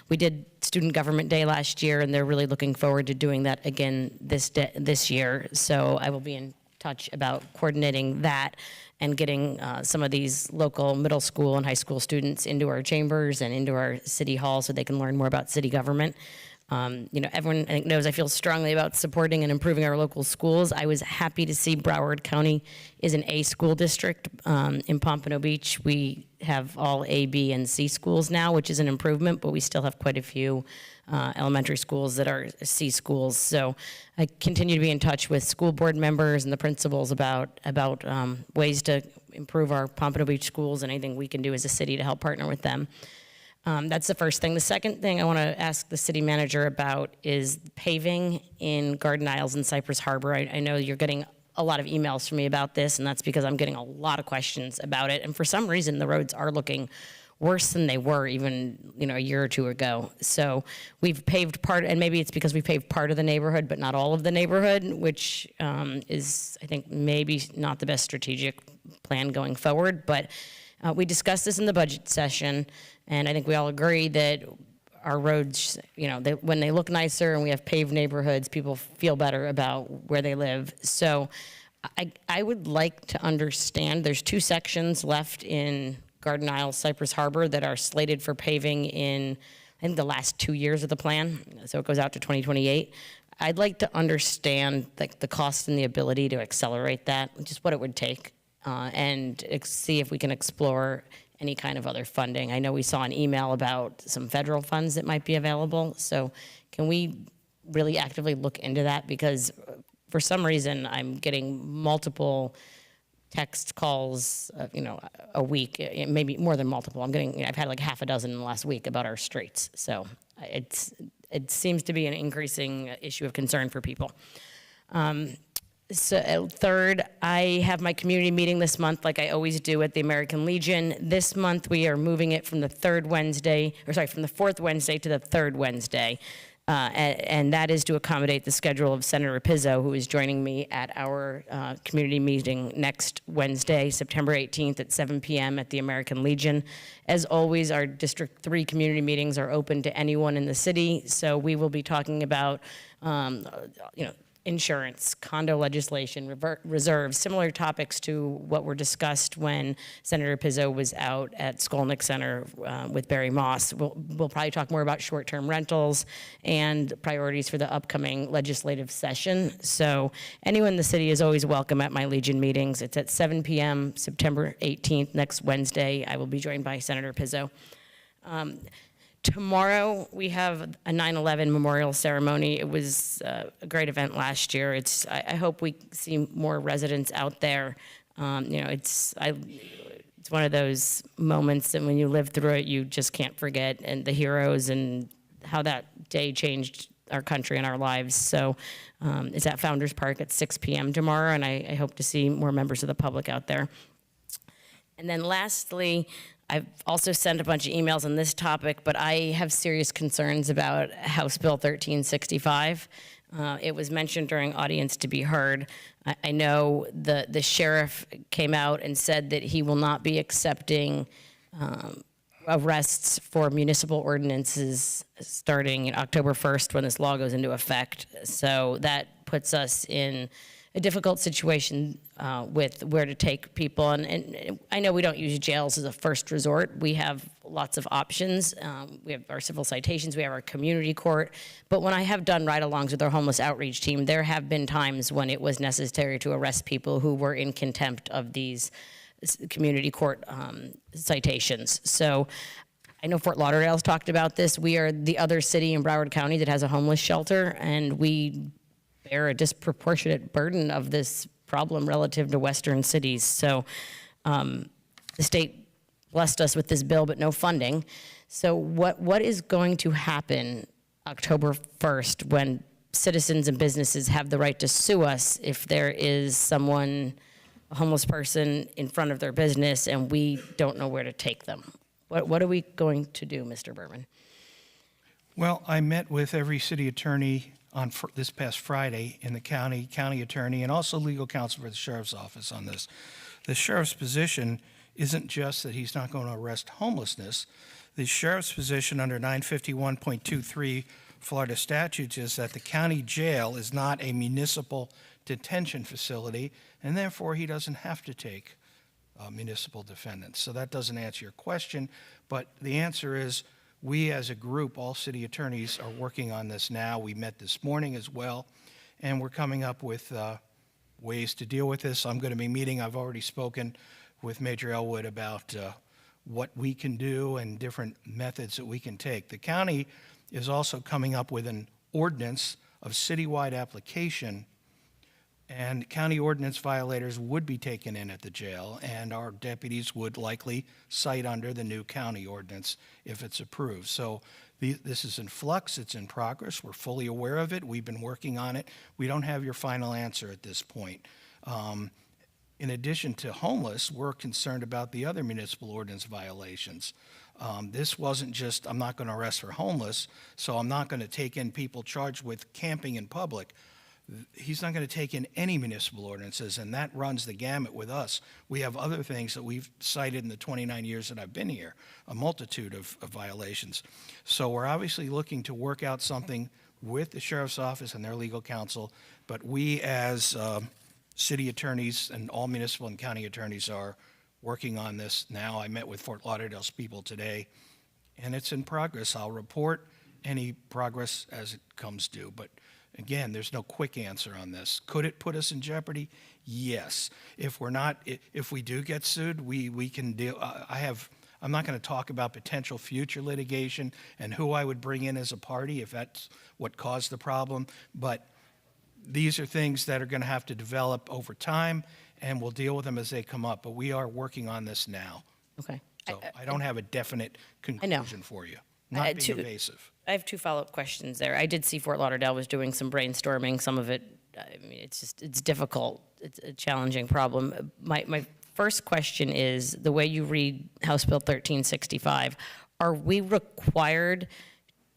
Speaker 3: We did Student Government Day last year, and they're really looking forward to doing that again this year. So I will be in touch about coordinating that and getting some of these local middle school and high school students into our chambers and into our city hall so they can learn more about city government. Everyone I think knows I feel strongly about supporting and improving our local schools. I was happy to see Broward County is an A school district. In Pompano Beach, we have all A, B, and C schools now, which is an improvement, but we still have quite a few elementary schools that are C schools. So I continue to be in touch with school board members and the principals about ways to improve our Pompano Beach schools and anything we can do as a city to help partner with them. That's the first thing. The second thing I want to ask the city manager about is paving in Garden Isles and Cypress Harbor. I know you're getting a lot of emails from me about this, and that's because I'm getting a lot of questions about it. And for some reason, the roads are looking worse than they were even, a year or two ago. So we've paved part, and maybe it's because we paved part of the neighborhood, but not all of the neighborhood, which is, I think, maybe not the best strategic plan going forward. But we discussed this in the budget session, and I think we all agree that our roads, when they look nicer and we have paved neighborhoods, people feel better about where they live. So I would like to understand, there's 2 sections left in Garden Isle, Cypress Harbor that are slated for paving in, I think, the last 2 years of the plan. So it goes out to 2028. I'd like to understand the cost and the ability to accelerate that, just what it would take, and see if we can explore any kind of other funding. I know we saw an email about some federal funds that might be available. So can we really actively look into that? Because for some reason, I'm getting multiple text calls, a week, maybe more than multiple. I've had like half a dozen in the last week about our streets. So it seems to be an increasing issue of concern for people. So third, I have my community meeting this month, like I always do at the American Legion. This month, we are moving it from the fourth Wednesday to the third Wednesday. And that is to accommodate the schedule of Senator Pizzo, who is joining me at our community meeting next Wednesday, September 18th at 7 p.m. at the American Legion. As always, our District 3 community meetings are open to anyone in the city, so we will be talking about, insurance, condo legislation, reserves, similar topics to what were discussed when Senator Pizzo was out at Skolnick Center with Barry Moss. We'll probably talk more about short-term rentals and priorities for the upcoming legislative session. So anyone in the city is always welcome at my Legion meetings. It's at 7 p.m. September 18th, next Wednesday. I will be joined by Senator Pizzo. Tomorrow, we have a 9/11 memorial ceremony. It was a great event last year. I hope we see more residents out there. It's one of those moments that when you live through it, you just can't forget, and the heroes and how that day changed our country and our lives. So it's at Founders Park at 6 p.m. tomorrow, and I hope to see more members of the public out there. And then lastly, I've also sent a bunch of emails on this topic, but I have serious concerns about House Bill 1365. It was mentioned during audience to be heard. I know the sheriff came out and said that he will not be accepting arrests for municipal ordinances starting October 1st when this law goes into effect. So that puts us in a difficult situation with where to take people. And I know we don't use jails as a first resort. We have lots of options. We have our civil citations, we have our community court. But when I have done ride-alongs with our homeless outreach team, there have been times when it was necessary to arrest people who were in contempt of these community court citations. So I know Fort Lauderdale's talked about this. We are the other city in Broward County that has a homeless shelter, and we bear a disproportionate burden of this problem relative to Western cities. So the state blessed us with this bill, but no funding. So what is going to happen October 1st when citizens and businesses have the right to sue us if there is someone, a homeless person, in front of their business and we don't know where to take them? What are we going to do, Mr. Berman?
Speaker 13: Well, I met with every city attorney on this past Friday in the county attorney, and also legal counsel for the sheriff's office on this. The sheriff's position isn't just that he's not going to arrest homelessness. The sheriff's position under 951.23 Florida statutes is that the county jail is not a municipal detention facility, and therefore he doesn't have to take municipal defendants. So that doesn't answer your question, but the answer is we as a group, all city attorneys, are working on this now. We met this morning as well, and we're coming up with ways to deal with this. I'm going to be meeting, I've already spoken with Major Elwood about what we can do and different methods that we can take. The county is also coming up with an ordinance of citywide application, and county ordinance violators would be taken in at the jail, and our deputies would likely cite under the new county ordinance if it's approved. So this is in flux, it's in progress, we're fully aware of it, we've been working on it. We don't have your final answer at this point. In addition to homeless, we're concerned about the other municipal ordinance violations. This wasn't just, I'm not going to arrest for homeless, so I'm not going to take in people charged with camping in public. He's not going to take in any municipal ordinances, and that runs the gamut with us. We have other things that we've cited in the 29 years that I've been here, a multitude of violations. So we're obviously looking to work out something with the sheriff's office and their legal counsel, but we as city attorneys and all municipal and county attorneys are working on this now. I met with Fort Lauderdale's people today, and it's in progress. I'll report any progress as it comes due, but again, there's no quick answer on this. Could it put us in jeopardy? Yes. If we do get sued, we can deal. I'm not going to talk about potential future litigation and who I would bring in as a party if that's what caused the problem, but these are things that are going to have to develop over time, and we'll deal with them as they come up. But we are working on this now.
Speaker 3: Okay.
Speaker 13: So I don't have a definite conclusion for you. Not being evasive.
Speaker 3: I have 2 follow-up questions there. I did see Fort Lauderdale was doing some brainstorming. Some of it, I mean, it's difficult. It's a challenging problem. My first question is, the way you read House Bill 1365, are we required,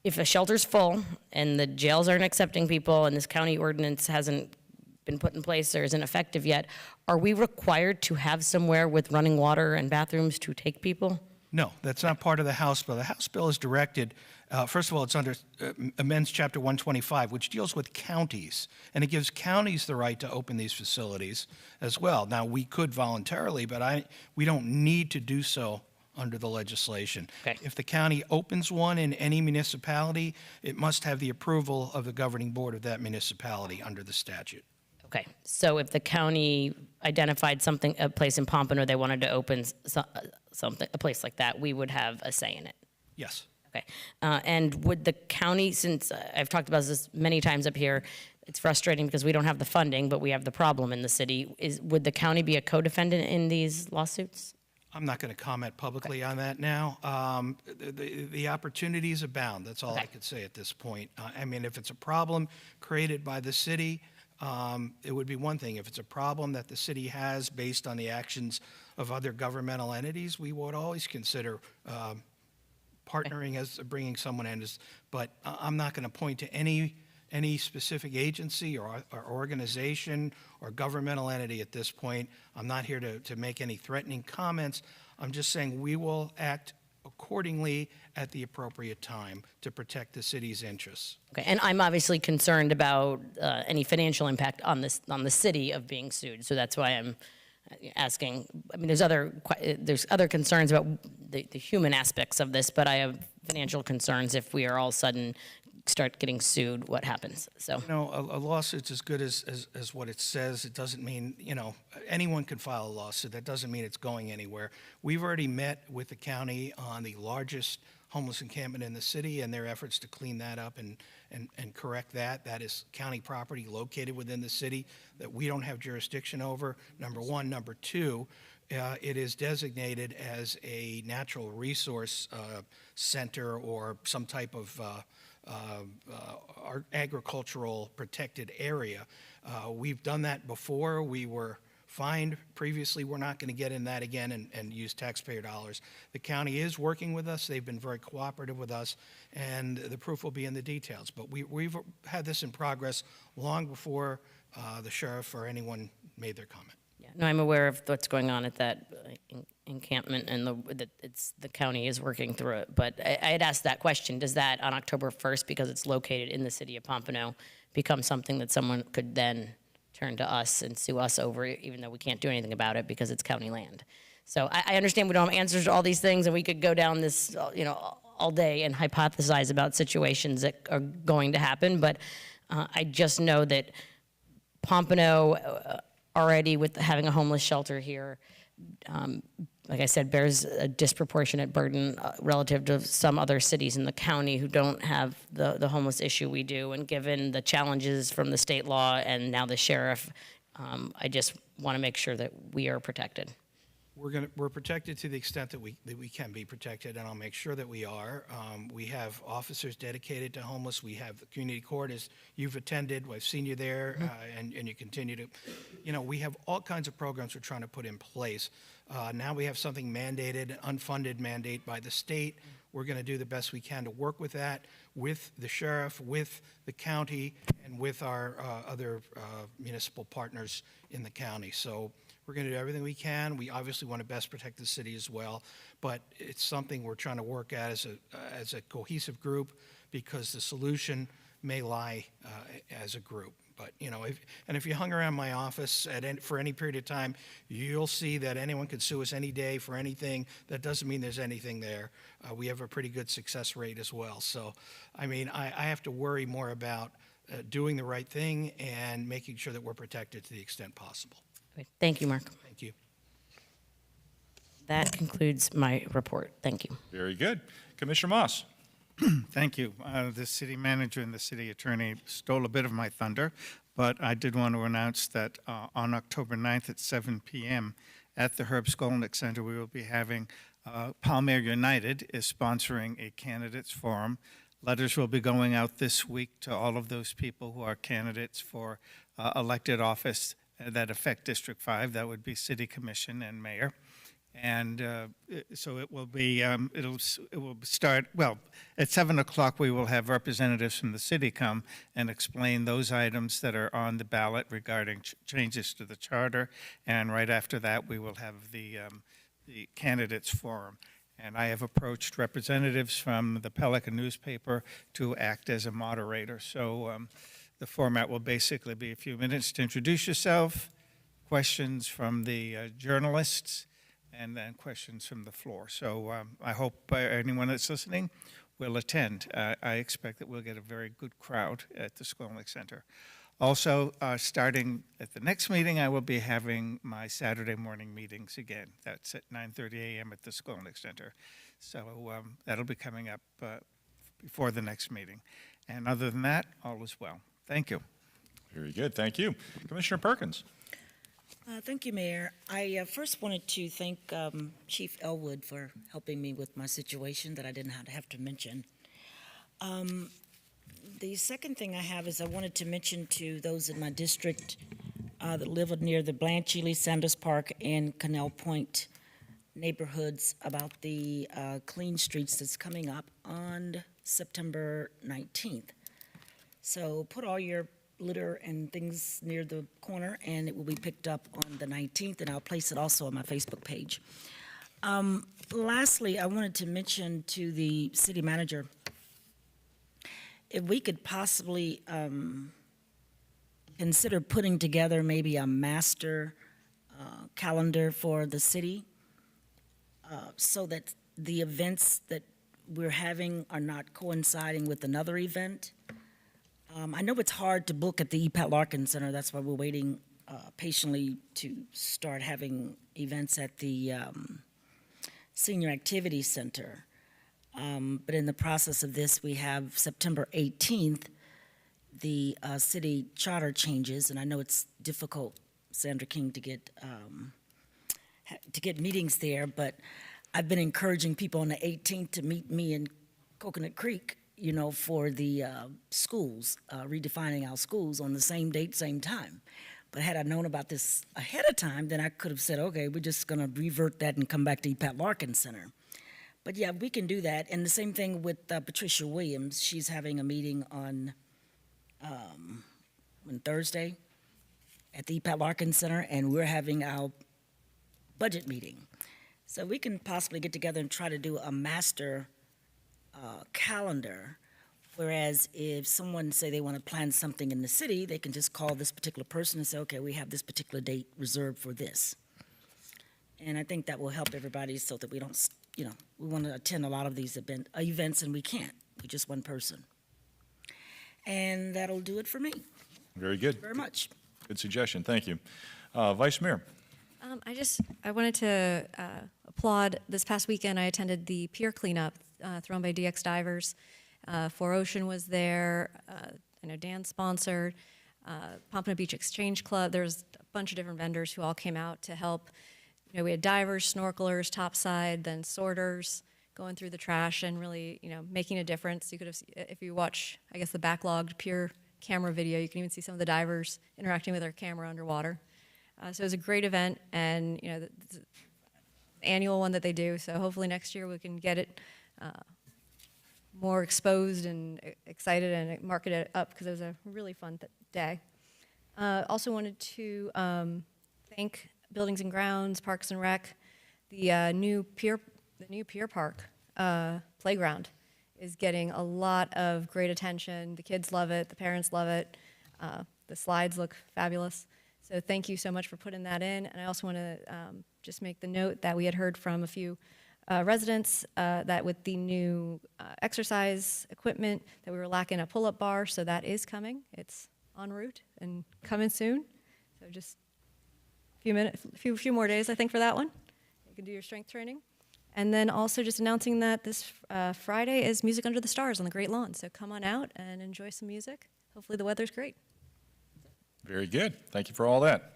Speaker 3: if a shelter's full and the jails aren't accepting people and this county ordinance hasn't been put in place or isn't effective yet, are we required to have somewhere with running water and bathrooms to take people?
Speaker 13: No, that's not part of the House bill. The House bill is directed, first of all, it's under amends Chapter 125, which deals with counties, and it gives counties the right to open these facilities as well. Now, we could voluntarily, but we don't need to do so under the legislation.
Speaker 3: Okay.
Speaker 13: If the county opens one in any municipality, it must have the approval of the governing board of that municipality under the statute.
Speaker 3: Okay, so if the county identified a place in Pompano they wanted to open a place like that, we would have a say in it?
Speaker 13: Yes.
Speaker 3: Okay, and would the county, since I've talked about this many times up here, it's frustrating because we don't have the funding, but we have the problem in the city, would the county be a co-defendant in these lawsuits?
Speaker 13: I'm not going to comment publicly on that now. The opportunities abound. That's all I could say at this point. I mean, if it's a problem created by the city, it would be one thing. If it's a problem that the city has based on the actions of other governmental entities, we would always consider partnering as bringing someone in. But I'm not going to point to any specific agency or organization or governmental entity at this point. I'm not here to make any threatening comments. I'm just saying we will act accordingly at the appropriate time to protect the city's interests.
Speaker 3: Okay, and I'm obviously concerned about any financial impact on the city of being sued, so that's why I'm asking. I mean, there's other concerns about the human aspects of this, but I have financial concerns if we are all of a sudden start getting sued, what happens? So,
Speaker 13: you know, a lawsuit's as good as what it says. It doesn't mean, anyone can file a lawsuit. That doesn't mean it's going anywhere. We've already met with the county on the largest homeless encampment in the city and their efforts to clean that up and correct that. That is county property located within the city that we don't have jurisdiction over, number one. Number two, it is designated as a natural resource center or some type of our agricultural protected area. We've done that before. We were fined previously. We're not going to get in that again and use taxpayer dollars. The county is working with us. They've been very cooperative with us, and the proof will be in the details. But we've had this in progress long before the sheriff or anyone made their comment.
Speaker 3: yeah, no, I'm aware of what's going on at that encampment, and the county is working through it. But I had asked that question: does that on October 1st, because it's located in the city of Pompano, become something that someone could then turn to us and sue us over, even though we can't do anything about it because it's county land? So I understand we don't have answers to all these things, and we could go down this, all day and hypothesize about situations that are going to happen. But I just know that Pompano, already with having a homeless shelter here, like I said, bears a disproportionate burden relative to some other cities in the county who don't have the homeless issue we do. And given the challenges from the state law and now the sheriff, I just want to make sure that we are protected.
Speaker 13: We're protected to the extent that we can be protected, and I'll make sure that we are. We have officers dedicated to homeless. We have the community court, as you've attended. I've seen you there, and you continue to. We have all kinds of programs we're trying to put in place. Now we have something mandated, an unfunded mandate by the state. We're going to do the best we can to work with that, with the sheriff, with the county, and with our other municipal partners in the county. So we're going to do everything we can. We obviously want to best protect the city as well, but it's something we're trying to work at as a cohesive group, because the solution may lie as a group. But, you know, if you hung around my office for any period of time, you'll see that anyone could sue us any day for anything. That doesn't mean there's anything there. We have a pretty good success rate as well. So, I mean, I have to worry more about doing the right thing and making sure that we're protected to the extent possible.
Speaker 3: Thank you, Mark.
Speaker 13: Thank you.
Speaker 3: That concludes my report. Thank you.
Speaker 1: Very good. Commissioner Moss.
Speaker 15: Thank you. The city manager and the city attorney stole a bit of my thunder, but I did want to announce that on October 9th at 7 p.m. at the Herb Skolnick Center, we will be having Palmyra United is sponsoring a candidates forum. Letters will be going out this week to all of those people who are candidates for elected office that affect District 5. That would be city commission and mayor. And so it will be, it will start, well, at 7 o'clock we will have representatives from the city come and explain those items that are on the ballot regarding changes to the charter. And right after that, we will have the candidates forum. And I have approached representatives from the Pelican newspaper to act as a moderator. So the format will basically be a few minutes to introduce yourself, questions from the journalists, and then questions from the floor. So I hope anyone that's listening will attend. I expect that we'll get a very good crowd at the Skolnick Center. Also, starting at the next meeting, I will be having my Saturday morning meetings again. That's at 9:30 a.m. at the Skolnick Center. So that'll be coming up before the next meeting. And other than that, all is well. Thank you.
Speaker 1: Very good. Thank you. Commissioner Perkins.
Speaker 14: Thank you, Mayor. I first wanted to thank Chief Elwood for helping me with my situation that I didn't have to mention. The second thing I have is I wanted to mention to those in my district that live near the Blanche Ely Sanders Park and Canal Point neighborhoods about the Clean Streets that's coming up on September 19th. So put all your litter and things near the corner, and it will be picked up on the 19th, and I'll place it also on my Facebook page. Lastly, I wanted to mention to the city manager, if we could possibly consider putting together maybe a master calendar for the city so that the events that we're having are not coinciding with another event. I know it's hard to book at the E. Pat Larkin Center. That's why we're waiting patiently to start having events at the Senior Activity Center. But in the process of this, we have September 18th, the city charter changes, and I know it's difficult, Sandra King, to get meetings there, but I've been encouraging people on the 18th to meet me in Coconut Creek, you know, for the schools, redefining our schools on the same date, same time. But had I known about this ahead of time, then I could have said, okay, we're just going to revert that and come back to E. Pat Larkin Center. But yeah, we can do that. And the same thing with Patricia Williams. She's having a meeting on Thursday at the E. Pat Larkin Center, and we're having our budget meeting. So we can possibly get together and try to do a master calendar, whereas if someone say they want to plan something in the city, they can just call this particular person and say, okay, we have this particular date reserved for this. And I think that will help everybody so that we don't, you know, we want to attend a lot of these events and we can't. We're just one person. And that'll do it for me.
Speaker 1: Very good.
Speaker 14: Thank you very much.
Speaker 1: Good suggestion. Thank you. Vice Mayor.
Speaker 7: I wanted to applaud. This past weekend, I attended the pier cleanup thrown by DX Divers. For Ocean was there. I know Dan sponsored. Pompano Beach Exchange Club. There's a bunch of different vendors who all came out to help. You know, we had divers, snorkelers, topside, then sorters going through the trash and really, you know, making a difference. You could have, if you watch, I guess, the backlogged pier camera video, you can even see some of the divers interacting with their camera underwater. So it was a great event, and you know, annual one that they do. So hopefully next year we can get it more exposed and excited and market it up because it was a really fun day. Also wanted to thank Buildings and Grounds, Parks and Rec, the new Pier Park playground is getting a lot of great attention. The kids love it, the parents love it. The slides look fabulous. So thank you so much for putting that in. And I also want to just make the note that we had heard from a few residents that with the new exercise equipment that we were lacking a pull-up bar, so that is coming. It's en route and coming soon. So just a few more days, I think, for that one. You can do your strength training. And then also just announcing that this Friday is Music Under the Stars on the Great Lawn. So come on out and enjoy some music. Hopefully the weather's great.
Speaker 1: Very good. Thank you for all that.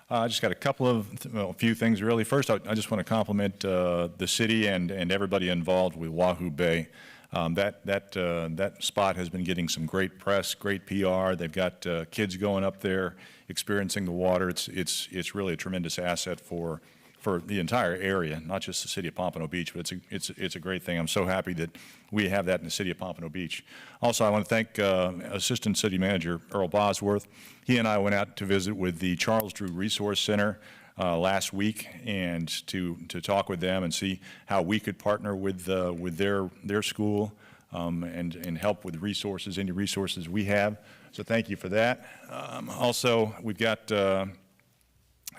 Speaker 1: I just got a few things really. First, I just want to compliment the city and everybody involved with Wahoo Bay. That spot has been getting some great press, great PR. They've got kids going up there, experiencing the water. It's really a tremendous asset for the entire area, not just the city of Pompano Beach, but it's a great thing. I'm so happy that we have that in the city of Pompano Beach. Also, I want to thank Assistant City Manager Earl Bosworth. He and I went out to visit with the Charles Drew Resource Center last week and to talk with them and see how we could partner with their school and help with resources, any resources we have. So thank you for that. Also, we've got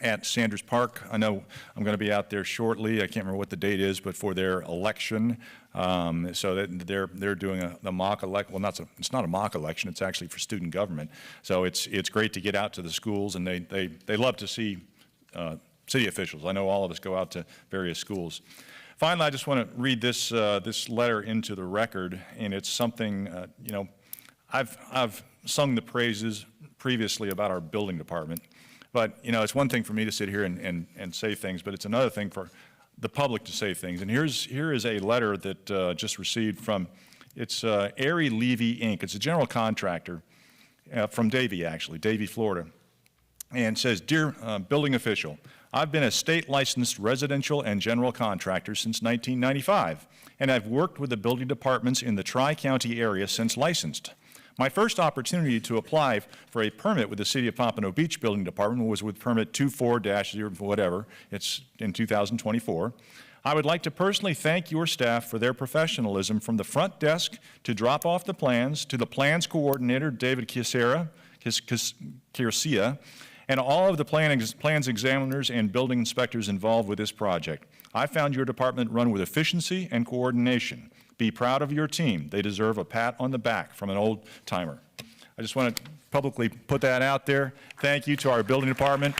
Speaker 1: at Sanders Park. I know I'm going to be out there shortly. I can't remember what the date is, but for their election. So that they're doing the mock election. Well, it's not a mock election. It's actually for student government. So it's great to get out to the schools, and they love to see city officials. I know all of us go out to various schools. Finally, I just want to read this letter into the record, and it's something I've sung the praises previously about our building department. But, it's one thing for me to sit here and say things, but it's another thing for the public to say things. And here is a letter that just received from, it's Airy Levy, Inc. It's a general contractor from Davie, actually, Davie, Florida. And it says, Dear building official, I've been a state licensed residential and general contractor since 1995, and I've worked with the building departments in the Tri-County area since licensed. My first opportunity to apply for a permit with the City of Pompano Beach Building Department was with permit 24-0 whatever. It's in 2024. I would like to personally thank your staff for their professionalism from the front desk to drop off the plans, to the plans coordinator, David Kiercia, and all of the plans examiners and building inspectors involved with this project. I found your department run with efficiency and coordination. Be proud of your team. They deserve a pat on the back from an old timer. I just want to publicly put that out there. Thank you to our building department.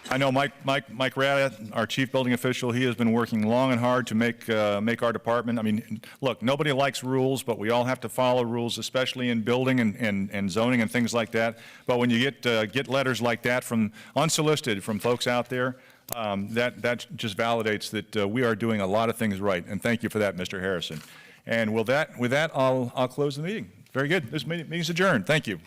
Speaker 1: I know Mike Rada, our chief building official, he has been working long and hard to make our department. I mean, look, nobody likes rules, but we all have to follow rules, especially in building and zoning and things like that. But when you get letters like that from unsolicited from folks out there, that just validates that we are doing a lot of things right. And thank you for that, Mr. Harrison. And with that, I'll close the meeting. Very good. This meeting is adjourned. Thank you.